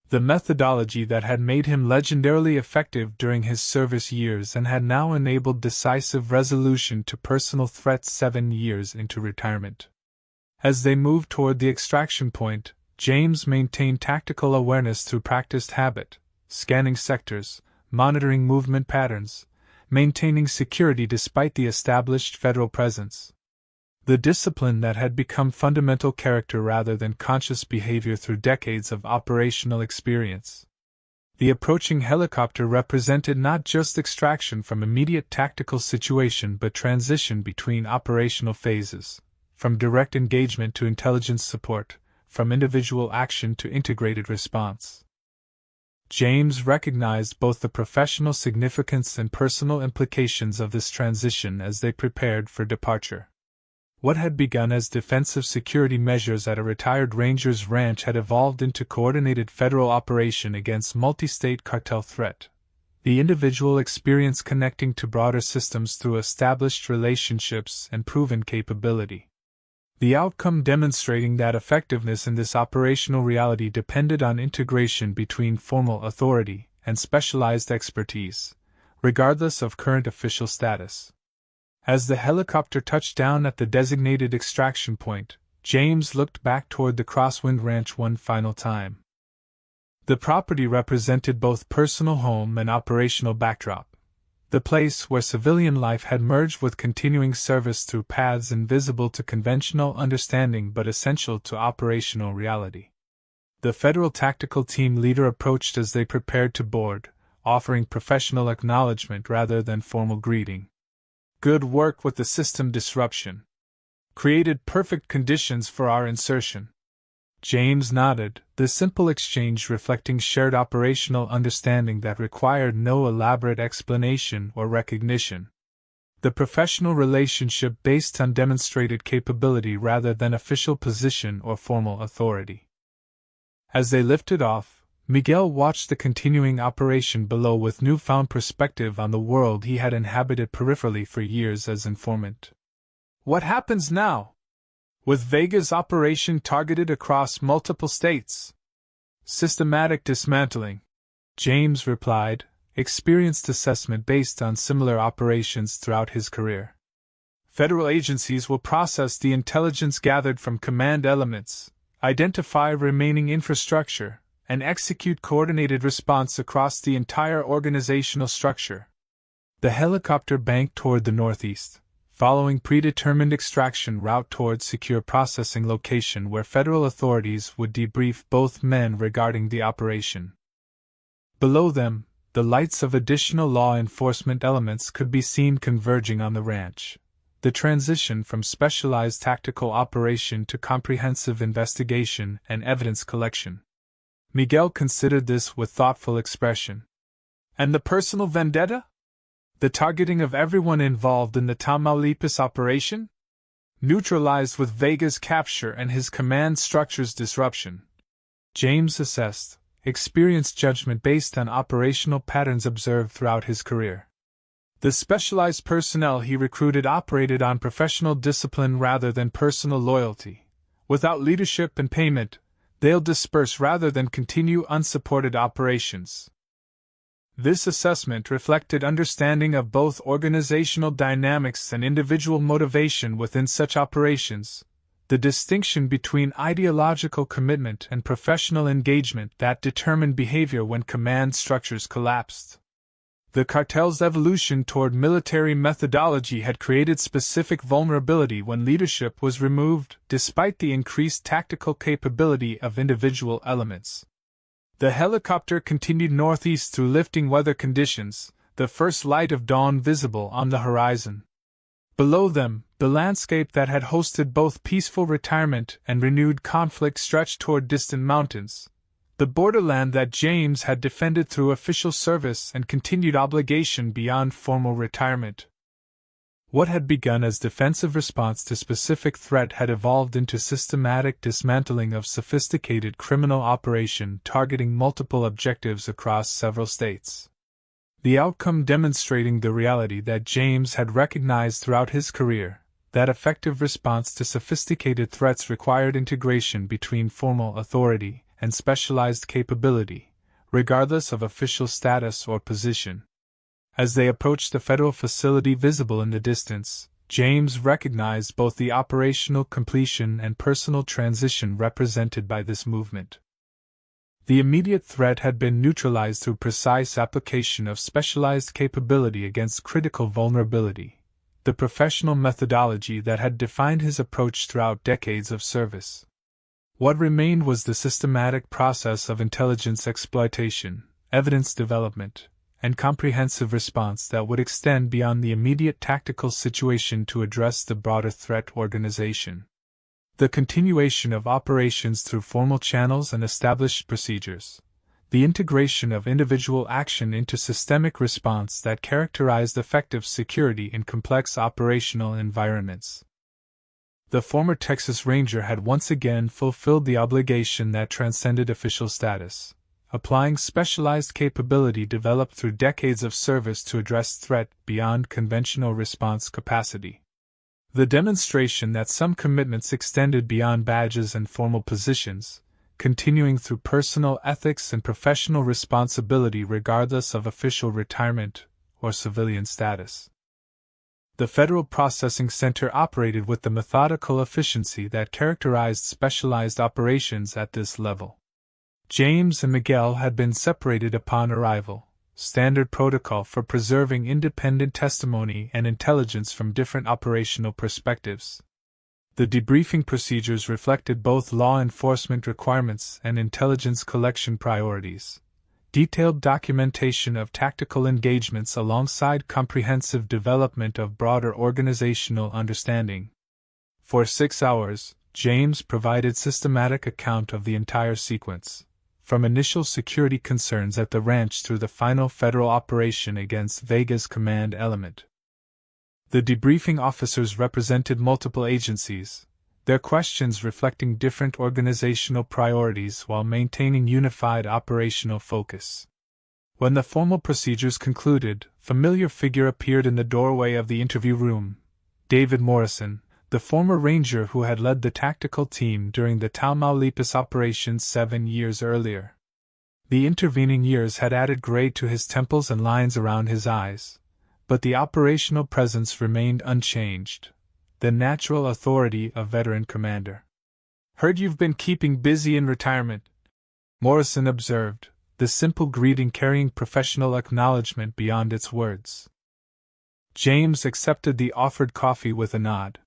The methodology that had made him legendarily effective during his service years and had now enabled decisive resolution to personal threats 7 years into retirement. As they moved toward the extraction point, James maintained tactical awareness through practiced habit, scanning sectors, monitoring movement patterns, maintaining security despite the established federal presence. The discipline that had become fundamental character rather than conscious behavior through decades of operational experience. The approaching helicopter represented not just extraction from immediate tactical situation but transition between operational phases, from direct engagement to intelligence support, from individual action to integrated response. James recognized both the professional significance and personal implications of this transition as they prepared for departure. What had begun as defensive security measures at a retired ranger's ranch had evolved into coordinated federal operation against multi-state cartel threat, the individual experience connecting to broader systems through established relationships and proven capability. The outcome demonstrating that effectiveness in this operational reality depended on integration between formal authority and specialized expertise, regardless of current official status. As the helicopter touched down at the designated extraction point, James looked back toward the Crosswind Ranch one final time. The property represented both personal home and operational backdrop, the place where civilian life had merged with continuing service through paths invisible to conventional understanding but essential to operational reality. The federal tactical team leader approached as they prepared to board, offering professional acknowledgement rather than formal greeting. "Good work with the system disruption. Created perfect conditions for our insertion." James nodded, the simple exchange reflecting shared operational understanding that required no elaborate explanation or recognition. The professional relationship based on demonstrated capability rather than official position or formal authority. As they lifted off, Miguel watched the continuing operation below with newfound perspective on the world he had inhabited peripherally for years as informant. "What happens now? With Vega's operation targeted across multiple states?" "Systematic dismantling," James replied, experienced assessment based on similar operations throughout his career. "Federal agencies will process the intelligence gathered from command elements, identify remaining infrastructure, and execute coordinated response across the entire organizational structure." The helicopter banked toward the northeast, following predetermined extraction route towards secure processing location where federal authorities would debrief both men regarding the operation. Below them, the lights of additional law enforcement elements could be seen converging on the ranch, the transition from specialized tactical operation to comprehensive investigation and evidence collection. Miguel considered this with thoughtful expression. "And the personal vendetta? The targeting of everyone involved in the Tamaulipas operation? Neutralized with Vega's capture and his command structure's disruption." James assessed, experienced judgment based on operational patterns observed throughout his career. The specialized personnel he recruited operated on professional discipline rather than personal loyalty. Without leadership and payment, they'll disperse rather than continue unsupported operations. This assessment reflected understanding of both organizational dynamics and individual motivation within such operations, the distinction between ideological commitment and professional engagement that determined behavior when command structures collapsed. The cartel's evolution toward military methodology had created specific vulnerability when leadership was removed, despite the increased tactical capability of individual elements. The helicopter continued northeast through lifting weather conditions, the first light of dawn visible on the horizon. Below them, the landscape that had hosted both peaceful retirement and renewed conflict stretched toward distant mountains, the borderland that James had defended through official service and continued obligation beyond formal retirement. What had begun as defensive response to specific threat had evolved into systematic dismantling of sophisticated criminal operation targeting multiple objectives across several states. The outcome demonstrating the reality that James had recognized throughout his career, that effective response to sophisticated threats required integration between formal authority and specialized capability, regardless of official status or position. As they approached the federal facility visible in the distance, James recognized both the operational completion and personal transition represented by this movement. The immediate threat had been neutralized through precise application of specialized capability against critical vulnerability, the professional methodology that had defined his approach throughout decades of service. What remained was the systematic process of intelligence exploitation, evidence development, and comprehensive response that would extend beyond the immediate tactical situation to address the broader threat organization. The continuation of operations through formal channels and established procedures, the integration of individual action into systemic response that characterized effective security in complex operational environments. The former Texas Ranger had once again fulfilled the obligation that transcended official status, applying specialized capability developed through decades of service to address threat beyond conventional response capacity. The demonstration that some commitments extended beyond badges and formal positions, continuing through personal ethics and professional responsibility regardless of official retirement or civilian status. The Federal Processing Center operated with the methodical efficiency that characterized specialized operations at this level. James and Miguel had been separated upon arrival, standard protocol for preserving independent testimony and intelligence from different operational perspectives. The debriefing procedures reflected both law enforcement requirements and intelligence collection priorities. Detailed documentation of tactical engagements alongside comprehensive development of broader organizational understanding. For 6 hours, James provided systematic account of the entire sequence, from initial security concerns at the ranch through the final federal operation against Vega's command element. The debriefing officers represented multiple agencies, their questions reflecting different organizational priorities while maintaining unified operational focus. When the formal procedures concluded, a familiar figure appeared in the doorway of the interview room, David Morrison, the former ranger who had led the tactical team during the Tamaulipas operations 7 years earlier. The intervening years had added gray to his temples and lines around his eyes, but the operational presence remained unchanged. The natural authority of veteran commander. "Heard you've been keeping busy in retirement," Morrison observed, the simple greeting carrying professional acknowledgement beyond its words. James accepted the offered coffee with a nod.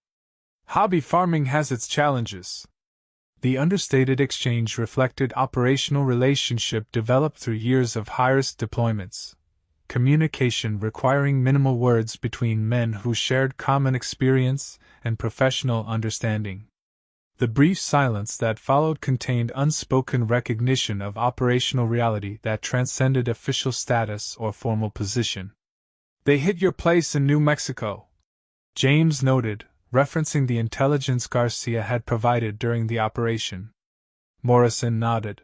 "Hobby farming has its challenges." The understated exchange reflected operational relationship developed through years of high-risk deployments. Communication requiring minimal words between men who shared common experience and professional understanding. The brief silence that followed contained unspoken recognition of operational reality that transcended official status or formal position. "They hit your place in New Mexico," James noted, referencing the intelligence Garcia had provided during the operation. Morrison nodded.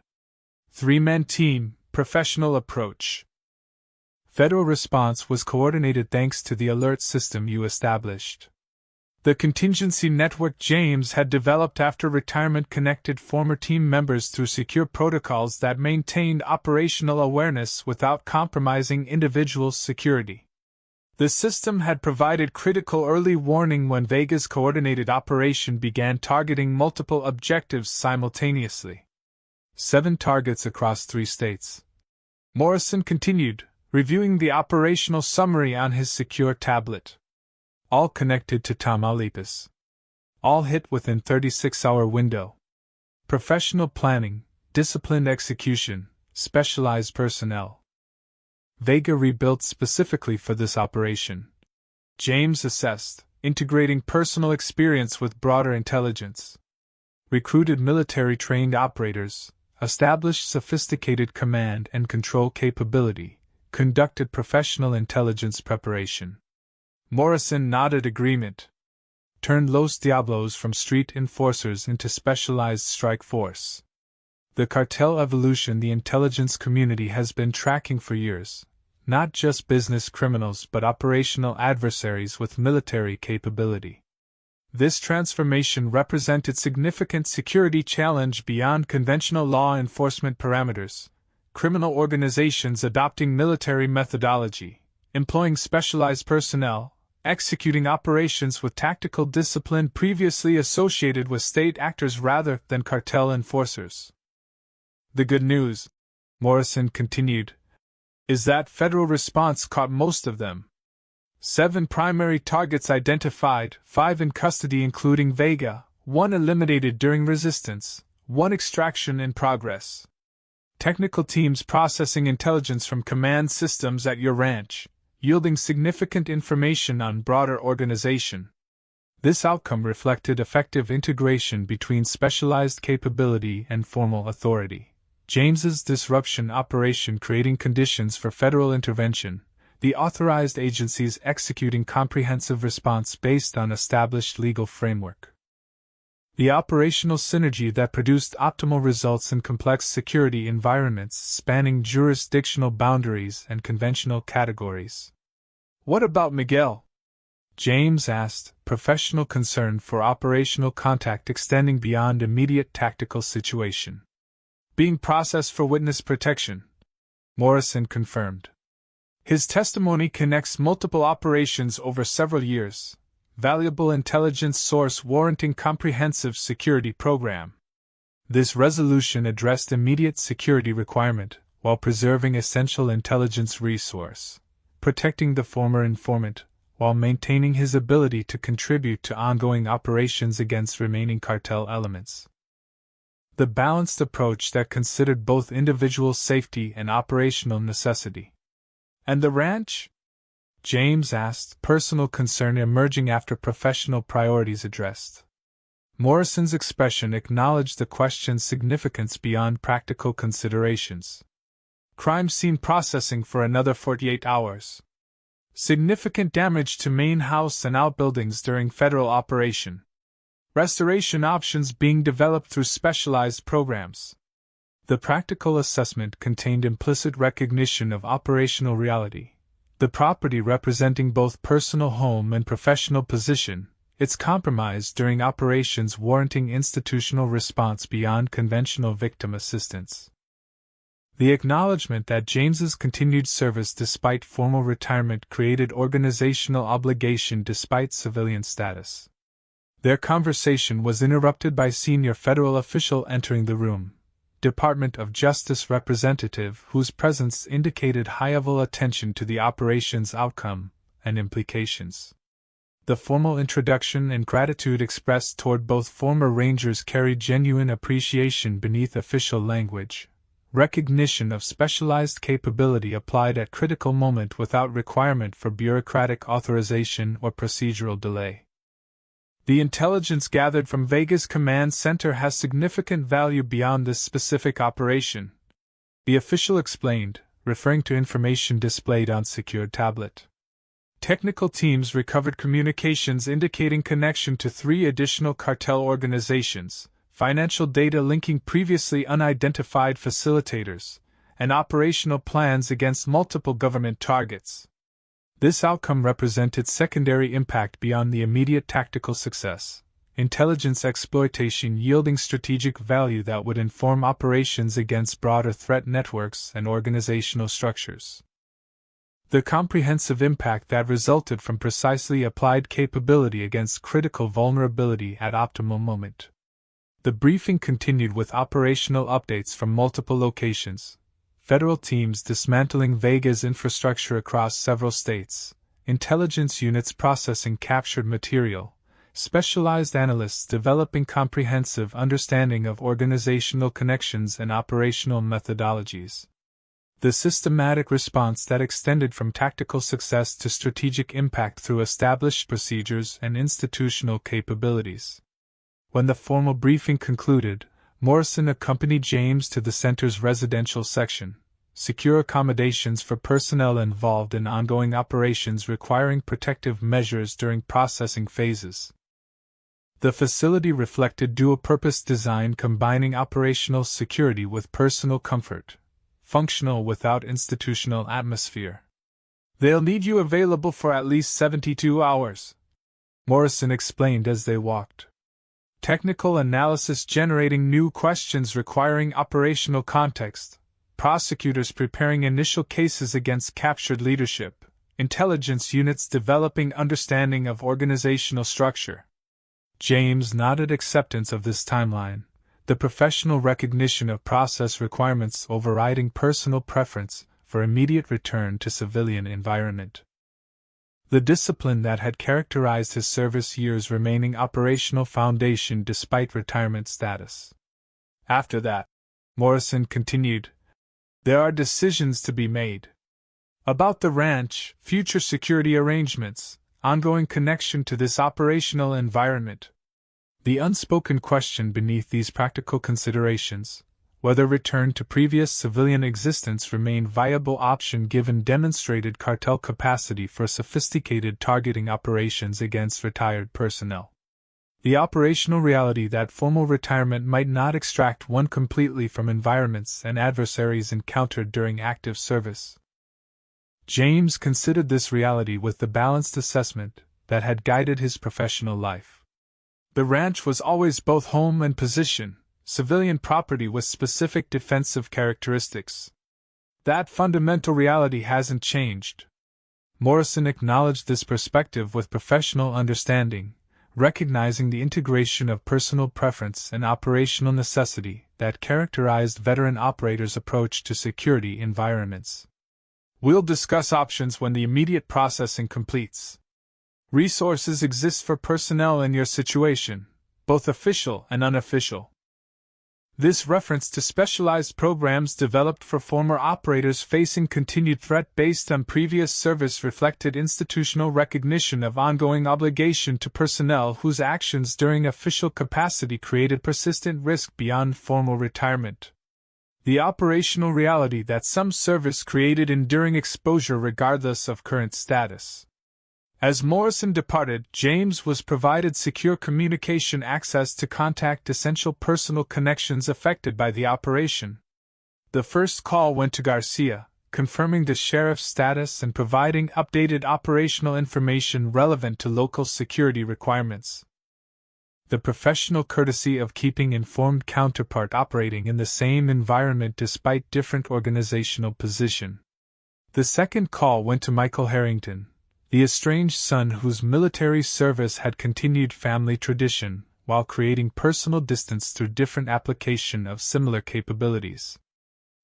3-man team, professional approach. Federal response was coordinated thanks to the alert system you established. The contingency network James had developed after retirement connected former team members through secure protocols that maintained operational awareness without compromising individual security. The system had provided critical early warning when Vega's coordinated operation began targeting multiple objectives simultaneously. 7 targets across 3 states. Morrison continued, reviewing the operational summary on his secure tablet. All connected to Tamaulipas. All hit within 36-hour window. Professional planning, disciplined execution, specialized personnel. Vega rebuilt specifically for this operation. James assessed, integrating personal experience with broader intelligence. Recruited military-trained operators, established sophisticated command and control capability, conducted professional intelligence preparation. Morrison nodded agreement. Turned Los Diablos from street enforcers into specialized strike force. The cartel evolution the intelligence community has been tracking for years, not just business criminals but operational adversaries with military capability. This transformation represented significant security challenge beyond conventional law enforcement parameters, criminal organizations adopting military methodology, employing specialized personnel, executing operations with tactical discipline previously associated with state actors rather than cartel enforcers. The good news, Morrison continued, is that federal response caught most of them. 7 primary targets identified, 5 in custody including Vega, 1 eliminated during resistance, 1 extraction in progress. Technical teams processing intelligence from command systems at your ranch, yielding significant information on broader organization. This outcome reflected effective integration between specialized capability and formal authority. James's disruption operation creating conditions for federal intervention, the authorized agencies executing comprehensive response based on established legal framework. The operational synergy that produced optimal results in complex security environments spanning jurisdictional boundaries and conventional categories. What about Miguel? James asked, professional concern for operational contact extending beyond immediate tactical situation. Being processed for witness protection, Morrison confirmed. His testimony connects multiple operations over several years, valuable intelligence source warranting comprehensive security program. This resolution addressed immediate security requirement while preserving essential intelligence resource, protecting the former informant while maintaining his ability to contribute to ongoing operations against remaining cartel elements. The balanced approach that considered both individual safety and operational necessity. And the ranch? James asked, personal concern emerging after professional priorities addressed. Morrison's expression acknowledged the question's significance beyond practical considerations. Crime scene processing for another 48 hours. Significant damage to main house and outbuildings during federal operation. Restoration options being developed through specialized programs. The practical assessment contained implicit recognition of operational reality. The property representing both personal home and professional position, its compromise during operations warranting institutional response beyond conventional victim assistance. The acknowledgement that James's continued service despite formal retirement created organizational obligation despite civilian status. Their conversation was interrupted by senior federal official entering the room, Department of Justice representative whose presence indicated high-level attention to the operation's outcome and implications. The formal introduction and gratitude expressed toward both former Rangers carried genuine appreciation beneath official language, recognition of specialized capability applied at critical moment without requirement for bureaucratic authorization or procedural delay. The intelligence gathered from Vega's command center has significant value beyond this specific operation, the official explained, referring to information displayed on secured tablet. Technical teams recovered communications indicating connection to 3 additional cartel organizations, financial data linking previously unidentified facilitators, and operational plans against multiple government targets. This outcome represented secondary impact beyond the immediate tactical success, intelligence exploitation yielding strategic value that would inform operations against broader threat networks and organizational structures. The comprehensive impact that resulted from precisely applied capability against critical vulnerability at optimal moment. The briefing continued with operational updates from multiple locations. Federal teams dismantling Vega's infrastructure across several states, intelligence units processing captured material, specialized analysts developing comprehensive understanding of organizational connections and operational methodologies. The systematic response that extended from tactical success to strategic impact through established procedures and institutional capabilities. When the formal briefing concluded, Morrison accompanied James to the center's residential section, secure accommodations for personnel involved in ongoing operations requiring protective measures during processing phases. The facility reflected dual-purpose design combining operational security with personal comfort, functional without institutional atmosphere. "They'll need you available for at least 72 hours," Morrison explained as they walked. Technical analysis generating new questions requiring operational context, prosecutors preparing initial cases against captured leadership, intelligence units developing understanding of organizational structure. James nodded acceptance of this timeline, the professional recognition of process requirements overriding personal preference for immediate return to civilian environment. The discipline that had characterized his service years remaining operational foundation despite retirement status. After that, Morrison continued, there are decisions to be made. About the ranch, future security arrangements, ongoing connection to this operational environment. The unspoken question beneath these practical considerations, whether return to previous civilian existence remained viable option given demonstrated cartel capacity for sophisticated targeting operations against retired personnel. The operational reality that formal retirement might not extract one completely from environments and adversaries encountered during active service. James considered this reality with the balanced assessment that had guided his professional life. The ranch was always both home and position, civilian property with specific defensive characteristics. That fundamental reality hasn't changed. Morrison acknowledged this perspective with professional understanding, recognizing the integration of personal preference and operational necessity that characterized veteran operators' approach to security environments. We'll discuss options when the immediate processing completes. Resources exist for personnel in your situation, both official and unofficial. This reference to specialized programs developed for former operators facing continued threat based on previous service reflected institutional recognition of ongoing obligation to personnel whose actions during official capacity created persistent risk beyond formal retirement. The operational reality that some service created enduring exposure regardless of current status. As Morrison departed, James was provided secure communication access to contact essential personal connections affected by the operation. The first call went to Garcia, confirming the sheriff's status and providing updated operational information relevant to local security requirements. The professional courtesy of keeping informed counterpart operating in the same environment despite different organizational position. The second call went to Michael Harrington, the estranged son whose military service had continued family tradition, while creating personal distance through different application of similar capabilities.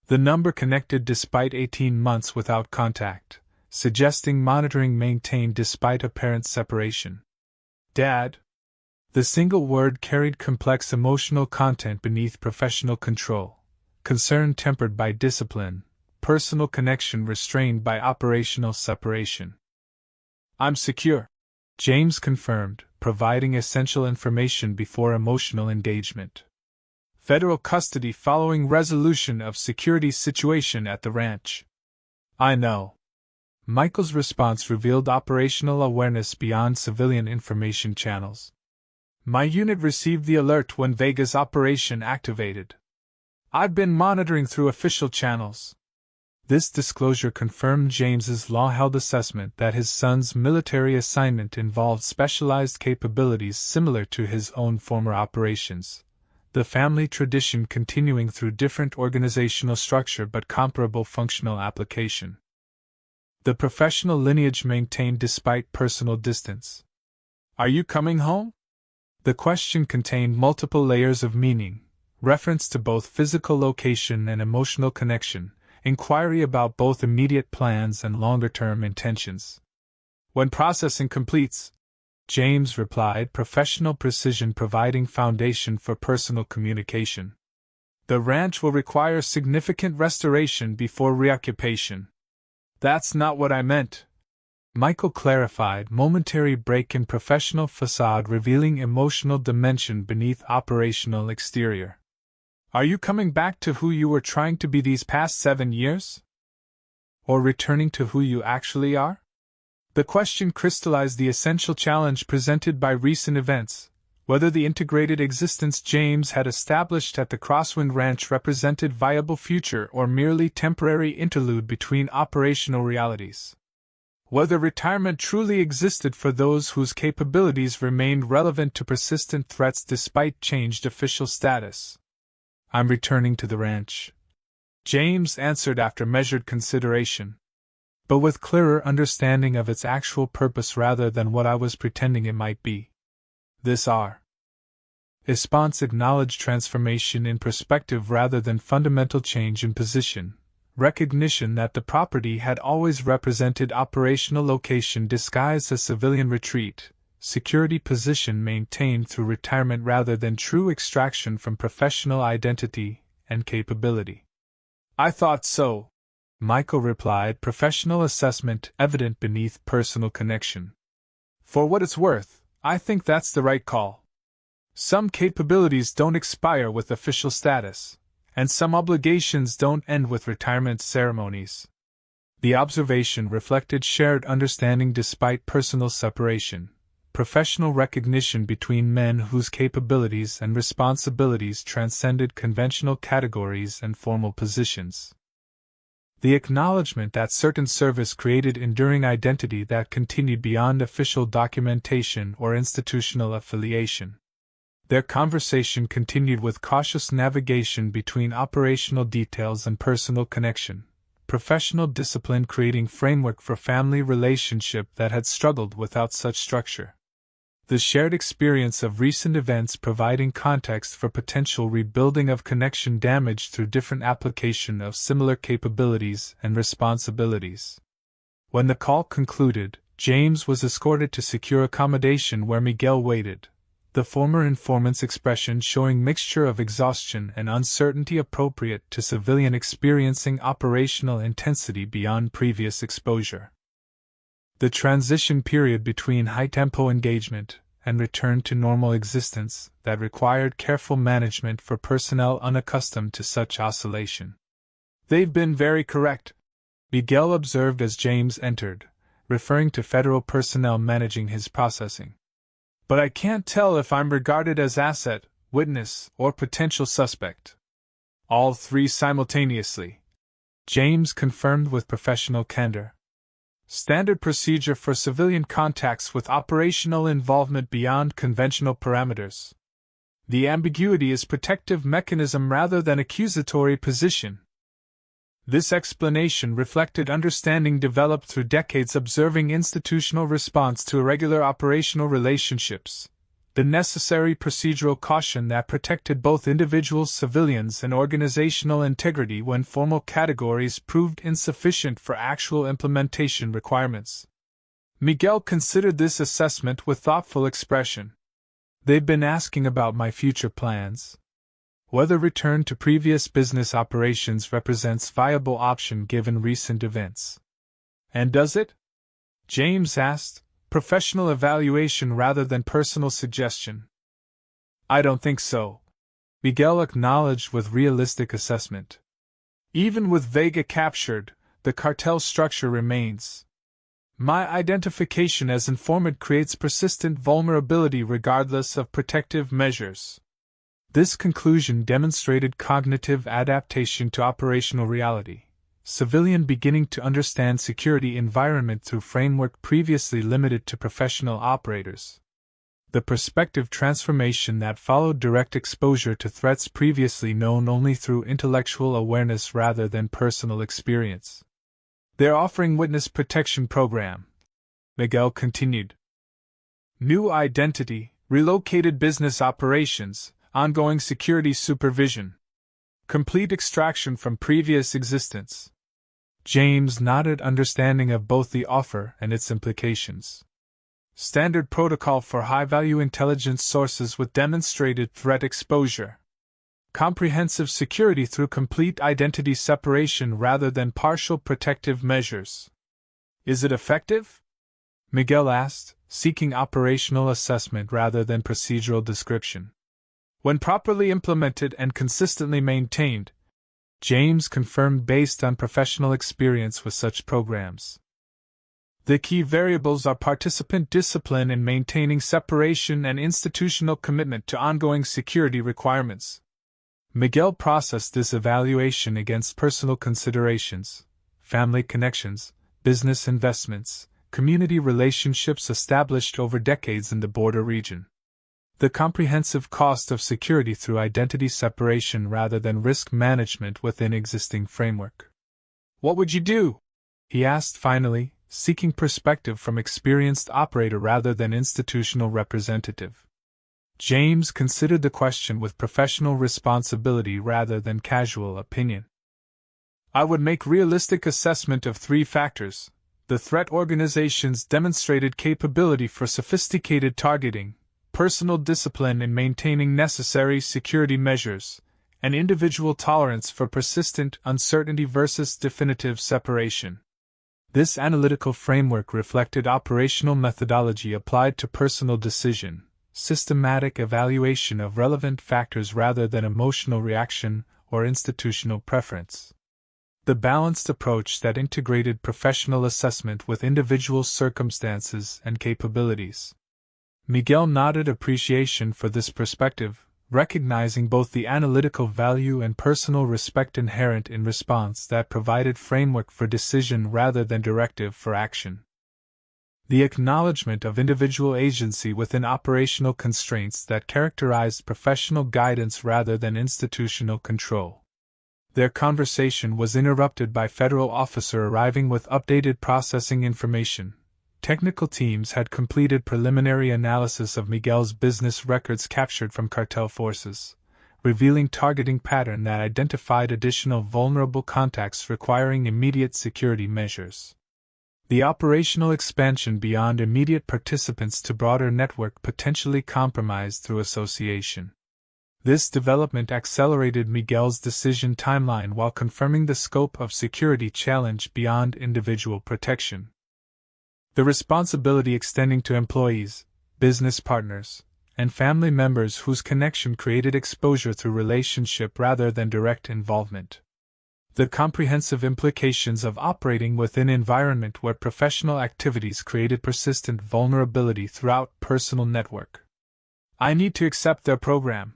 The number connected despite 18 months without contact, suggesting monitoring maintained despite apparent separation. Dad. The single word carried complex emotional content beneath professional control, concern tempered by discipline, personal connection restrained by operational separation. I'm secure, James confirmed, providing essential information before emotional engagement. Federal custody following resolution of security situation at the ranch. I know. Michael's response revealed operational awareness beyond civilian information channels. My unit received the alert when Vega's operation activated. I've been monitoring through official channels, This disclosure confirmed James's law-held assessment that his son's military assignment involved specialized capabilities similar to his own former operations, the family tradition continuing through different organizational structure but comparable functional application. The professional lineage maintained despite personal distance. "Are you coming home?" The question contained multiple layers of meaning, reference to both physical location and emotional connection, inquiry about both immediate plans and longer-term intentions. "When processing completes," James replied, professional precision providing foundation for personal communication. "The ranch will require significant restoration before reoccupation." "That's not what I meant," Michael clarified, momentary break in professional facade revealing emotional dimension beneath operational exterior. "Are you coming back to who you were trying to be these past 7 years? Or returning to who you actually are?" The question crystallized the essential challenge presented by recent events, whether the integrated existence James had established at the Crosswind Ranch represented viable future or merely temporary interlude between operational realities. Whether retirement truly existed for those whose capabilities remained relevant to persistent threats despite changed official status. "I'm returning to the ranch," James answered after measured consideration, but with clearer understanding of its actual purpose rather than what I was pretending it might be. This response acknowledged transformation in perspective rather than fundamental change in position, recognition that the property had always represented operational location disguised as civilian retreat, security position maintained through retirement rather than true extraction from professional identity and capability. "I thought so," Michael replied, professional assessment evident beneath personal connection. "For what it's worth, I think that's the right call. Some capabilities don't expire with official status, and some obligations don't end with retirement ceremonies." The observation reflected shared understanding despite personal separation, professional recognition between men whose capabilities and responsibilities transcended conventional categories and formal positions. The acknowledgement that certain service created enduring identity that continued beyond official documentation or institutional affiliation. Their conversation continued with cautious navigation between operational details and personal connection, professional discipline creating framework for family relationship that had struggled without such structure. The shared experience of recent events providing context for potential rebuilding of connection damaged through different application of similar capabilities and responsibilities. When the call concluded, James was escorted to secure accommodation where Miguel waited, the former informant's expression showing mixture of exhaustion and uncertainty appropriate to civilian experiencing operational intensity beyond previous exposure. The transition period between high-tempo engagement and return to normal existence that required careful management for personnel unaccustomed to such oscillation. "They've been very correct," Miguel observed as James entered, referring to federal personnel managing his processing. "But I can't tell if I'm regarded as asset, witness, or potential suspect." "All three simultaneously," James confirmed with professional candor. "Standard procedure for civilian contacts with operational involvement beyond conventional parameters. The ambiguity is protective mechanism rather than accusatory position." This explanation reflected understanding developed through decades observing institutional response to irregular operational relationships, the necessary procedural caution that protected both individual civilians and organizational integrity when formal categories proved insufficient for actual implementation requirements. Miguel considered this assessment with thoughtful expression. "They've been asking about my future plans. Whether return to previous business operations represents viable option given recent events." "And does it?" James asked, professional evaluation rather than personal suggestion. "I don't think so," Miguel acknowledged with realistic assessment. "Even with Vega captured, the cartel structure remains. My identification as informant creates persistent vulnerability regardless of protective measures." This conclusion demonstrated cognitive adaptation to operational reality, civilian beginning to understand security environment through framework previously limited to professional operators. The perspective transformation that followed direct exposure to threats previously known only through intellectual awareness rather than personal experience. They're offering witness protection program, Miguel continued. New identity, relocated business operations, ongoing security supervision. Complete extraction from previous existence. James nodded, understanding of both the offer and its implications. Standard protocol for high-value intelligence sources with demonstrated threat exposure. Comprehensive security through complete identity separation rather than partial protective measures. Is it effective? Miguel asked, seeking operational assessment rather than procedural description. When properly implemented and consistently maintained, James confirmed based on professional experience with such programs. The key variables are participant discipline in maintaining separation and institutional commitment to ongoing security requirements. Miguel processed this evaluation against personal considerations, family connections, business investments, community relationships established over decades in the border region. The comprehensive cost of security through identity separation rather than risk management within existing framework. What would you do? He asked finally, seeking perspective from experienced operator rather than institutional representative. James considered the question with professional responsibility rather than casual opinion. I would make realistic assessment of 3 factors: the threat organization's demonstrated capability for sophisticated targeting, personal discipline in maintaining necessary security measures, and individual tolerance for persistent uncertainty versus definitive separation. This analytical framework reflected operational methodology applied to personal decision, systematic evaluation of relevant factors rather than emotional reaction or institutional preference. The balanced approach that integrated professional assessment with individual circumstances and capabilities. Miguel nodded appreciation for this perspective, recognizing both the analytical value and personal respect inherent in response that provided framework for decision rather than directive for action. The acknowledgement of individual agency within operational constraints that characterized professional guidance rather than institutional control. Their conversation was interrupted by federal officer arriving with updated processing information. Technical teams had completed preliminary analysis of Miguel's business records captured from cartel forces, revealing targeting pattern that identified additional vulnerable contacts requiring immediate security measures. The operational expansion beyond immediate participants to broader network potentially compromised through association. This development accelerated Miguel's decision timeline while confirming the scope of security challenge beyond individual protection. The responsibility extending to employees, business partners, and family members whose connection created exposure through relationship rather than direct involvement. The comprehensive implications of operating within an environment where professional activities created persistent vulnerability throughout personal network. I need to accept their program,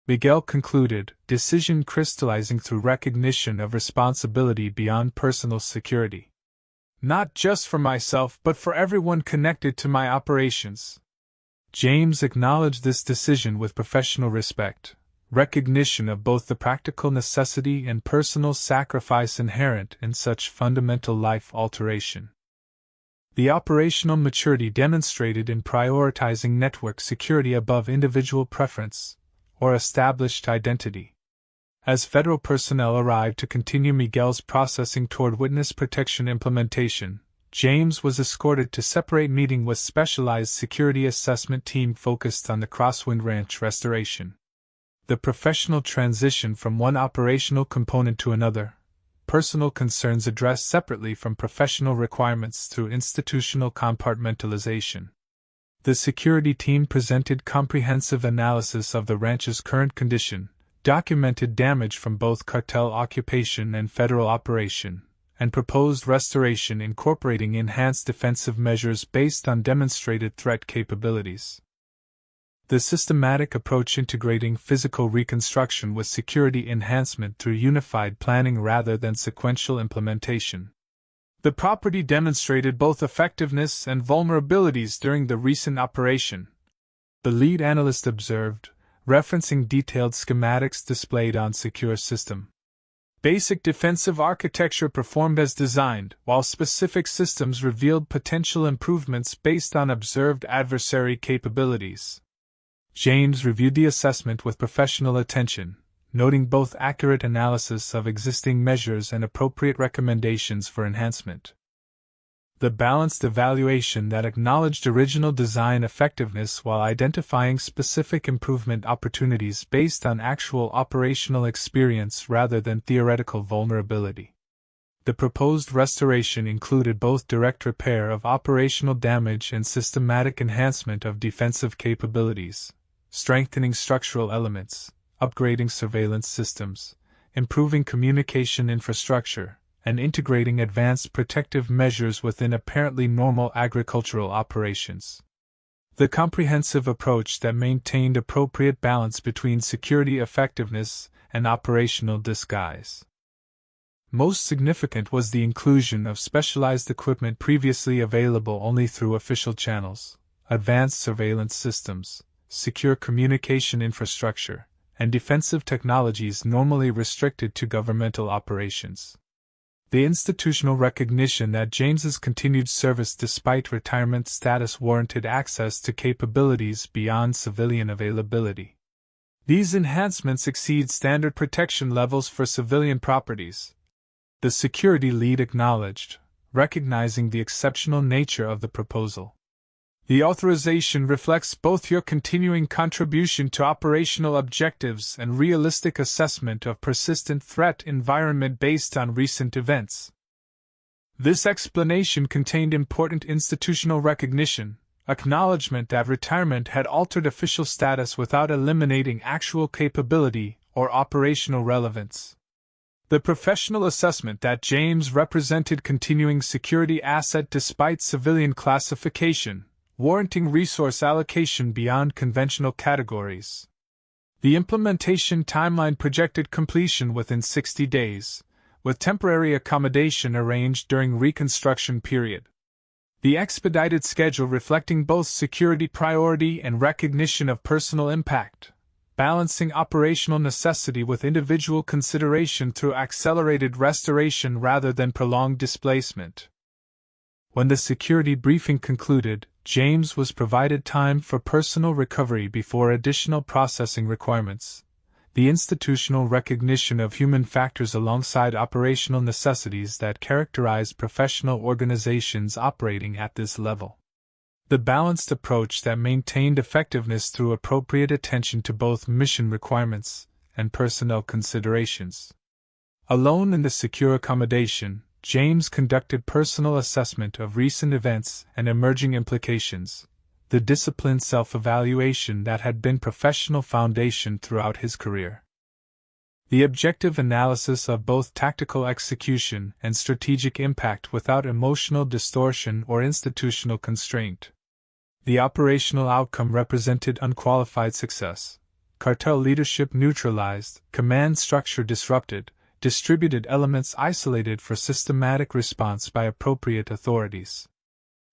Miguel concluded, decision crystallizing through recognition of responsibility beyond personal security. Not just for myself but for everyone connected to my operations. James acknowledged this decision with professional respect, recognition of both the practical necessity and personal sacrifice inherent in such fundamental life alteration. The operational maturity demonstrated in prioritizing network security above individual preference, or established identity. As federal personnel arrived to continue Miguel's processing toward witness protection implementation, James was escorted to separate meeting with specialized security assessment team focused on the Crosswind Ranch restoration. The professional transition from one operational component to another, personal concerns addressed separately from professional requirements through institutional compartmentalization. The security team presented comprehensive analysis of the ranch's current condition, documented damage from both cartel occupation and federal operation, and proposed restoration incorporating enhanced defensive measures based on demonstrated threat capabilities. The systematic approach integrating physical reconstruction with security enhancement through unified planning rather than sequential implementation. The property demonstrated both effectiveness and vulnerabilities during the recent operation, the lead analyst observed, referencing detailed schematics displayed on secure system. Basic defensive architecture performed as designed, while specific systems revealed potential improvements based on observed adversary capabilities. James reviewed the assessment with professional attention, noting both accurate analysis of existing measures and appropriate recommendations for enhancement. The balanced evaluation that acknowledged original design effectiveness while identifying specific improvement opportunities based on actual operational experience rather than theoretical vulnerability. The proposed restoration included both direct repair of operational damage and systematic enhancement of defensive capabilities, strengthening structural elements, upgrading surveillance systems, improving communication infrastructure, and integrating advanced protective measures within apparently normal agricultural operations. The comprehensive approach that maintained appropriate balance between security effectiveness and operational disguise. Most significant was the inclusion of specialized equipment previously available only through official channels, advanced surveillance systems, secure communication infrastructure, and defensive technologies normally restricted to governmental operations. The institutional recognition that James's continued service despite retirement status warranted access to capabilities beyond civilian availability. These enhancements exceed standard protection levels for civilian properties, the security lead acknowledged, recognizing the exceptional nature of the proposal. The authorization reflects both your continuing contribution to operational objectives and realistic assessment of persistent threat environment based on recent events. This explanation contained important institutional recognition, acknowledgement that retirement had altered official status without eliminating actual capability or operational relevance. The professional assessment that James represented continuing security asset despite civilian classification, warranting resource allocation beyond conventional categories. The implementation timeline projected completion within 60 days, with temporary accommodation arranged during reconstruction period. The expedited schedule reflecting both security priority and recognition of personal impact, balancing operational necessity with individual consideration through accelerated restoration rather than prolonged displacement. When the security briefing concluded, James was provided time for personal recovery before additional processing requirements. The institutional recognition of human factors alongside operational necessities that characterize professional organizations operating at this level. The balanced approach that maintained effectiveness through appropriate attention to both mission requirements and personnel considerations. Alone in the secure accommodation, James conducted personal assessment of recent events and emerging implications, the disciplined self-evaluation that had been professional foundation throughout his career. The objective analysis of both tactical execution and strategic impact without emotional distortion or institutional constraint. The operational outcome represented unqualified success. Cartel leadership neutralized, command structure disrupted, distributed elements isolated for systematic response by appropriate authorities.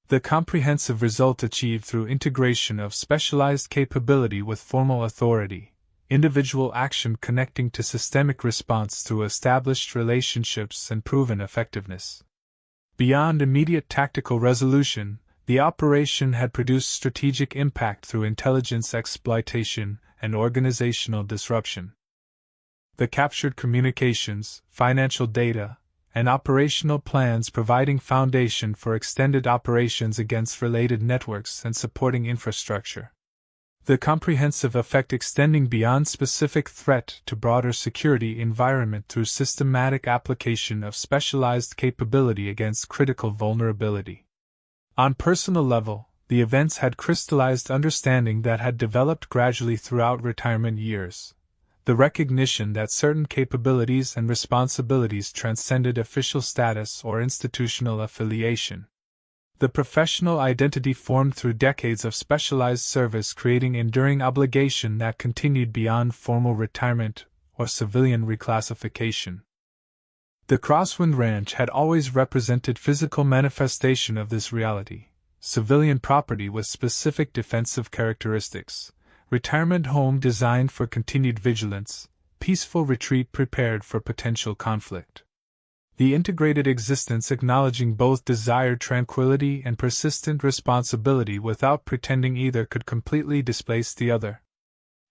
The comprehensive result achieved through integration of specialized capability with formal authority, individual action connecting to systemic response through established relationships and proven effectiveness. Beyond immediate tactical resolution, the operation had produced strategic impact through intelligence exploitation and organizational disruption. The captured communications, financial data, and operational plans providing foundation for extended operations against related networks and supporting infrastructure. The comprehensive effect extending beyond specific threat to broader security environment through systematic application of specialized capability against critical vulnerability. On personal level, the events had crystallized understanding that had developed gradually throughout retirement years. The recognition that certain capabilities and responsibilities transcended official status or institutional affiliation. The professional identity formed through decades of specialized service, creating enduring obligation that continued beyond formal retirement or civilian reclassification. The Crosswind Ranch had always represented physical manifestation of this reality: civilian property with specific defensive characteristics, retirement home designed for continued vigilance, peaceful retreat prepared for potential conflict. The integrated existence acknowledging both desired tranquility and persistent responsibility without pretending either could completely displace the other.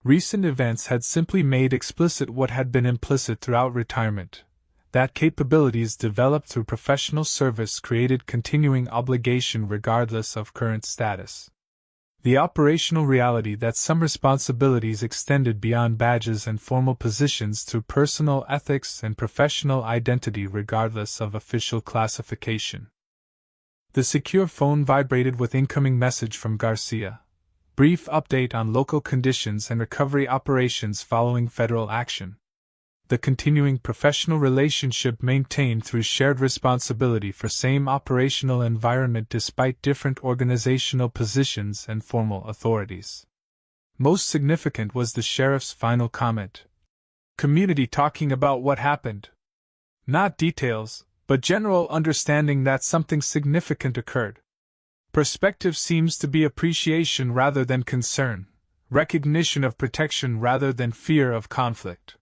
Recent events had simply made explicit what had been implicit throughout retirement: that capabilities developed through professional service created continuing obligation regardless of current status. The operational reality that some responsibilities extended beyond badges and formal positions through personal ethics and professional identity regardless of official classification. The secure phone vibrated with incoming message from Garcia. Brief update on local conditions and recovery operations following federal action. The continuing professional relationship maintained through shared responsibility for same operational environment despite different organizational positions and formal authorities. Most significant was the sheriff's final comment. Community talking about what happened. Not details, but general understanding that something significant occurred. Perspective seems to be appreciation rather than concern, recognition of protection rather than fear of conflict.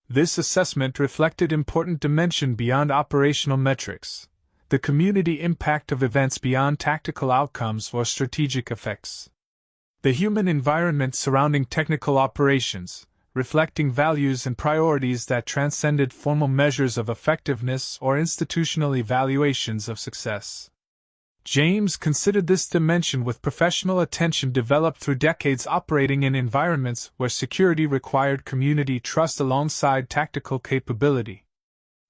This assessment reflected important dimension beyond operational metrics, the community impact of events beyond tactical outcomes or strategic effects. The human environment surrounding technical operations, reflecting values and priorities that transcended formal measures of effectiveness or institutional evaluations of success. James considered this dimension with professional attention developed through decades operating in environments where security required community trust alongside tactical capability.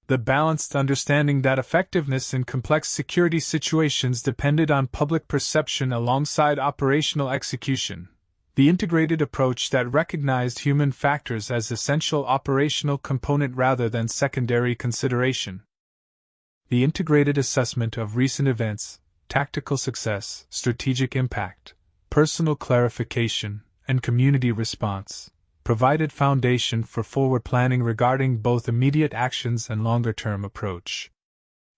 The balanced understanding that effectiveness in complex security situations depended on public perception alongside operational execution. The integrated approach that recognized human factors as essential operational component rather than secondary consideration. The integrated assessment of recent events, tactical success, strategic impact, personal clarification, and community response, provided foundation for forward planning regarding both immediate actions and longer-term approach.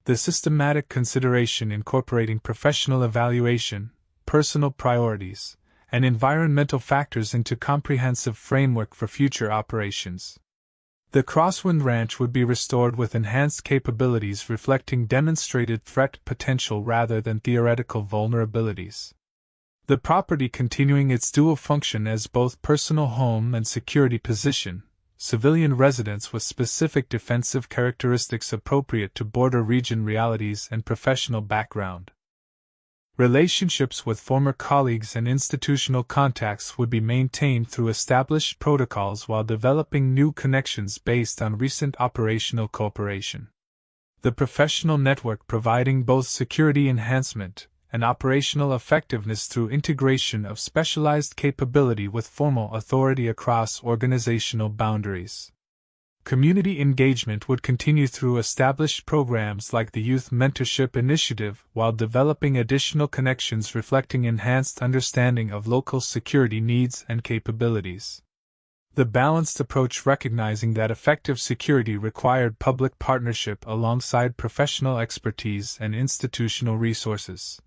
The systematic consideration incorporating professional evaluation, personal priorities, and environmental factors into comprehensive framework for future operations. The Crosswind Ranch would be restored with enhanced capabilities reflecting demonstrated threat potential rather than theoretical vulnerabilities. The property continuing its dual function as both personal home and security position, civilian residence with specific defensive characteristics appropriate to border region realities and professional background. Relationships with former colleagues and institutional contacts would be maintained through established protocols while developing new connections based on recent operational cooperation. The professional network providing both security enhancement and operational effectiveness through integration of specialized capability with formal authority across organizational boundaries. Community engagement would continue through established programs like the Youth Mentorship Initiative while developing additional connections reflecting enhanced understanding of local security needs and capabilities. The balanced approach recognizing that effective security required public partnership alongside professional expertise and institutional resources.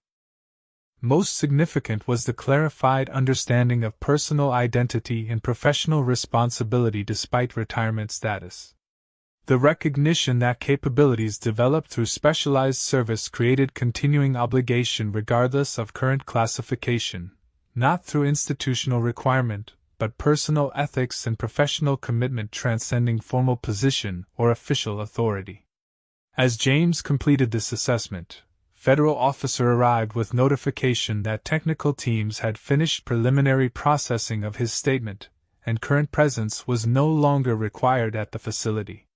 Most significant was the clarified understanding of personal identity and professional responsibility despite retirement status. The recognition that capabilities developed through specialized service created continuing obligation regardless of current classification, not through institutional requirement, but personal ethics and professional commitment transcending formal position or official authority. As James completed this assessment, federal officer arrived with notification that technical teams had finished preliminary processing of his statement, and current presence was no longer required at the facility.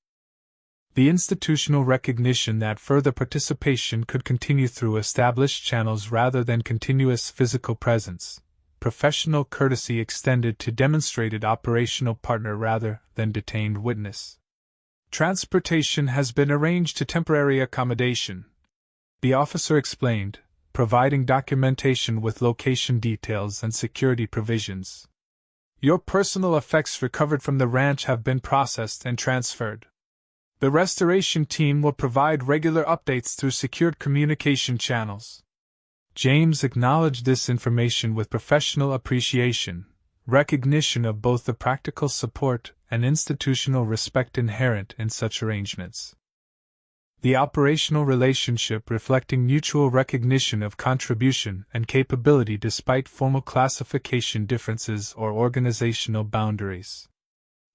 The institutional recognition that further participation could continue through established channels rather than continuous physical presence, professional courtesy extended to demonstrated operational partner rather than detained witness. Transportation has been arranged to temporary accommodation, the officer explained, providing documentation with location details and security provisions. Your personal effects recovered from the ranch have been processed and transferred. The restoration team will provide regular updates through secured communication channels. James acknowledged this information with professional appreciation, recognition of both the practical support and institutional respect inherent in such arrangements. The operational relationship reflecting mutual recognition of contribution and capability despite formal classification differences or organizational boundaries.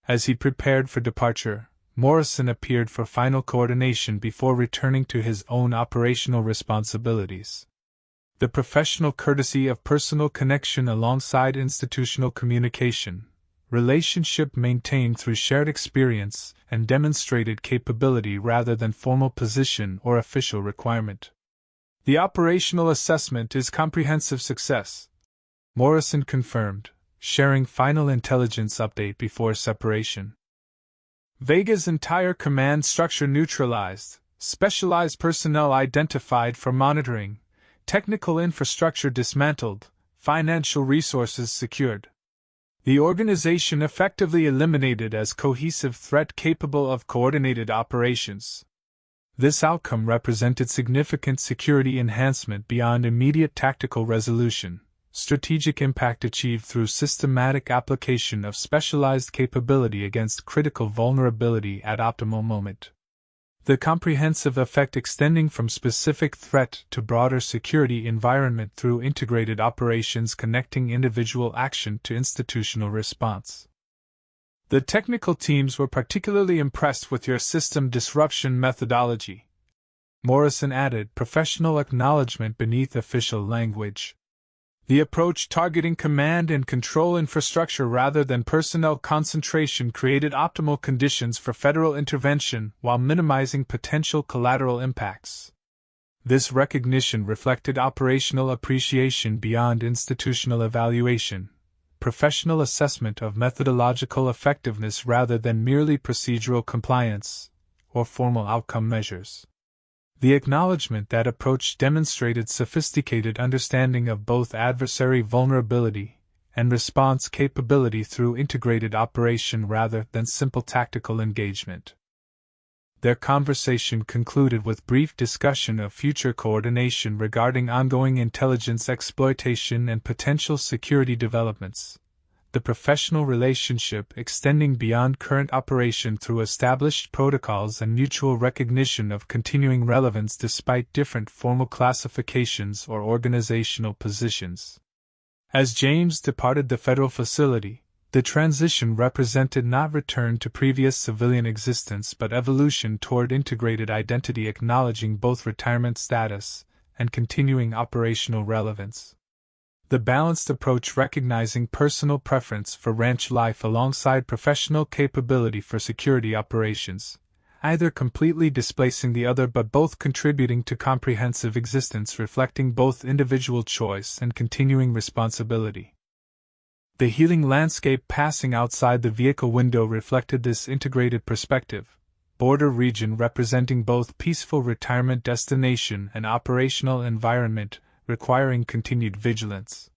As he prepared for departure, Morrison appeared for final coordination before returning to his own operational responsibilities. The professional courtesy of personal connection alongside institutional communication, relationship maintained through shared experience and demonstrated capability rather than formal position or official requirement. The operational assessment is comprehensive success, Morrison confirmed, sharing final intelligence update before separation. Vega's entire command structure neutralized, specialized personnel identified for monitoring, technical infrastructure dismantled, financial resources secured. The organization effectively eliminated as cohesive threat capable of coordinated operations. This outcome represented significant security enhancement beyond immediate tactical resolution, strategic impact achieved through systematic application of specialized capability against critical vulnerability at optimal moment. The comprehensive effect extending from specific threat to broader security environment through integrated operations connecting individual action to institutional response. The technical teams were particularly impressed with your system disruption methodology, Morrison added, professional acknowledgement beneath official language. The approach targeting command and control infrastructure rather than personnel concentration created optimal conditions for federal intervention while minimizing potential collateral impacts. This recognition reflected operational appreciation beyond institutional evaluation, professional assessment of methodological effectiveness rather than merely procedural compliance or formal outcome measures. The acknowledgement that approach demonstrated sophisticated understanding of both adversary vulnerability and response capability through integrated operation rather than simple tactical engagement. Their conversation concluded with brief discussion of future coordination regarding ongoing intelligence exploitation and potential security developments. The professional relationship extending beyond current operation through established protocols and mutual recognition of continuing relevance despite different formal classifications or organizational positions. As James departed the federal facility, the transition represented not return to previous civilian existence but evolution toward integrated identity acknowledging both retirement status and continuing operational relevance. The balanced approach recognizing personal preference for ranch life alongside professional capability for security operations, either completely displacing the other but both contributing to comprehensive existence reflecting both individual choice and continuing responsibility. The healing landscape passing outside the vehicle window reflected this integrated perspective, border region representing both peaceful retirement destination and operational environment requiring continued vigilance.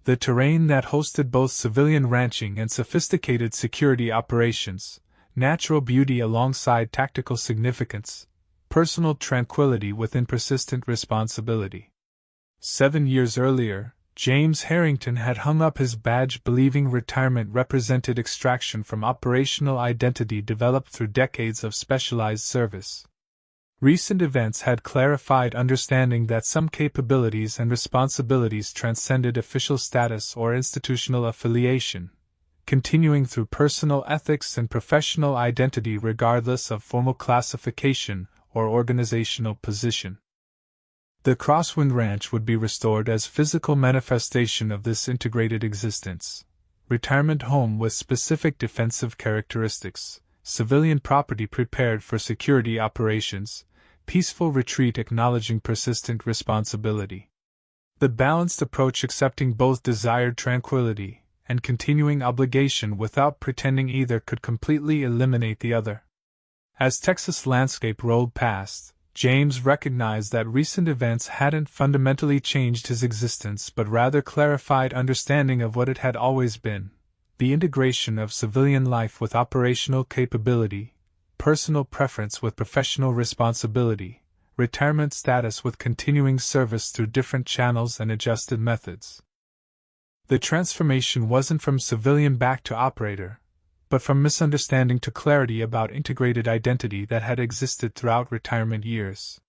The terrain that hosted both civilian ranching and sophisticated security operations, natural beauty alongside tactical significance, personal tranquility within persistent responsibility. 7 years earlier, James Harrington had hung up his badge believing retirement represented extraction from operational identity developed through decades of specialized service. Recent events had clarified understanding that some capabilities and responsibilities transcended official status or institutional affiliation, continuing through personal ethics and professional identity regardless of formal classification or organizational position. The Crosswind Ranch would be restored as physical manifestation of this integrated existence. Retirement home with specific defensive characteristics, civilian property prepared for security operations, peaceful retreat acknowledging persistent responsibility. The balanced approach accepting both desired tranquility and continuing obligation without pretending either could completely eliminate the other. As Texas landscape rolled past, James recognized that recent events hadn't fundamentally changed his existence but rather clarified understanding of what it had always been: the integration of civilian life with operational capability, personal preference with professional responsibility, retirement status with continuing service through different channels and adjusted methods. The transformation wasn't from civilian back to operator, but from misunderstanding to clarity about integrated identity that had existed throughout retirement years.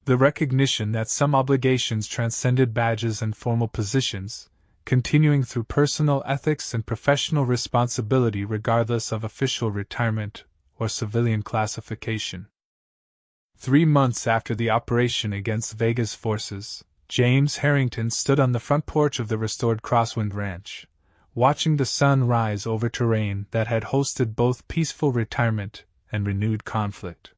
The recognition that some obligations transcended badges and formal positions, continuing through personal ethics and professional responsibility regardless of official retirement or civilian classification. 3 months after the operation against Vega's forces, James Harrington stood on the front porch of the restored Crosswind Ranch, watching the sun rise over terrain that had hosted both peaceful retirement and renewed conflict.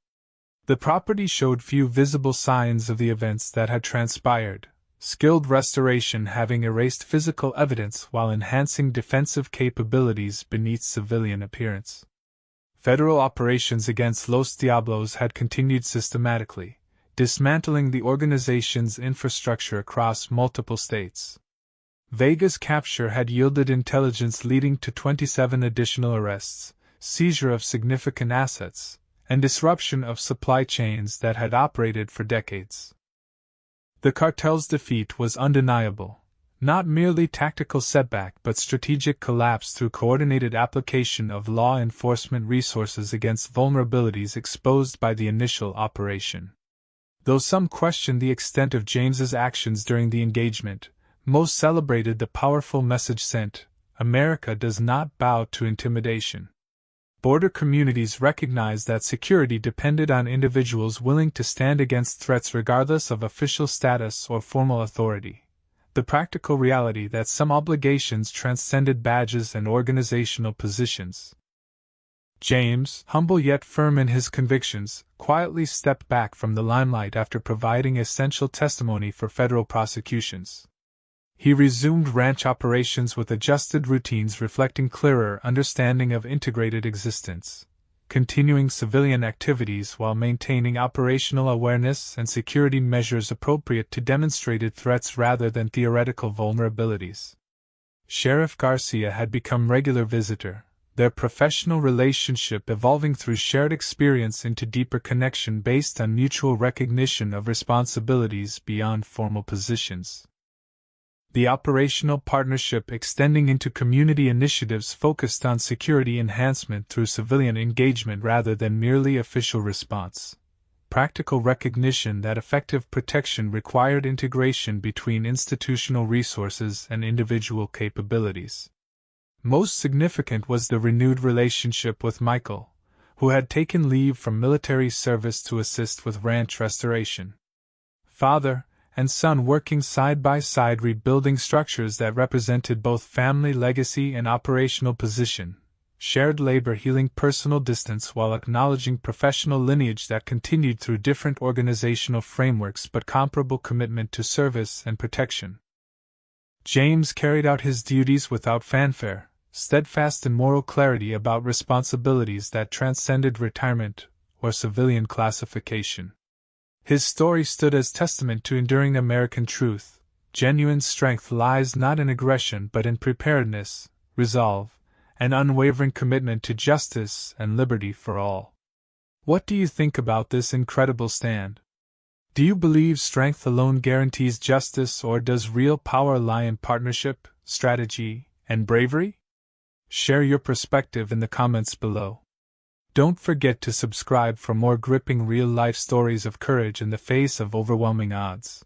The property showed few visible signs of the events that had transpired, skilled restoration having erased physical evidence while enhancing defensive capabilities beneath civilian appearance. Federal operations against Los Diablos had continued systematically, dismantling the organization's infrastructure across multiple states. Vega's capture had yielded intelligence leading to 27 additional arrests, seizure of significant assets, and disruption of supply chains that had operated for decades. The cartel's defeat was undeniable, not merely tactical setback but strategic collapse through coordinated application of law enforcement resources against vulnerabilities exposed by the initial operation. Though some questioned the extent of James's actions during the engagement, most celebrated the powerful message sent: America does not bow to intimidation. Border communities recognized that security depended on individuals willing to stand against threats regardless of official status or formal authority. The practical reality that some obligations transcended badges and organizational positions. James, humble yet firm in his convictions, quietly stepped back from the limelight after providing essential testimony for federal prosecutions. He resumed ranch operations with adjusted routines reflecting clearer understanding of integrated existence, continuing civilian activities while maintaining operational awareness and security measures appropriate to demonstrated threats rather than theoretical vulnerabilities. Sheriff Garcia had become regular visitor, their professional relationship evolving through shared experience into deeper connection based on mutual recognition of responsibilities beyond formal positions. The operational partnership extending into community initiatives focused on security enhancement through civilian engagement rather than merely official response. Practical recognition that effective protection required integration between institutional resources and individual capabilities. Most significant was the renewed relationship with Michael, who had taken leave from military service to assist with ranch restoration. Father and son working side by side rebuilding structures that represented both family legacy and operational position, shared labor healing personal distance while acknowledging professional lineage that continued through different organizational frameworks but comparable commitment to service and protection. James carried out his duties without fanfare, steadfast in moral clarity about responsibilities that transcended retirement or civilian classification. His story stood as testament to enduring American truth. Genuine strength lies not in aggression but in preparedness, resolve, and unwavering commitment to justice and liberty for all. What do you think about this incredible stand? Do you believe strength alone guarantees justice, or does real power lie in partnership, strategy, and bravery? Share your perspective in the comments below. Don't forget to subscribe for more gripping real-life stories of courage in the face of overwhelming odds.